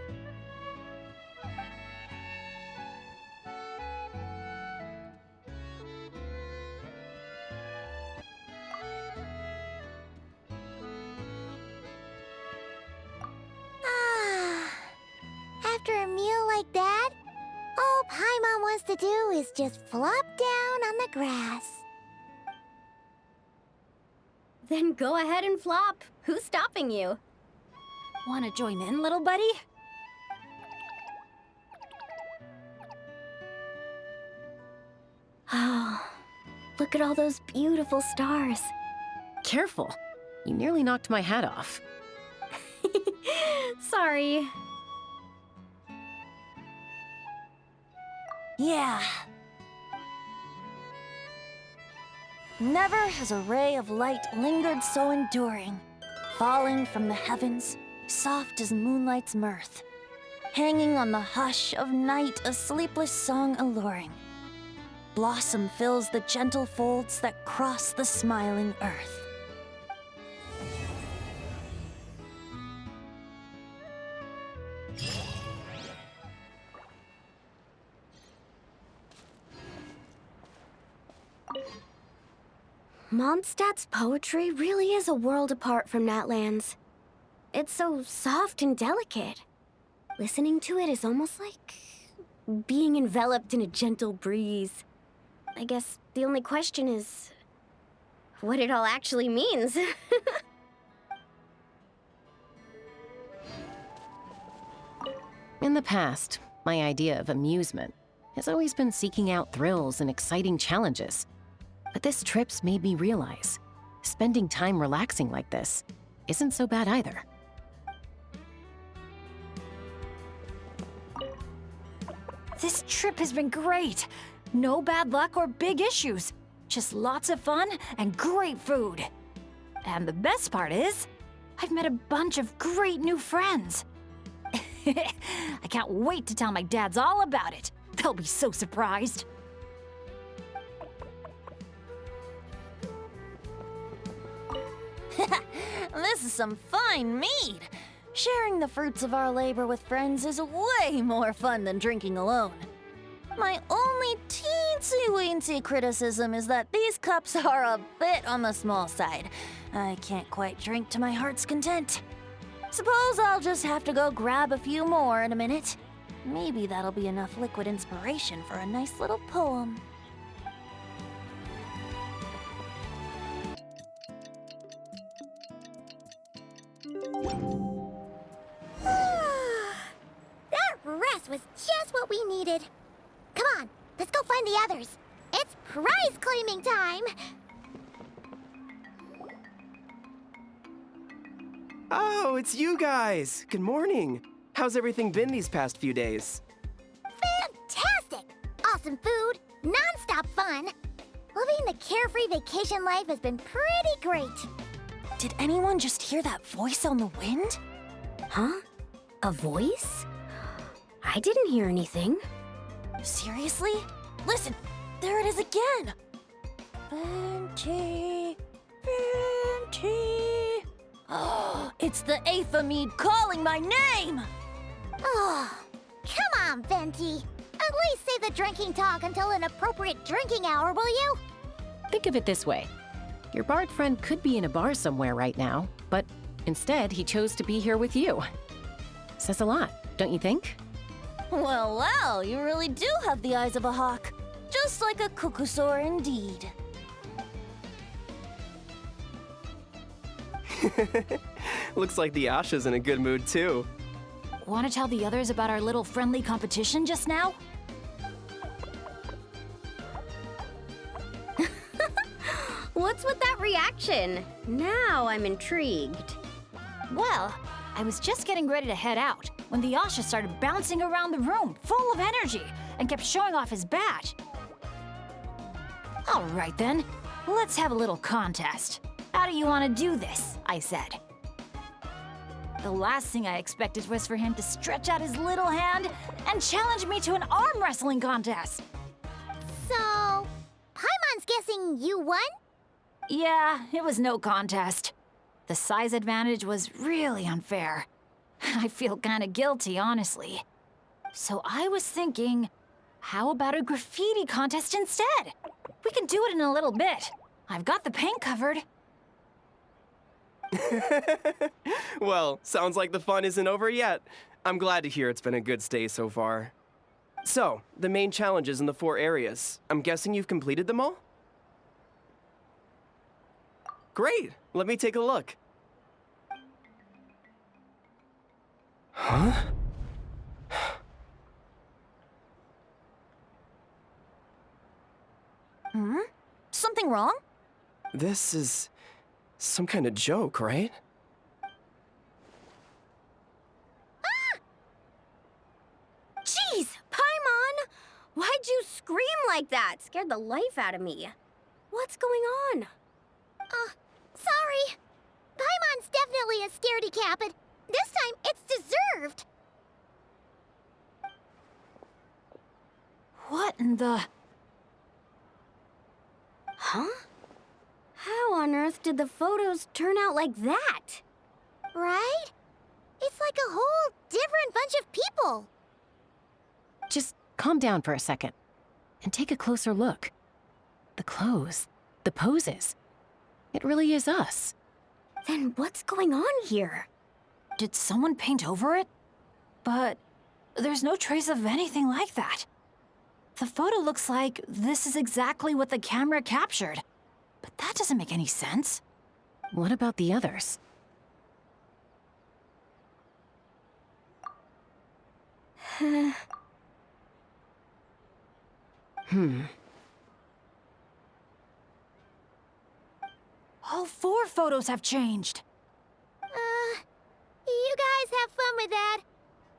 After a meal like that, all Paimon wants to do is just flop down on the grass. Then go ahead and flop. Who's stopping you? Want to join in, little buddy? Look at all those beautiful stars. Careful. You nearly knocked my hat off. Sorry. Yeah. Never has a ray of light lingered so enduring, falling from the heavens, soft as moonlight's mirth, hanging on the hush of night, a sleepless song alluring. Blossom fills the gentle folds that cross the smiling earth. Mondstadt's poetry really is a world apart from Natlan's. It's so soft and delicate. Listening to it is almost like being enveloped in a gentle breeze. I guess the only question is what it all actually means. In the past, my idea of amusement has always been seeking out thrills and exciting challenges. But this trip's made me realize spending time relaxing like this isn't so bad either. This trip has been great. No bad luck or big issues. Just lots of fun and great food. And the best part is, I've met a bunch of great new friends. I can't wait to tell my dads all about it. They'll be so surprised. This is some fine mead. Sharing the fruits of our labor with friends is way more fun than drinking alone. My only teensy-weensy criticism is that these cups are a bit on the small side. I can't quite drink to my heart's content. Suppose I'll just have to go grab a few more in a minute. Maybe that'll be enough liquid inspiration for a nice little poem. That rest was just what we needed. Come on, let's go find the others. It's prize claiming time! Oh, it's you guys! Good morning! How's everything been these past few days? Fantastic! Awesome food, non-stop fun. Living the carefree vacation life has been pretty great. Did anyone just hear that voice on the wind? Huh? A voice? I didn't hear anything. Seriously? Listen, there it is again! Venti, Venti. Oh, it's the Aphamede calling my name! Oh, come on, Venti. At least save the drinking talk until an appropriate drinking hour, will you? Think of it this way. Your bard friend could be in a bar somewhere right now, but instead he chose to be here with you. Says a lot, don't you think? Well, well, you really do have the eyes of a hawk. Just like a cuckoosaur indeed. Looks like the Asha's in a good mood too. Want to tell the others about our little friendly competition just now? What's with that reaction? Now I'm intrigued. Well, I was just getting ready to head out when the Asha started bouncing around the room, full of energy, and kept showing off his badge. All right then, let's have a little contest. How do you want to do this? I said. The last thing I expected was for him to stretch out his little hand and challenge me to an arm wrestling contest. So, Paimon's guessing you won? Yeah, it was no contest. The size advantage was really unfair. I feel kinda guilty, honestly. So I was thinking, how about a graffiti contest instead? We can do it in a little bit. I've got the paint covered. Well, sounds like the fun isn't over yet. I'm glad to hear it's been a good stay so far. So, the main challenges in the 4 areas. I'm guessing you've completed them all? Great! Let me take a look. Huh? Hmm? something wrong? This is some kind of joke, right? Jeez, Paimon! Why'd you scream like that? Scared the life out of me. What's going on? Sorry. Paimon's definitely a scaredy cat, but this time it's deserved. What in the... Huh? How on earth did the photos turn out like that? Right? It's like a whole different bunch of people. Just calm down for a second and take a closer look. The clothes, the poses. It really is us. Then what's going on here? Did someone paint over it? But there's no trace of anything like that. The photo looks like this is exactly what the camera captured. But that doesn't make any sense. What about the others? All 4 photos have changed. You guys have fun with that.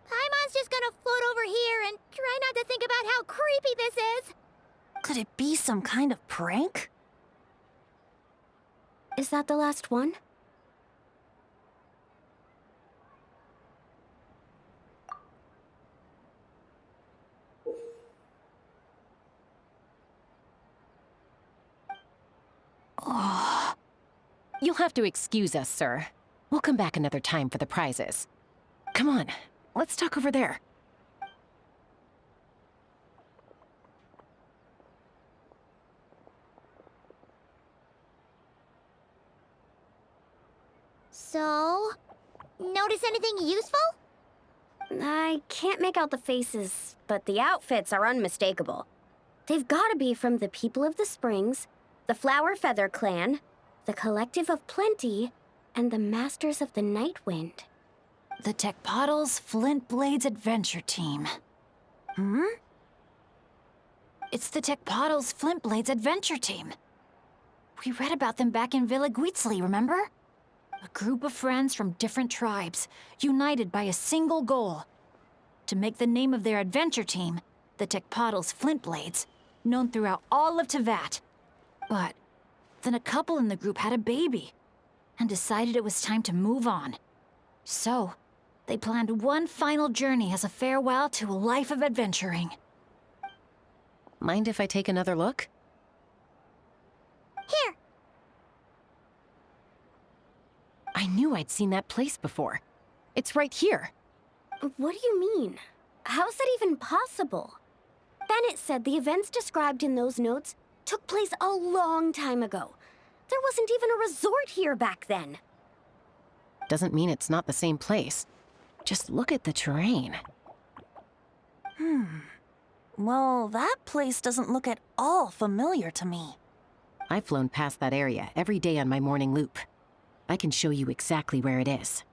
Paimon's just gonna float over here and try not to think about how creepy this is. Could it be some kind of prank? Is that the last one? Oh. You'll have to excuse us, sir. We'll come back another time for the prizes. Come on, let's talk over there. So, notice anything useful? I can't make out the faces, but the outfits are unmistakable. They've gotta be from the People of the Springs, the Flower Feather Clan, the Collective of Plenty, and the Masters of the Night Wind. The Tecpotals Flint Blades Adventure Team. It's the Tecpotals Flint Blades Adventure Team. We read about them back in Villa Guitzli, remember? A group of friends from different tribes, united by a single goal. To make the name of their adventure team, the Tecpotals Flint Blades, known throughout all of Tevat. But then a couple in the group had a baby, and decided it was time to move on. So, they planned one final journey as a farewell to a life of adventuring. Mind if I take another look? Here. I knew I'd seen that place before. It's right here. What do you mean? How's that even possible? Bennett said the events described in those notes took place a long time ago. There wasn't even a resort here back then. Doesn't mean it's not the same place. Just look at the terrain. Well, that place doesn't look at all familiar to me. I've flown past that area every day on my morning loop. I can show you exactly where it is.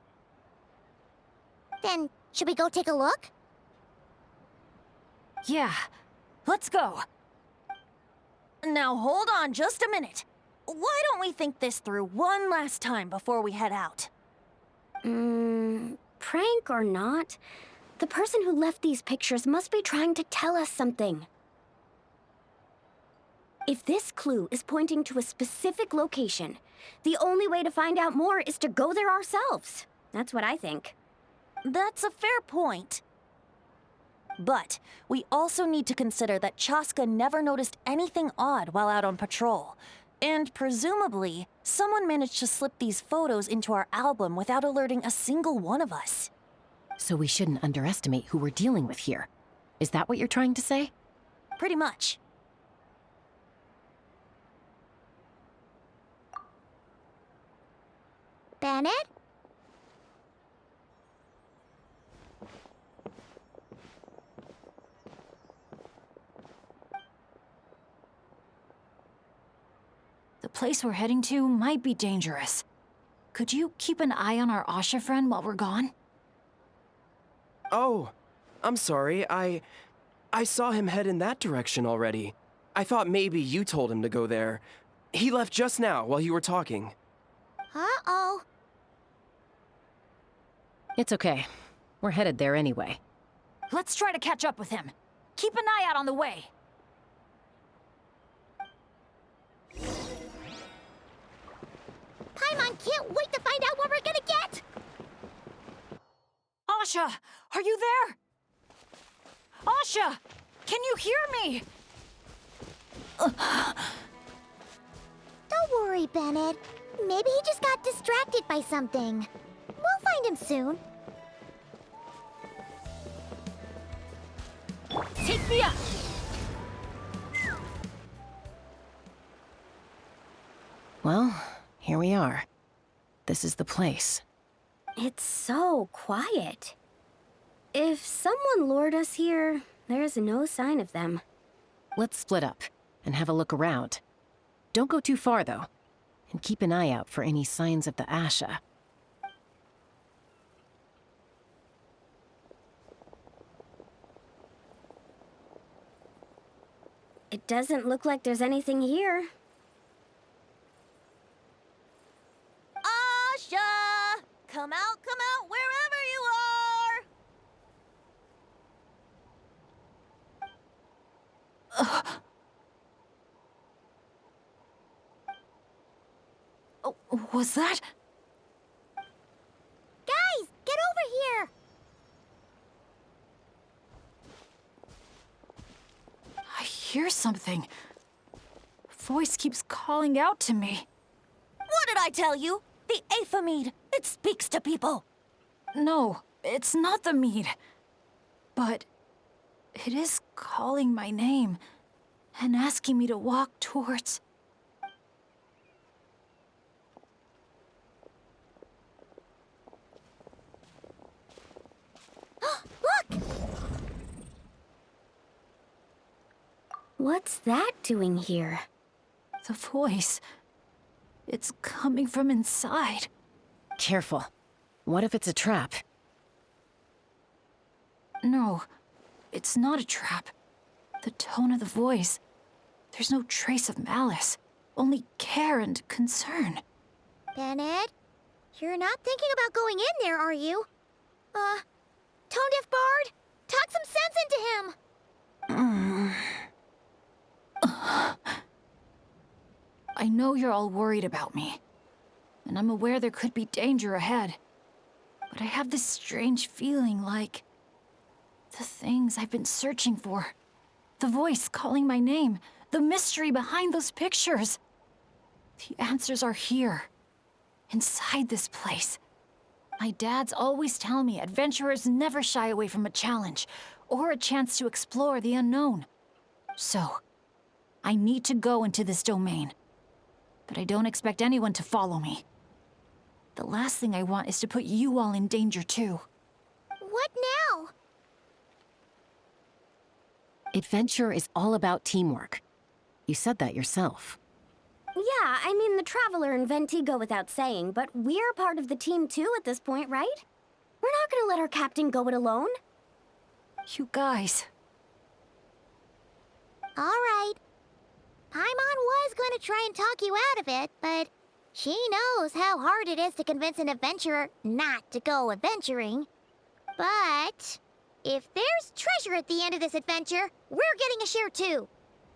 Then, should we go take a look? Yeah, let's go. Now hold on just a minute. Why don't we think this through one last time before we head out? Prank or not, the person who left these pictures must be trying to tell us something. If this clue is pointing to a specific location, the only way to find out more is to go there ourselves. That's what I think. That's a fair point. But we also need to consider that Chaska never noticed anything odd while out on patrol. And presumably, someone managed to slip these photos into our album without alerting a single one of us. So we shouldn't underestimate who we're dealing with here. Is that what you're trying to say? Pretty much. Bennett? The place we're heading to might be dangerous. Could you keep an eye on our Asha friend while we're gone? Oh, I'm sorry. I saw him head in that direction already. I thought maybe you told him to go there. He left just now while you were talking. Uh-oh. It's okay. We're headed there anyway. Let's try to catch up with him. Keep an eye out on the way. Paimon can't wait to find out what we're gonna get! Asha, are you there? Asha, can you hear me? Don't worry, Bennett. Maybe he just got distracted by something. We'll find him soon. Take me up! Well, here we are. This is the place. It's so quiet. If someone lured us here, there's no sign of them. Let's split up and have a look around. Don't go too far, though. And keep an eye out for any signs of the Asha. It doesn't look like there's anything here. Asha! Come out, wherever you are! Oh, was that? Guys, get over here! I hear something. Voice keeps calling out to me. What did I tell you? The Aphamid. It speaks to people. No, it's not the mead. But it is calling my name and asking me to walk towards... Look! What's that doing here? The voice. It's coming from inside. Careful. What if it's a trap? No, it's not a trap. The tone of the voice. There's no trace of malice. Only care and concern. Bennett, you're not thinking about going in there, are you? Tone Deaf Bard, talk some sense into him! I know you're all worried about me, and I'm aware there could be danger ahead. But I have this strange feeling like... the things I've been searching for. The voice calling my name, the mystery behind those pictures. The answers are here, inside this place. My dads always tell me adventurers never shy away from a challenge or a chance to explore the unknown. So, I need to go into this domain. But I don't expect anyone to follow me. The last thing I want is to put you all in danger too. What now? Adventure is all about teamwork. You said that yourself. Yeah, I mean, the Traveler and Venti go without saying, but we're part of the team too at this point, right? We're not gonna let our captain go it alone. You guys. All right. Paimon was going to try and talk you out of it, but she knows how hard it is to convince an adventurer not to go adventuring. But if there's treasure at the end of this adventure, we're getting a share too.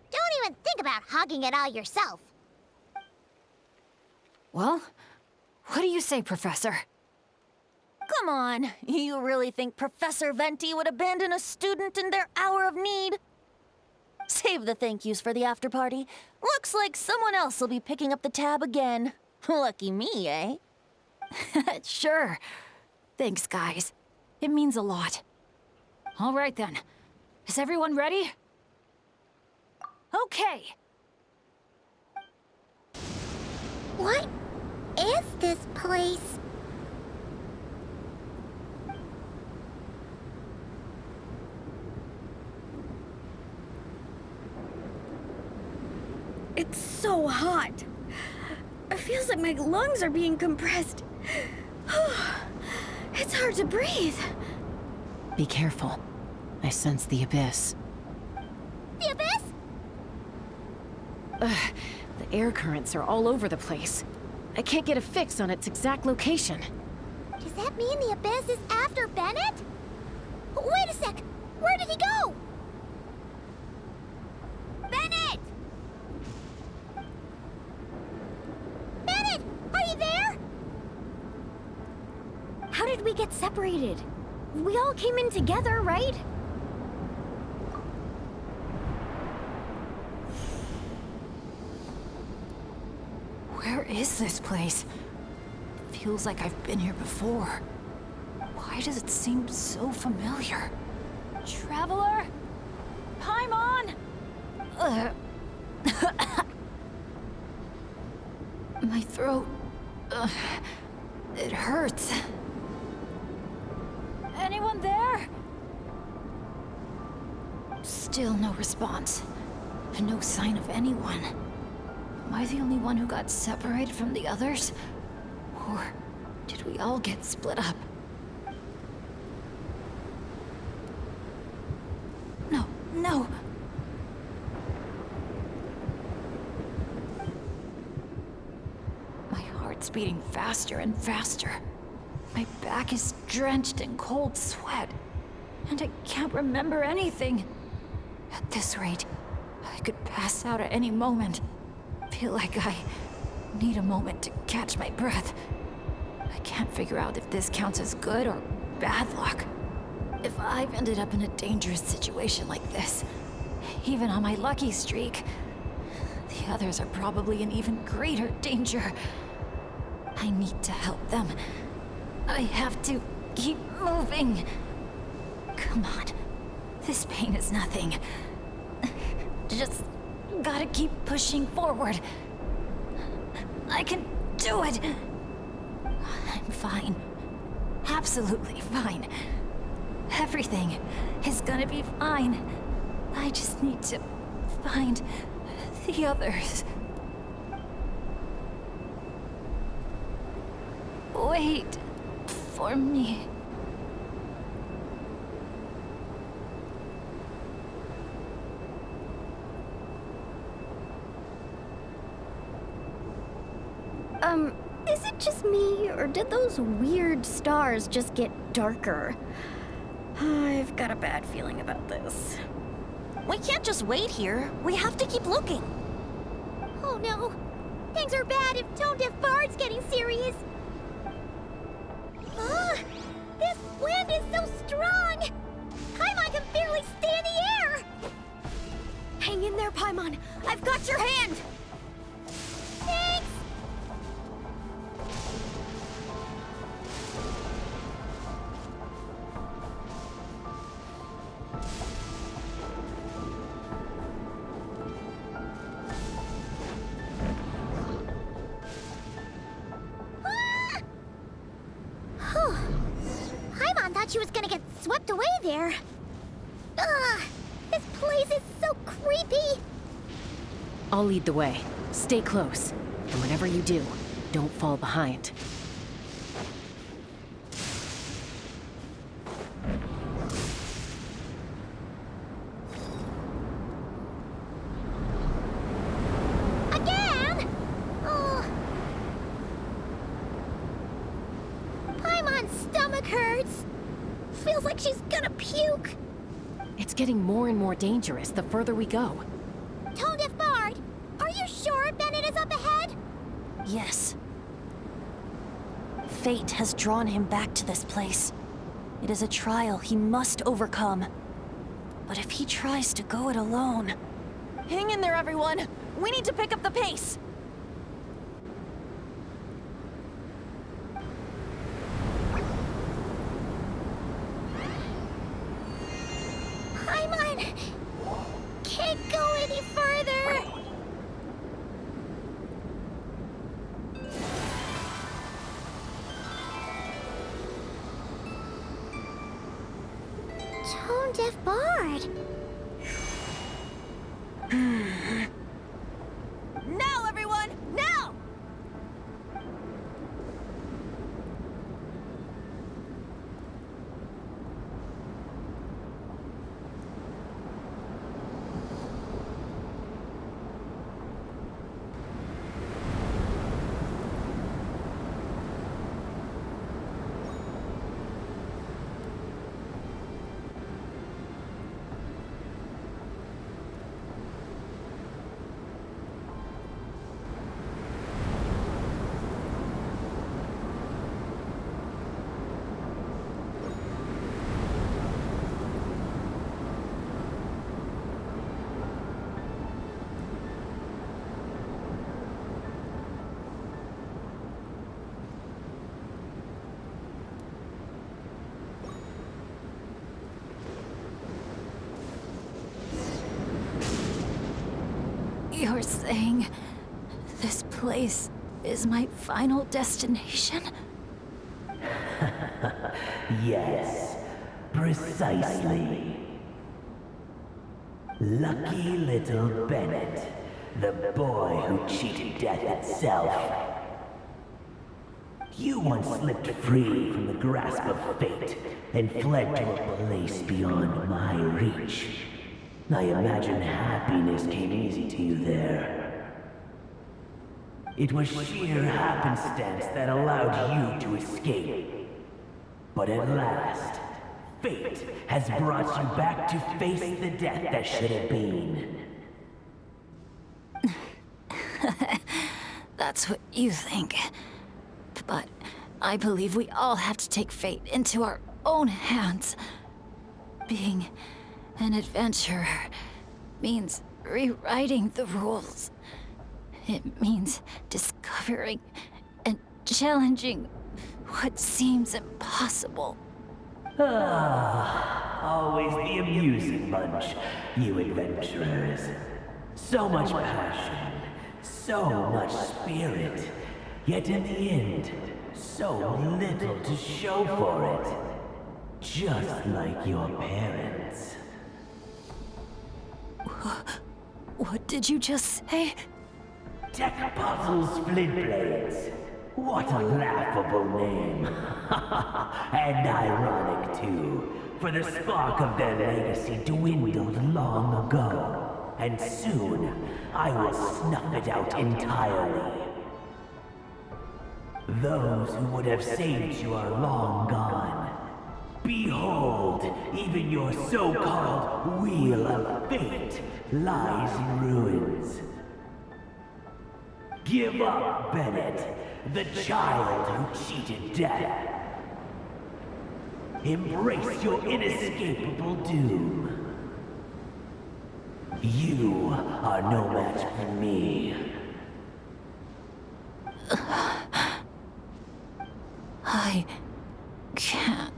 Don't even think about hogging it all yourself. Well, what do you say, Professor? Come on, you really think Professor Venti would abandon a student in their hour of need? Save the thank yous for the after party. Looks like someone else will be picking up the tab again. Lucky me, eh? Sure. Thanks, guys. It means a lot. All right, then. Is everyone ready? Okay. What is this place? It's so hot. It feels like my lungs are being compressed. It's hard to breathe. Be careful. I sense the abyss. The abyss? The The air currents are all over the place. I can't get a fix on its exact location. Does that mean the Abyss is after Bennett? Wait a sec! Where did he go? Bennett! Bennett! Are you there? How did we get separated? We all came in together, right? Where is this place? Feels like I've been here before. Why does it seem so familiar? Traveler? Paimon? My throat... it hurts. Anyone there? Still no response. No sign of anyone. Am I the only one who got separated from the others? Or did we all get split up? No. My heart's beating faster and faster. My back is drenched in cold sweat. And I can't remember anything. At this rate, I could pass out at any moment. Feel like I need a moment to catch my breath. I can't figure out if this counts as good or bad luck. If I've ended up in a dangerous situation like this, even on my lucky streak, the others are probably in even greater danger. I need to help them. I have to keep moving. Come on. This pain is nothing. Just gotta keep pushing forward. I can do it. I'm fine. Absolutely fine. Everything is gonna be fine. I just need to find the others. Wait for me. Is it just me, or did those weird stars just get darker? I've got a bad feeling about this. We can't just wait here. We have to keep looking. Oh no. Things are bad if Tone Deaf Bard's getting serious. This wind is so strong. Paimon can barely stay in the air. Hang in there, Paimon. I've got your hand. Thanks. Paimon thought she was gonna get swept away there. Ugh, this place is so creepy. I'll lead the way. Stay close. And whenever you do, don't fall behind. Again? Oh. Paimon's stomach hurts. Feels like she's gonna puke. It's getting more and more dangerous the further we go. Tone Deaf Bard, are you sure Bennett is up ahead? Yes. Fate has drawn him back to this place. It is a trial he must overcome. But if he tries to go it alone... Hang in there, everyone! We need to pick up the pace! Paimon can't go any further. Tone Deaf Bard. Now, everyone! Now! You're saying this place is my final destination? Yes, precisely. Lucky little Bennett, the boy who cheated death itself. You once slipped free from the grasp of fate and fled to a place beyond my reach. I imagine happiness came easy to you there. It was sheer happenstance that allowed you to escape. But at last, fate has brought you back to face the death that should have been. That's what you think. But I believe we all have to take fate into our own hands. Being an adventurer means rewriting the rules. It means discovering and challenging what seems impossible. Always the amusing bunch, you adventurers. So much passion, so much spirit, yet in the end, so little to show for it. Just like your parents. What did you just say? Tech Puzzles Flintblades. What a laughable name. And ironic, too, for the spark of their legacy dwindled long ago. And soon, I will snuff it out entirely. Those who would have saved you are long gone. Behold, even your so-called Wheel of Fate lies in ruins. Give up, Bennett, the child who cheated death. Embrace your inescapable doom. You are no match for me. I can't.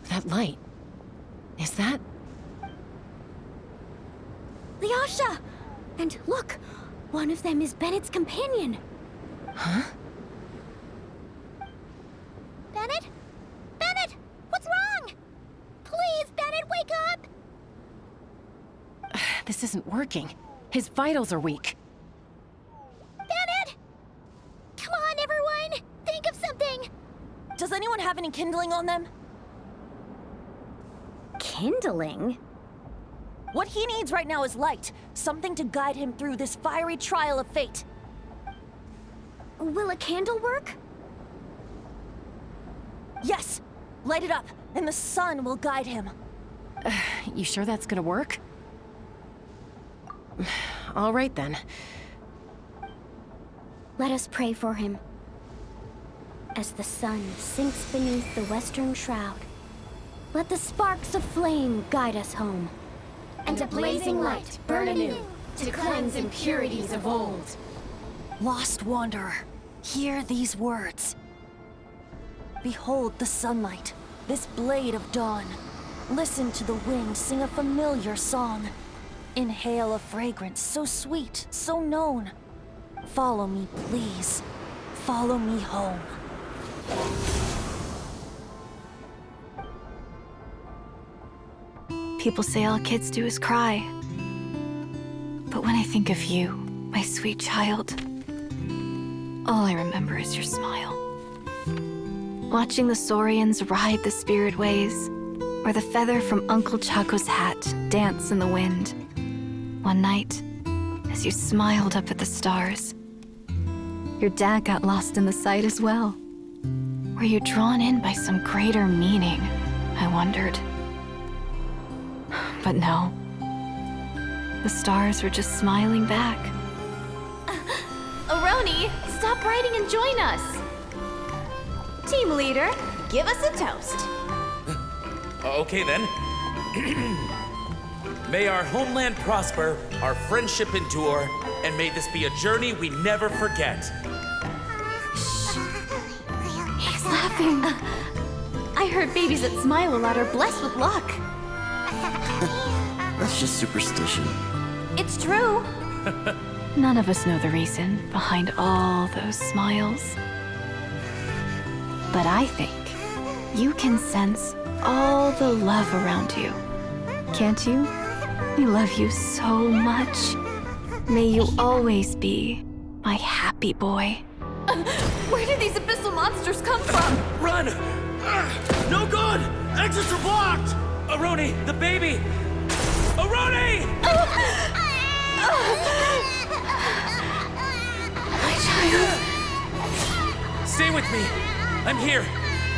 That light. Is that? The Asha! And look, one of them is Bennett's companion. Huh? Bennett? Bennett! What's wrong? Please, Bennett, wake up! This isn't working. His vitals are weak. Bennett! Come on, everyone! Think of something! Does anyone have any kindling on them? Kindling? What he needs right now is light. Something to guide him through this fiery trial of fate. Will a candle work? Yes! Light it up, and the sun will guide him. You sure that's gonna work? All right then. Let us pray for him. As the sun sinks beneath the western shroud, let the sparks of flame guide us home. And a blazing light burn anew to cleanse impurities of old. Lost wanderer, hear these words. Behold the sunlight, this blade of dawn. Listen to the wind sing a familiar song. Inhale a fragrance so sweet, so known. Follow me, please. Follow me home. People say all kids do is cry. But when I think of you, my sweet child, all I remember is your smile. Watching the saurians ride the spirit ways, or the feather from Uncle Chaco's hat dance in the wind. One night, as you smiled up at the stars, your dad got lost in the sight as well. Were you drawn in by some greater meaning, I wondered. But no. The stars were just smiling back. Aroni, stop writing and join us. Team leader, give us a toast. Okay then. May our homeland prosper, our friendship endure, and may this be a journey we never forget. He's laughing. nothing. I heard babies that smile a lot are blessed with luck. That's just superstition. It's true. None of us know the reason behind all those smiles. But I think you can sense all the love around you. Can't you? I love you so much. May you always be my happy boy. Where did these abyssal monsters come from? Run! No good! Exits are blocked! Aroni, the baby! Aroni! My child. Stay with me. I'm here.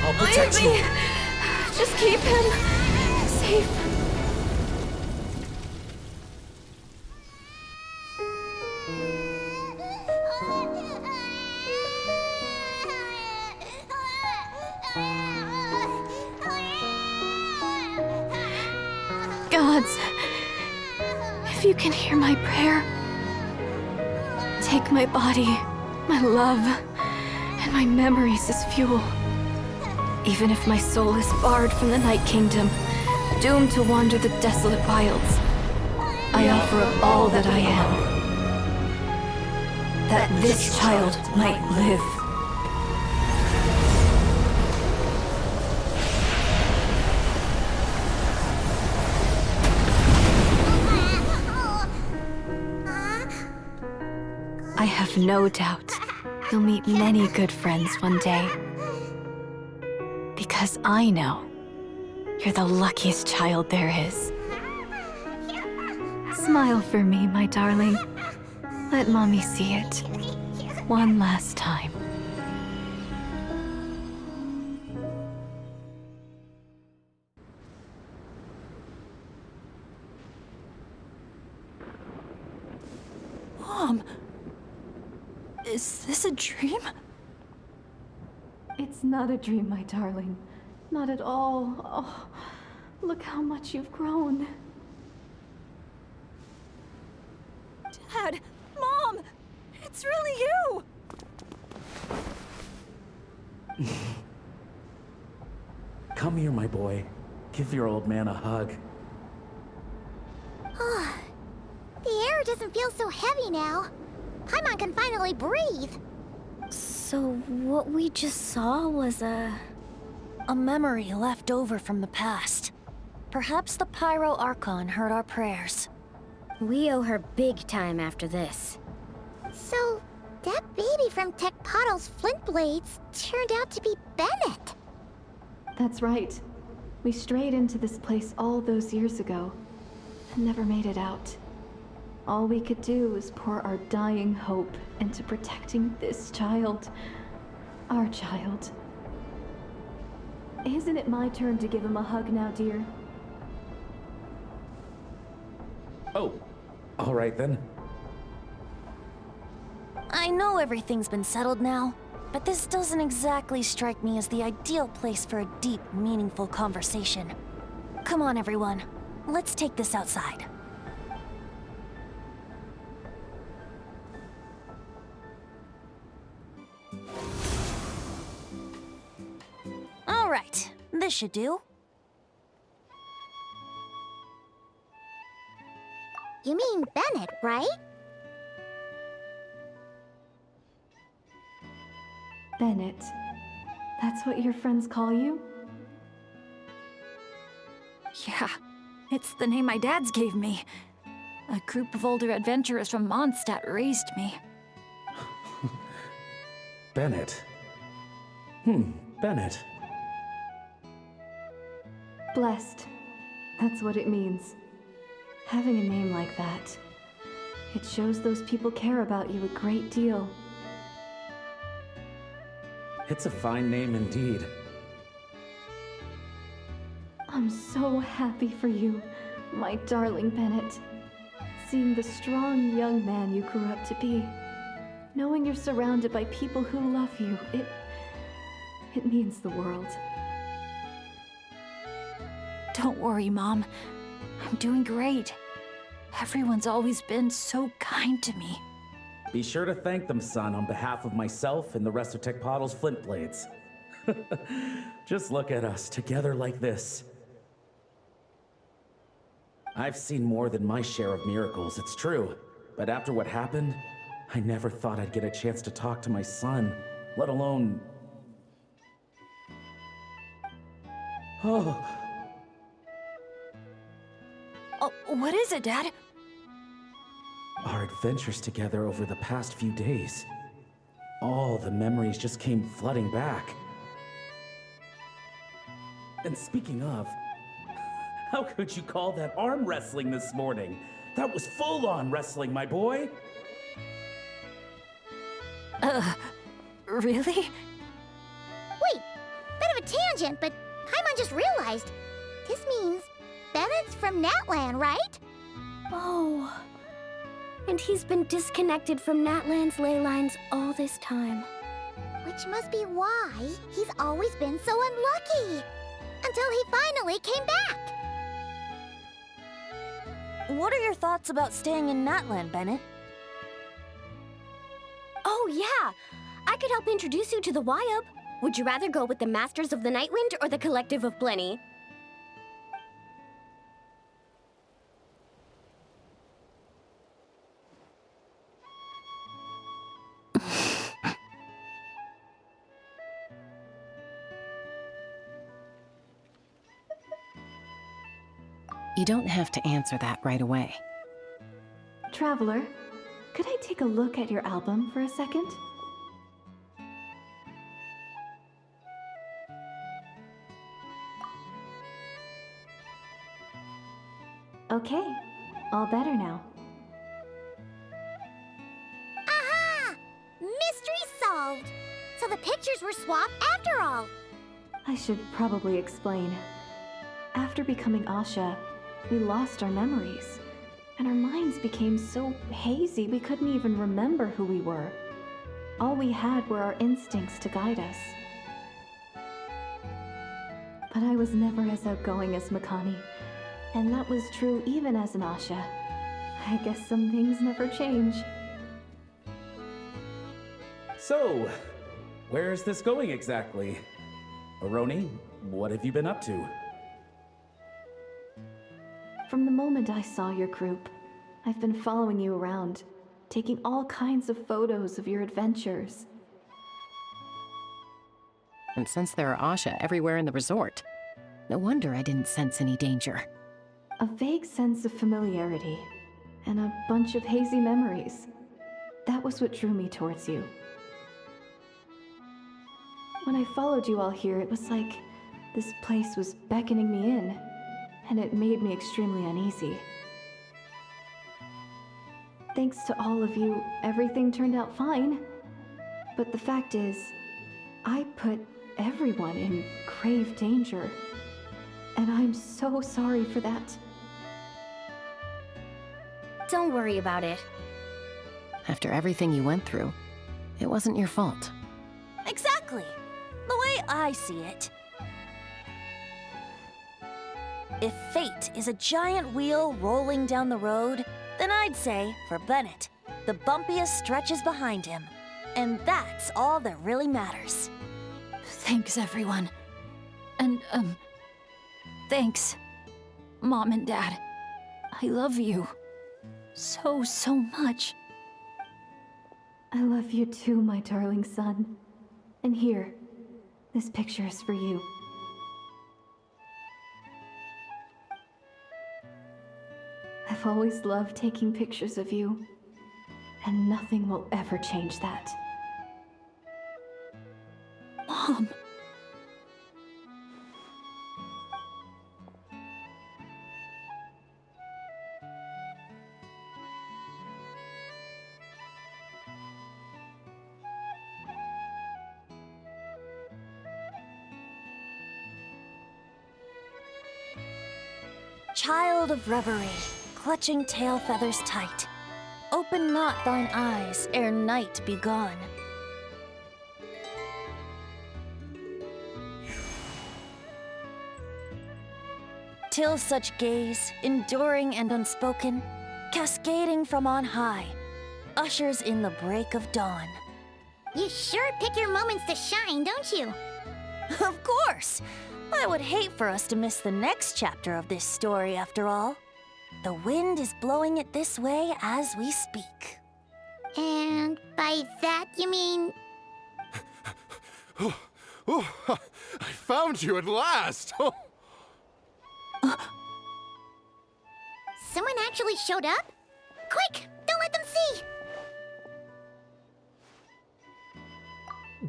I'll protect you. Just keep him safe. Gods, if you can hear my prayer, take my body, my love, and my memories as fuel. Even if my soul is barred from the Night Kingdom, doomed to wander the desolate wilds, I offer up all that I am, that this child might live. I have no doubt you'll meet many good friends one day. Because I know you're the luckiest child there is. Smile for me, my darling. Let Mommy see it. One last time. Mom! Is this a dream? It's not a dream, my darling. Not at all. Oh, look how much you've grown. Dad! Mom! It's really you! Come here, my boy. Give your old man a hug. The air doesn't feel so heavy now. Paimon can finally breathe. So what we just saw was a memory left over from the past. Perhaps the Pyro Archon heard our prayers. We owe her big time after this. So, that baby from Tecpato's Flint Blades turned out to be Bennett. That's right. We strayed into this place all those years ago and never made it out. All we could do was pour our dying hope into protecting this child. Our child. Isn't it my turn to give him a hug now, dear? Oh, all right then. I know everything's been settled now, but this doesn't exactly strike me as the ideal place for a deep, meaningful conversation. Come on, everyone. Let's take this outside. All right, this should do. You mean Bennett, right? Bennett. That's what your friends call you? Yeah, it's the name my dad's gave me. A group of older adventurers from Mondstadt raised me. Bennett. Bennett. Blessed. That's what it means. Having a name like that. It shows those people care about you a great deal. It's a fine name indeed. I'm so happy for you, my darling Bennett. Seeing the strong young man you grew up to be. Knowing you're surrounded by people who love you, it means the world. Don't worry, Mom. I'm doing great. Everyone's always been so kind to me. Be sure to thank them, son, on behalf of myself and the rest of Tecpato's Flint Blades. Just look at us, together like this. I've seen more than my share of miracles, it's true. But after what happened, I never thought I'd get a chance to talk to my son, let alone... Oh. Oh, what is it, Dad? Our adventures together over the past few days. All the memories just came flooding back. And speaking of, how could you call that arm wrestling this morning? That was full-on wrestling, my boy! Really? Wait, bit of a tangent, but Paimon just realized. This means Bennett's from Natlan, right? Oh. And he's been disconnected from Natlan's ley lines all this time. Which must be why he's always been so unlucky. Until he finally came back. What are your thoughts about staying in Natlan, Bennett? Oh, yeah. I could help introduce you to the Wyub. Would you rather go with the Masters of the Nightwind or the Collective of Plenty? You don't have to answer that right away. Traveler, could I take a look at your album for a second? Okay, all better now. Aha! Mystery solved! So the pictures were swapped after all. I should probably explain. After becoming Asha, we lost our memories, and our minds became so hazy we couldn't even remember who we were. All we had were our instincts to guide us. But I was never as outgoing as Makani, and that was true even as an Asha. I guess some things never change. So, where's this going exactly? Aroni, what have you been up to? From the moment I saw your group, I've been following you around, taking all kinds of photos of your adventures. And since there are Asha everywhere in the resort, no wonder I didn't sense any danger. A vague sense of familiarity, and a bunch of hazy memories. That was what drew me towards you. When I followed you all here, it was like this place was beckoning me in, and it made me extremely uneasy. Thanks to all of you, everything turned out fine. But the fact is, I put everyone in grave danger. And I'm so sorry for that. Don't worry about it. After everything you went through, it wasn't your fault. Exactly. The way I see it. If fate is a giant wheel rolling down the road, then I'd say, for Bennett, the bumpiest stretches behind him. And that's all that really matters. Thanks, everyone. And, thanks, Mom and Dad. I love you. So much. I love you too, my darling son. And here, this picture is for you. I've always loved taking pictures of you, and nothing will ever change that. Mom. Child of reverie, clutching tail feathers tight, open not thine eyes ere night be gone. Till such gaze, enduring and unspoken, cascading from on high, ushers in the break of dawn. You sure pick your moments to shine, don't you? Of course! I would hate for us to miss the next chapter of this story, after all. The wind is blowing it this way as we speak. And by that you mean... I found you at last! Someone actually showed up? Quick! Don't let them see!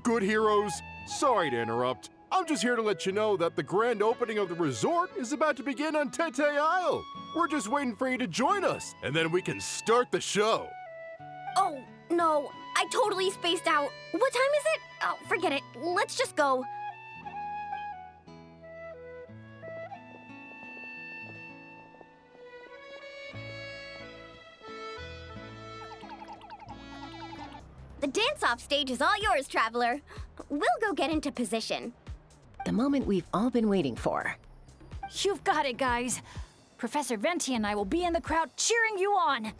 Good heroes, sorry to interrupt. I'm just here to let you know that the grand opening of the resort is about to begin on Tete Isle. We're just waiting for you to join us, and then we can start the show. Oh, no. I totally spaced out. What time is it? Oh, forget it. Let's just go. The dance-off stage is all yours, Traveler. We'll go get into position. The moment we've all been waiting for. You've got it, guys. Professor Venti and I will be in the crowd cheering you on.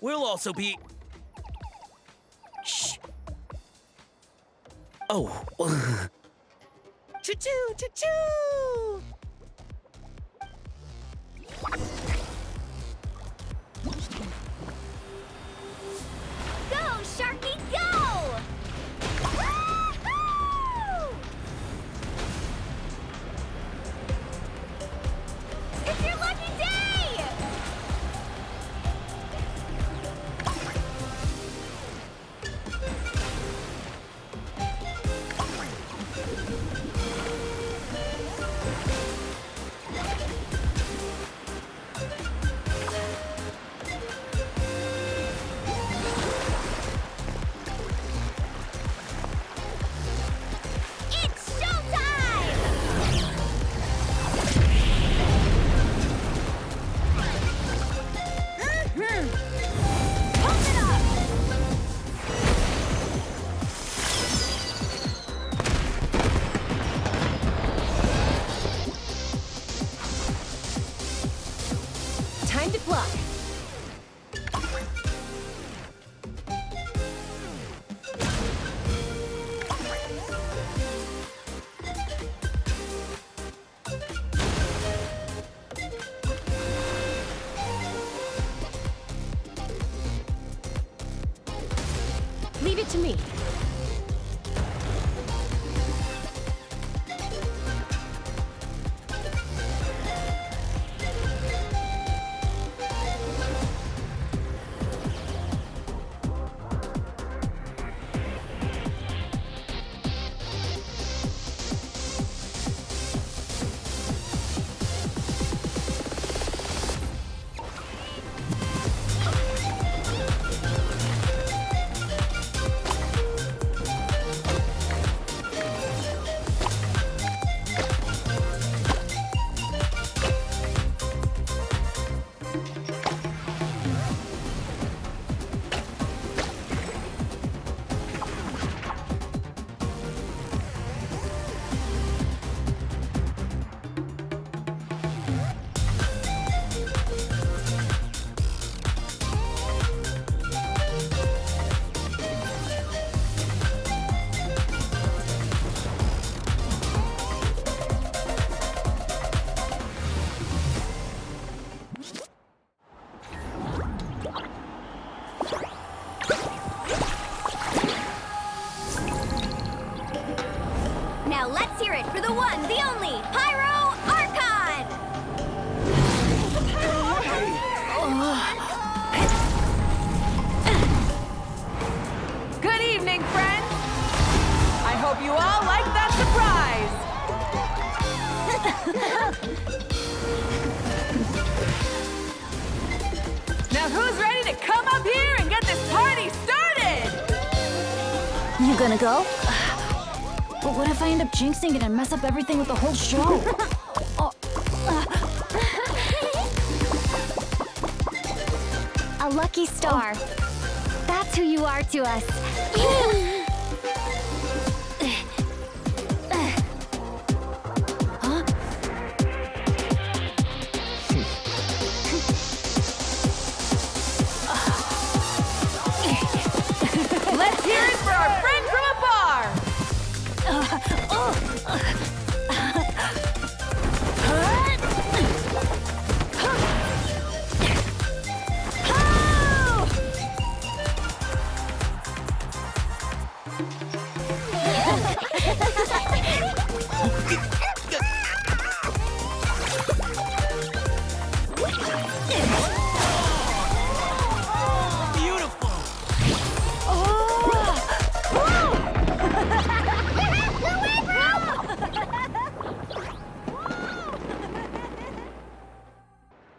We'll also be... Shh. Oh. Choo-choo, choo-choo! Go, Sharky, go! Woo-hoo! It's your lucky day! It's showtime! Pump it up! Time to pluck. Leave it to me. Now let's hear it for the one, the only, Pyro Archon! Good evening, friends! I hope you all like that surprise! Now who's ready to come up here and get this party started? You gonna go? But what if I end up jinxing it and mess up everything with the whole show? A lucky star. That's who you are to us. Let's hear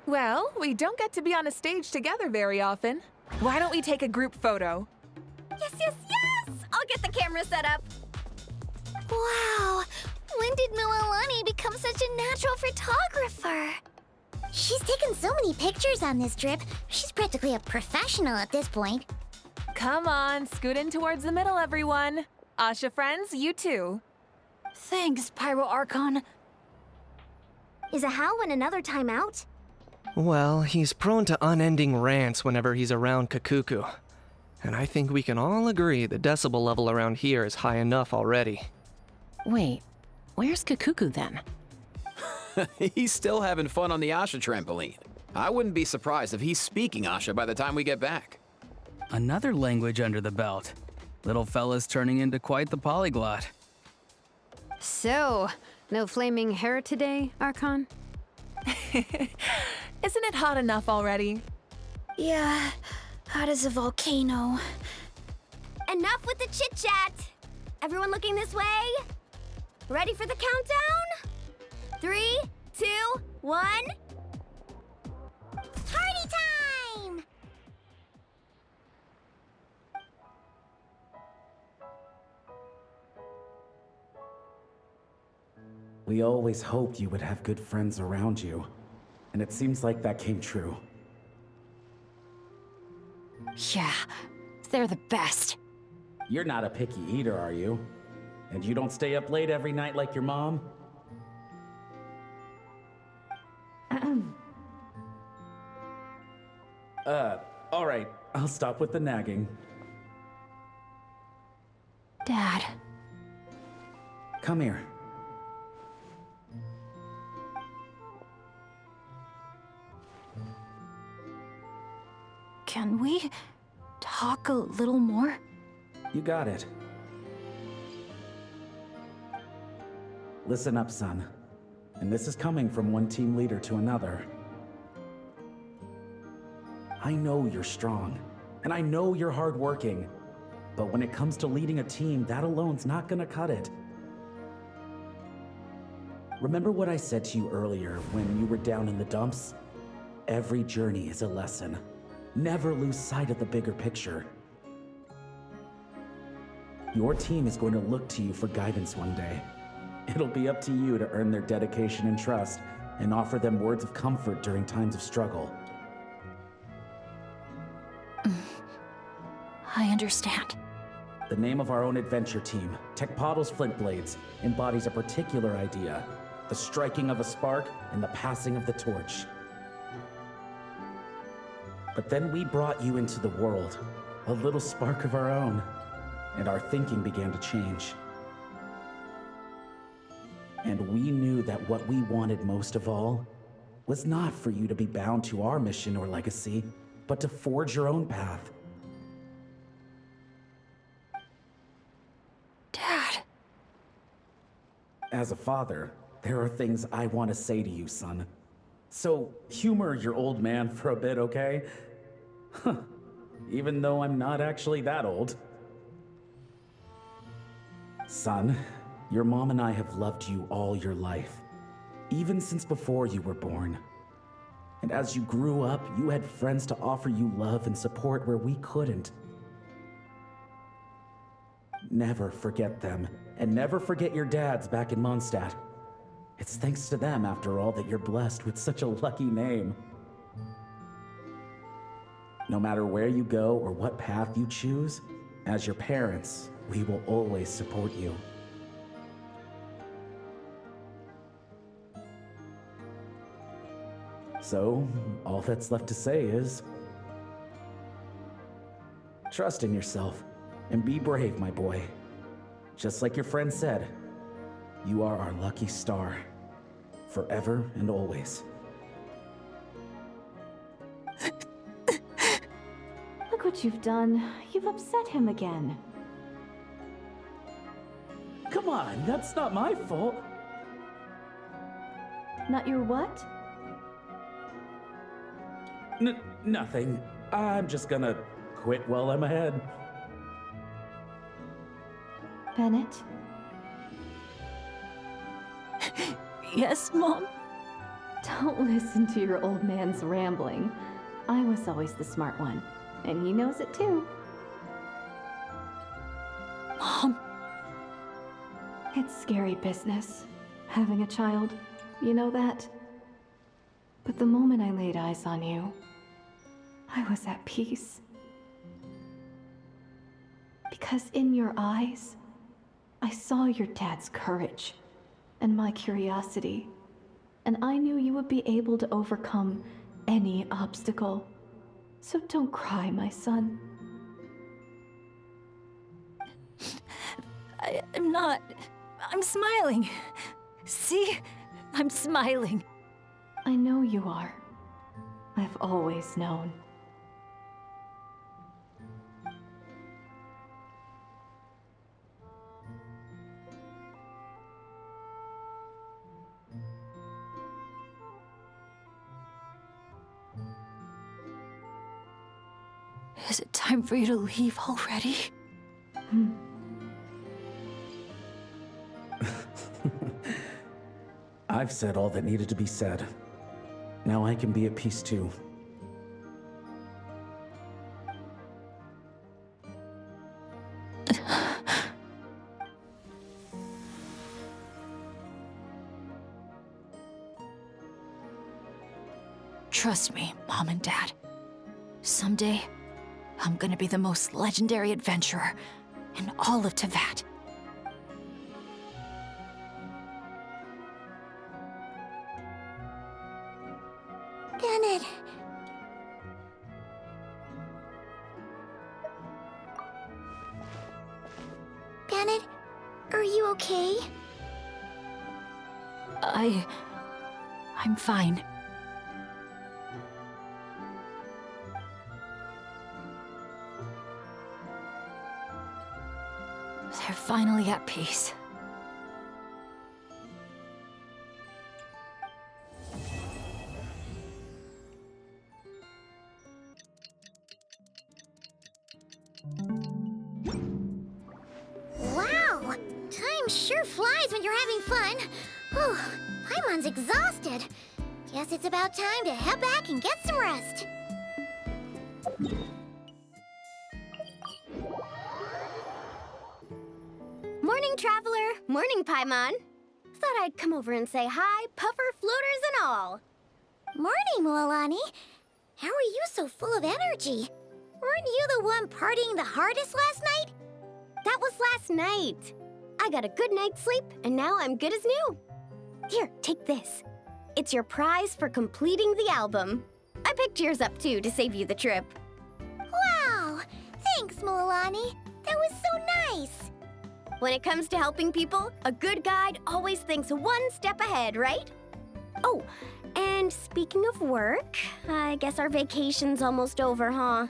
Well, we don't get to be on a stage together very often. Why don't we take a group photo? Yes, yes, yes! I'll get the camera set up. Wow! When did Mililani become such a natural photographer? She's taken so many pictures on this trip. She's practically a professional at this point. Come on, scoot in towards the middle, everyone. Asha friends, you too. Thanks, Pyro Archon. Is Ahau in another timeout? Well, he's prone to unending rants whenever he's around Kakuku. And I think we can all agree the decibel level around here is high enough already. Wait, where's Kakuku then? He's still having fun on the Asha trampoline. I wouldn't be surprised if he's speaking Asha by the time we get back. Another language under the belt. Little fella's turning into quite the polyglot. So, no flaming hair today, Archon? Isn't it hot enough already? Yeah, hot as a volcano. Enough with the chit-chat. Everyone looking this way? Ready for the countdown? 3, 2, 1. Party time! We always hoped you would have good friends around you, and it seems like that came true. Yeah, they're the best. You're not a picky eater, are you? And you don't stay up late every night like your mom? All right, I'll stop with the nagging. Dad. Come here. Can we talk a little more? You got it. Listen up, son. And this is coming from one team leader to another. I know you're strong, and I know you're hardworking. But when it comes to leading a team, that alone's not gonna cut it. Remember what I said to you earlier when you were down in the dumps? Every journey is a lesson. Never lose sight of the bigger picture. Your team is going to look to you for guidance one day. It'll be up to you to earn their dedication and trust and offer them words of comfort during times of struggle. I understand. The name of our own adventure team, Tecpado's Flint Blades, embodies a particular idea: the striking of a spark and the passing of the torch. But then we brought you into the world, a little spark of our own, and our thinking began to change. And we knew that what we wanted most of all was not for you to be bound to our mission or legacy, but to forge your own path. Dad. As a father, there are things I want to say to you, son. So humor your old man for a bit, okay? Even though I'm not actually that old. Son, your mom and I have loved you all your life, even since before you were born. And as you grew up, you had friends to offer you love and support where we couldn't. Never forget them, and never forget your dads back in Mondstadt. It's thanks to them, after all, that you're blessed with such a lucky name. No matter where you go or what path you choose, as your parents, we will always support you. So, all that's left to say is, trust in yourself and be brave, my boy. Just like your friend said, you are our lucky star, forever and always. Look what you've done. You've upset him again. come on, that's not my fault. Not your what? Nothing. I'm just gonna quit while I'm ahead. Bennett? Yes, Mom? Don't listen to your old man's rambling. I was always the smart one, and he knows it too. Mom? It's scary business, having a child. You know that? But the moment I laid eyes on you, I was at peace. Because in your eyes, I saw your dad's courage and my curiosity, and I knew you would be able to overcome any obstacle. So don't cry, my son. I'm not. I'm smiling. See? I'm smiling. I know you are. I've always known. Is it time for you to leave already? I've said all that needed to be said. Now I can be at peace too. Trust me, Mom and Dad. Someday, I'm gonna be the most legendary adventurer in all of Teyvat. Bennett. Bennett, are you okay? I'm fine. They're finally at peace. Wow! Time sure flies when you're having fun. Whew, Paimon's exhausted. Guess it's about time to head back and get some rest. Morning, traveler. Morning, Paimon. Thought I'd come over and say hi, puffer, floaters, and all. Morning, Mualani. How are you so full of energy? Weren't you the one partying the hardest last night? That was last night. I got a good night's sleep, and now I'm good as new. Here, take this. It's your prize for completing the album. I picked yours up, too, to save you the trip. Wow! Thanks, Mualani. That was so nice. When it comes to helping people, a good guide always thinks one step ahead, right? Oh, and speaking of work, I guess our vacation's almost over, huh?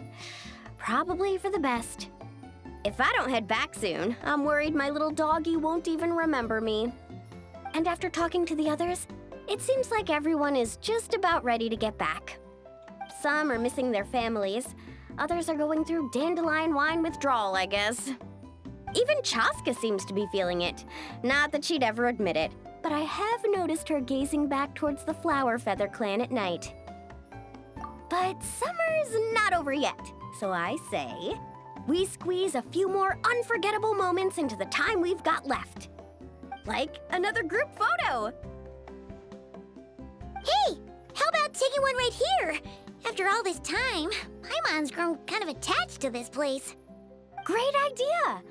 Probably for the best. If I don't head back soon, I'm worried my little doggy won't even remember me. And after talking to the others, it seems like everyone is just about ready to get back. Some are missing their families. Others are going through dandelion wine withdrawal, I guess. Even Chaska seems to be feeling it. Not that she'd ever admit it, but I have noticed her gazing back towards the Flower Feather clan at night. But summer's not over yet, so I say, we squeeze a few more unforgettable moments into the time we've got left. Like another group photo. Hey, how about taking one right here? After all this time, Paimon's grown kind of attached to this place. Great idea!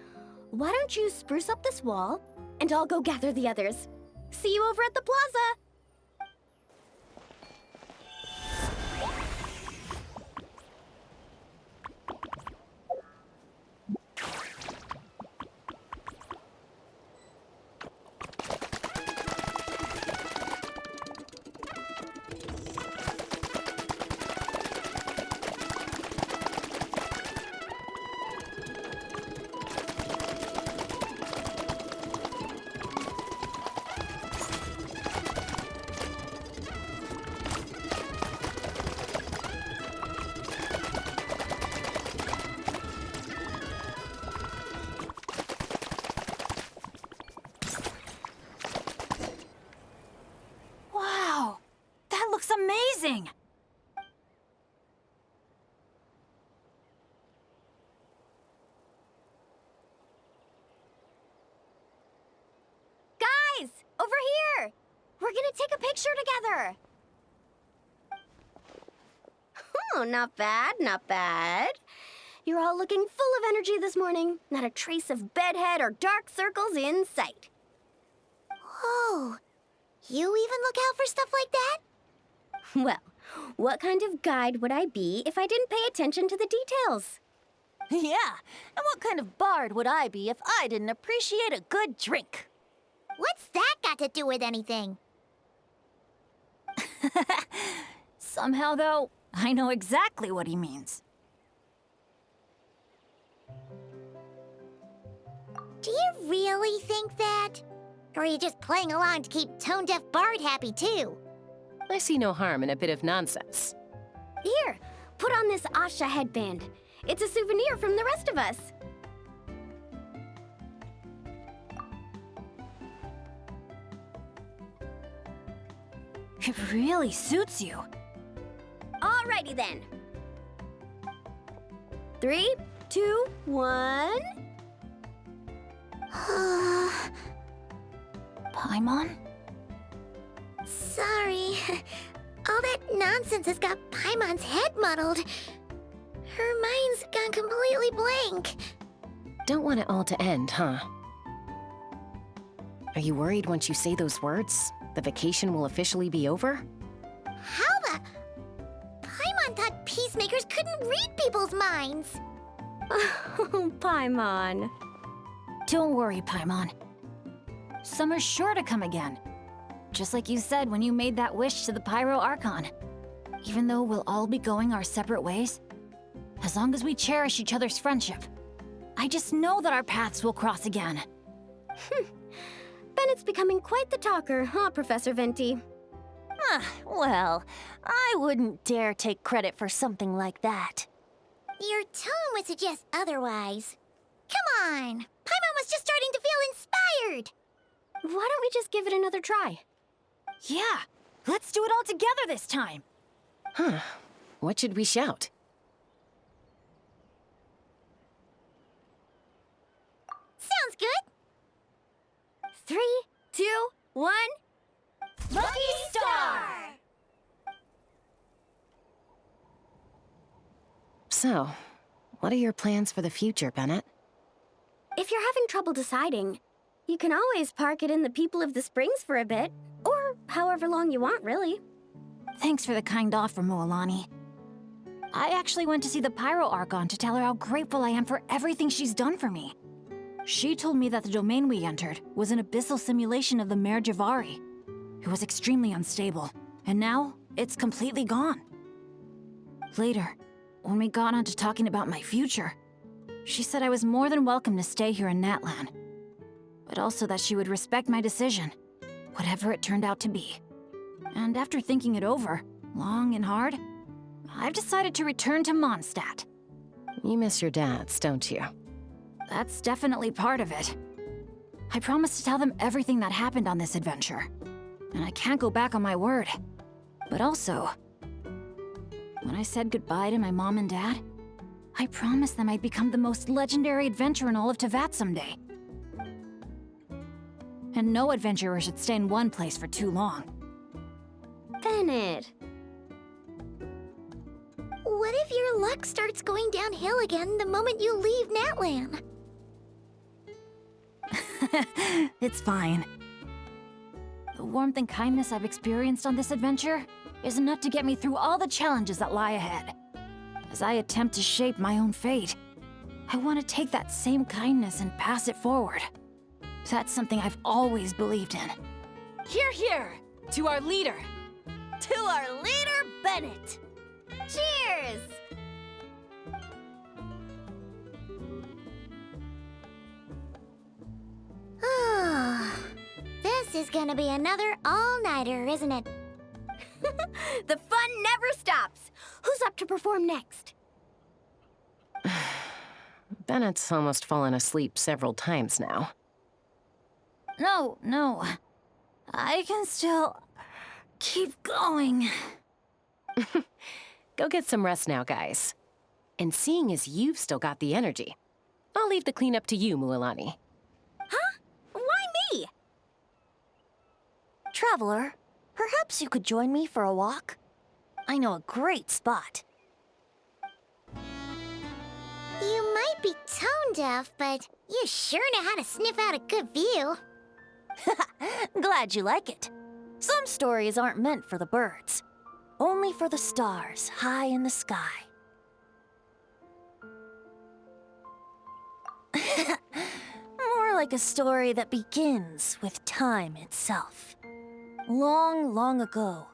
Why don't you spruce up this wall, and I'll go gather the others. See you over at the plaza! We're gonna take a picture together. Oh, not bad, not bad. You're all looking full of energy this morning. Not a trace of bedhead or dark circles in sight. Whoa, you even look out for stuff like that? Well, what kind of guide would I be if I didn't pay attention to the details? Yeah, and what kind of bard would I be if I didn't appreciate a good drink? What's that got to do with anything? Somehow, though, I know exactly what he means. Do you really think that? Or are you just playing along to keep Tone Deaf Bard happy, too? I see no harm in a bit of nonsense. Here, put on this Asha headband. It's a souvenir from the rest of us. It really suits you. Alrighty then. 3, 2, 1. Paimon? Sorry. All that nonsense has got Paimon's head muddled. Her mind's gone completely blank. Don't want it all to end, huh? Are you worried once you say those words, the vacation will officially be over? How the... Paimon thought peacemakers couldn't read people's minds. Oh, Paimon. Don't worry, Paimon. Summer's sure to come again. Just like you said when you made that wish to the Pyro Archon. Even though we'll all be going our separate ways, as long as we cherish each other's friendship, I just know that our paths will cross again. Bennett's becoming quite the talker, huh, Professor Venti? Well, I wouldn't dare take credit for something like that. Your tone would suggest otherwise. Come on! Paimon was just starting to feel inspired! Why don't we just give it another try? Yeah, let's do it all together this time. Huh. What should we shout? Sounds good! 3, 2, 1. Lucky Star! So, what are your plans for the future, Bennett? If you're having trouble deciding, you can always park it in the People of the Springs for a bit. Or however long you want, really. Thanks for the kind offer, Mualani. I actually went to see the Pyro Archon to tell her how grateful I am for everything she's done for me. She told me that the domain we entered was an abyssal simulation of the Mare Javari. It was extremely unstable, and now it's completely gone. Later, when we got on to talking about my future, she said I was more than welcome to stay here in Natlan, but also that she would respect my decision, whatever it turned out to be. And after thinking it over, long and hard, I've decided to return to Mondstadt. You miss your dads, don't you? That's definitely part of it. I promised to tell them everything that happened on this adventure, and I can't go back on my word. But also, when I said goodbye to my mom and dad, I promised them I'd become the most legendary adventurer in all of Teyvat someday. And no adventurer should stay in one place for too long. Bennett. What if your luck starts going downhill again the moment you leave Natlan? It's fine. The warmth and kindness I've experienced on this adventure is enough to get me through all the challenges that lie ahead. As I attempt to shape my own fate, I want to take that same kindness and pass it forward. That's something I've always believed in. Hear, hear! To our leader! To our leader, Bennett! Cheers! This is gonna be another all-nighter, isn't it? The fun never stops! Who's up to perform next? Bennett's almost fallen asleep several times now. No. I can still keep going. Go get some rest now, guys. And seeing as you've still got the energy, I'll leave the cleanup to you, Mualani. Huh? Why me? Traveler, perhaps you could join me for a walk? I know a great spot. You might be tone deaf, but you sure know how to sniff out a good view. Glad you like it. Some stories aren't meant for the birds, only for the stars high in the sky. More like a story that begins with time itself. Long, long ago,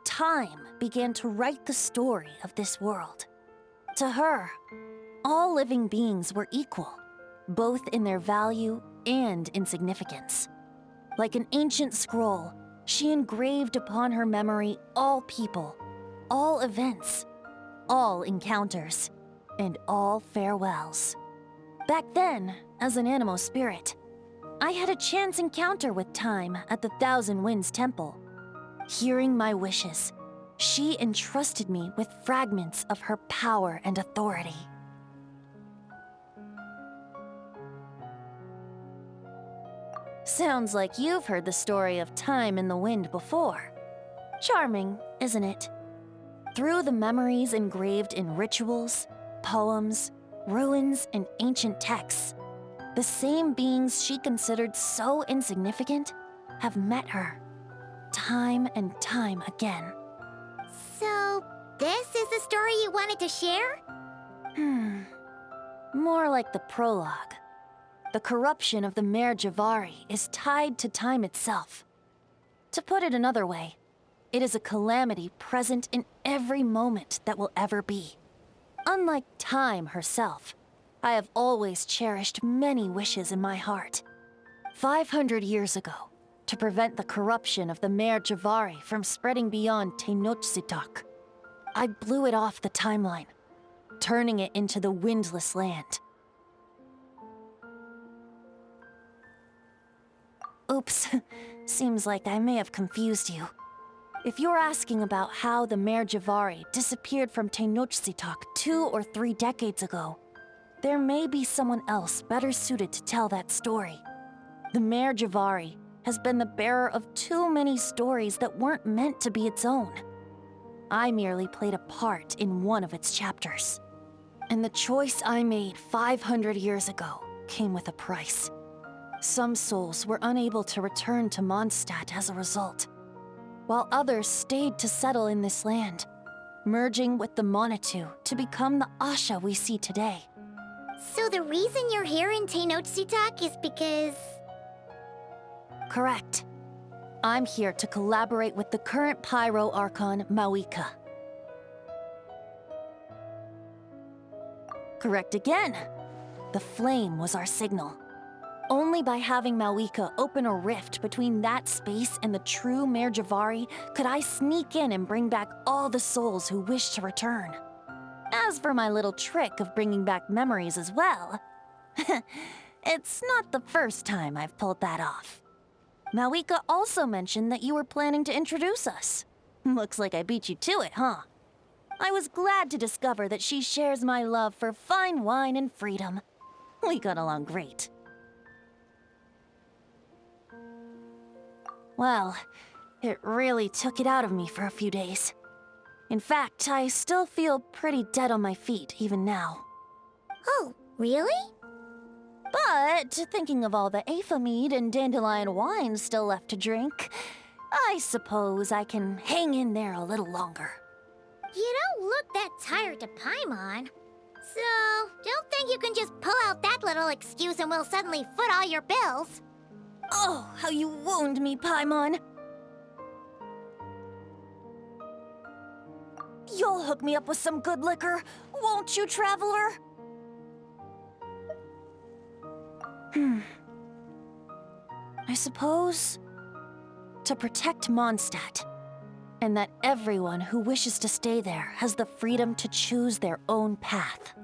time began to write the story of this world. To her, all living beings were equal, both in their value and in significance. Like an ancient scroll, she engraved upon her memory all people, all events, all encounters, and all farewells. Back then, as an animal spirit, I had a chance encounter with time at the Thousand Winds Temple. Hearing my wishes, she entrusted me with fragments of her power and authority. Sounds like you've heard the story of time in the wind before. Charming, isn't it? Through the memories engraved in rituals, poems, ruins, and ancient texts, the same beings she considered so insignificant have met her, time and time again. So, this is the story you wanted to share? More like the prologue. The corruption of the Mare Javari is tied to time itself. To put it another way, it is a calamity present in every moment that will ever be. Unlike time herself, I have always cherished many wishes in my heart. 500 years ago, to prevent the corruption of the Mare Javari from spreading beyond Tenochtitlán, I blew it off the timeline, turning it into the Windless Land. Oops, seems like I may have confused you. If you're asking about how the Mare Javari disappeared from Tenochtitlán 2 or 3 decades ago, there may be someone else better suited to tell that story. The Mare Javari has been the bearer of too many stories that weren't meant to be its own. I merely played a part in one of its chapters. And the choice I made 500 years ago came with a price. Some souls were unable to return to Mondstadt as a result, while others stayed to settle in this land, merging with the Monitu to become the Asha we see today. So the reason you're here in Tenochtitlán is because... Correct. I'm here to collaborate with the current Pyro Archon, Mavuikas. Correct again. The flame was our signal. Only by having Mavuikas open a rift between that space and the true Mare Javari could I sneak in and bring back all the souls who wish to return. As for my little trick of bringing back memories as well, it's not the first time I've pulled that off. Mavuikas also mentioned that you were planning to introduce us. Looks like I beat you to it, huh? I was glad to discover that she shares my love for fine wine and freedom. We got along great. Well, it really took it out of me for a few days. In fact, I still feel pretty dead on my feet even now. Oh, really? But thinking of all the Aether mead and dandelion wine still left to drink, I suppose I can hang in there a little longer. You don't look that tired to Paimon. So, don't think you can just pull out that little excuse and we'll suddenly foot all your bills. Oh, how you wound me, Paimon. You'll hook me up with some good liquor, won't you, Traveler? I suppose to protect Mondstadt, and that everyone who wishes to stay there has the freedom to choose their own path.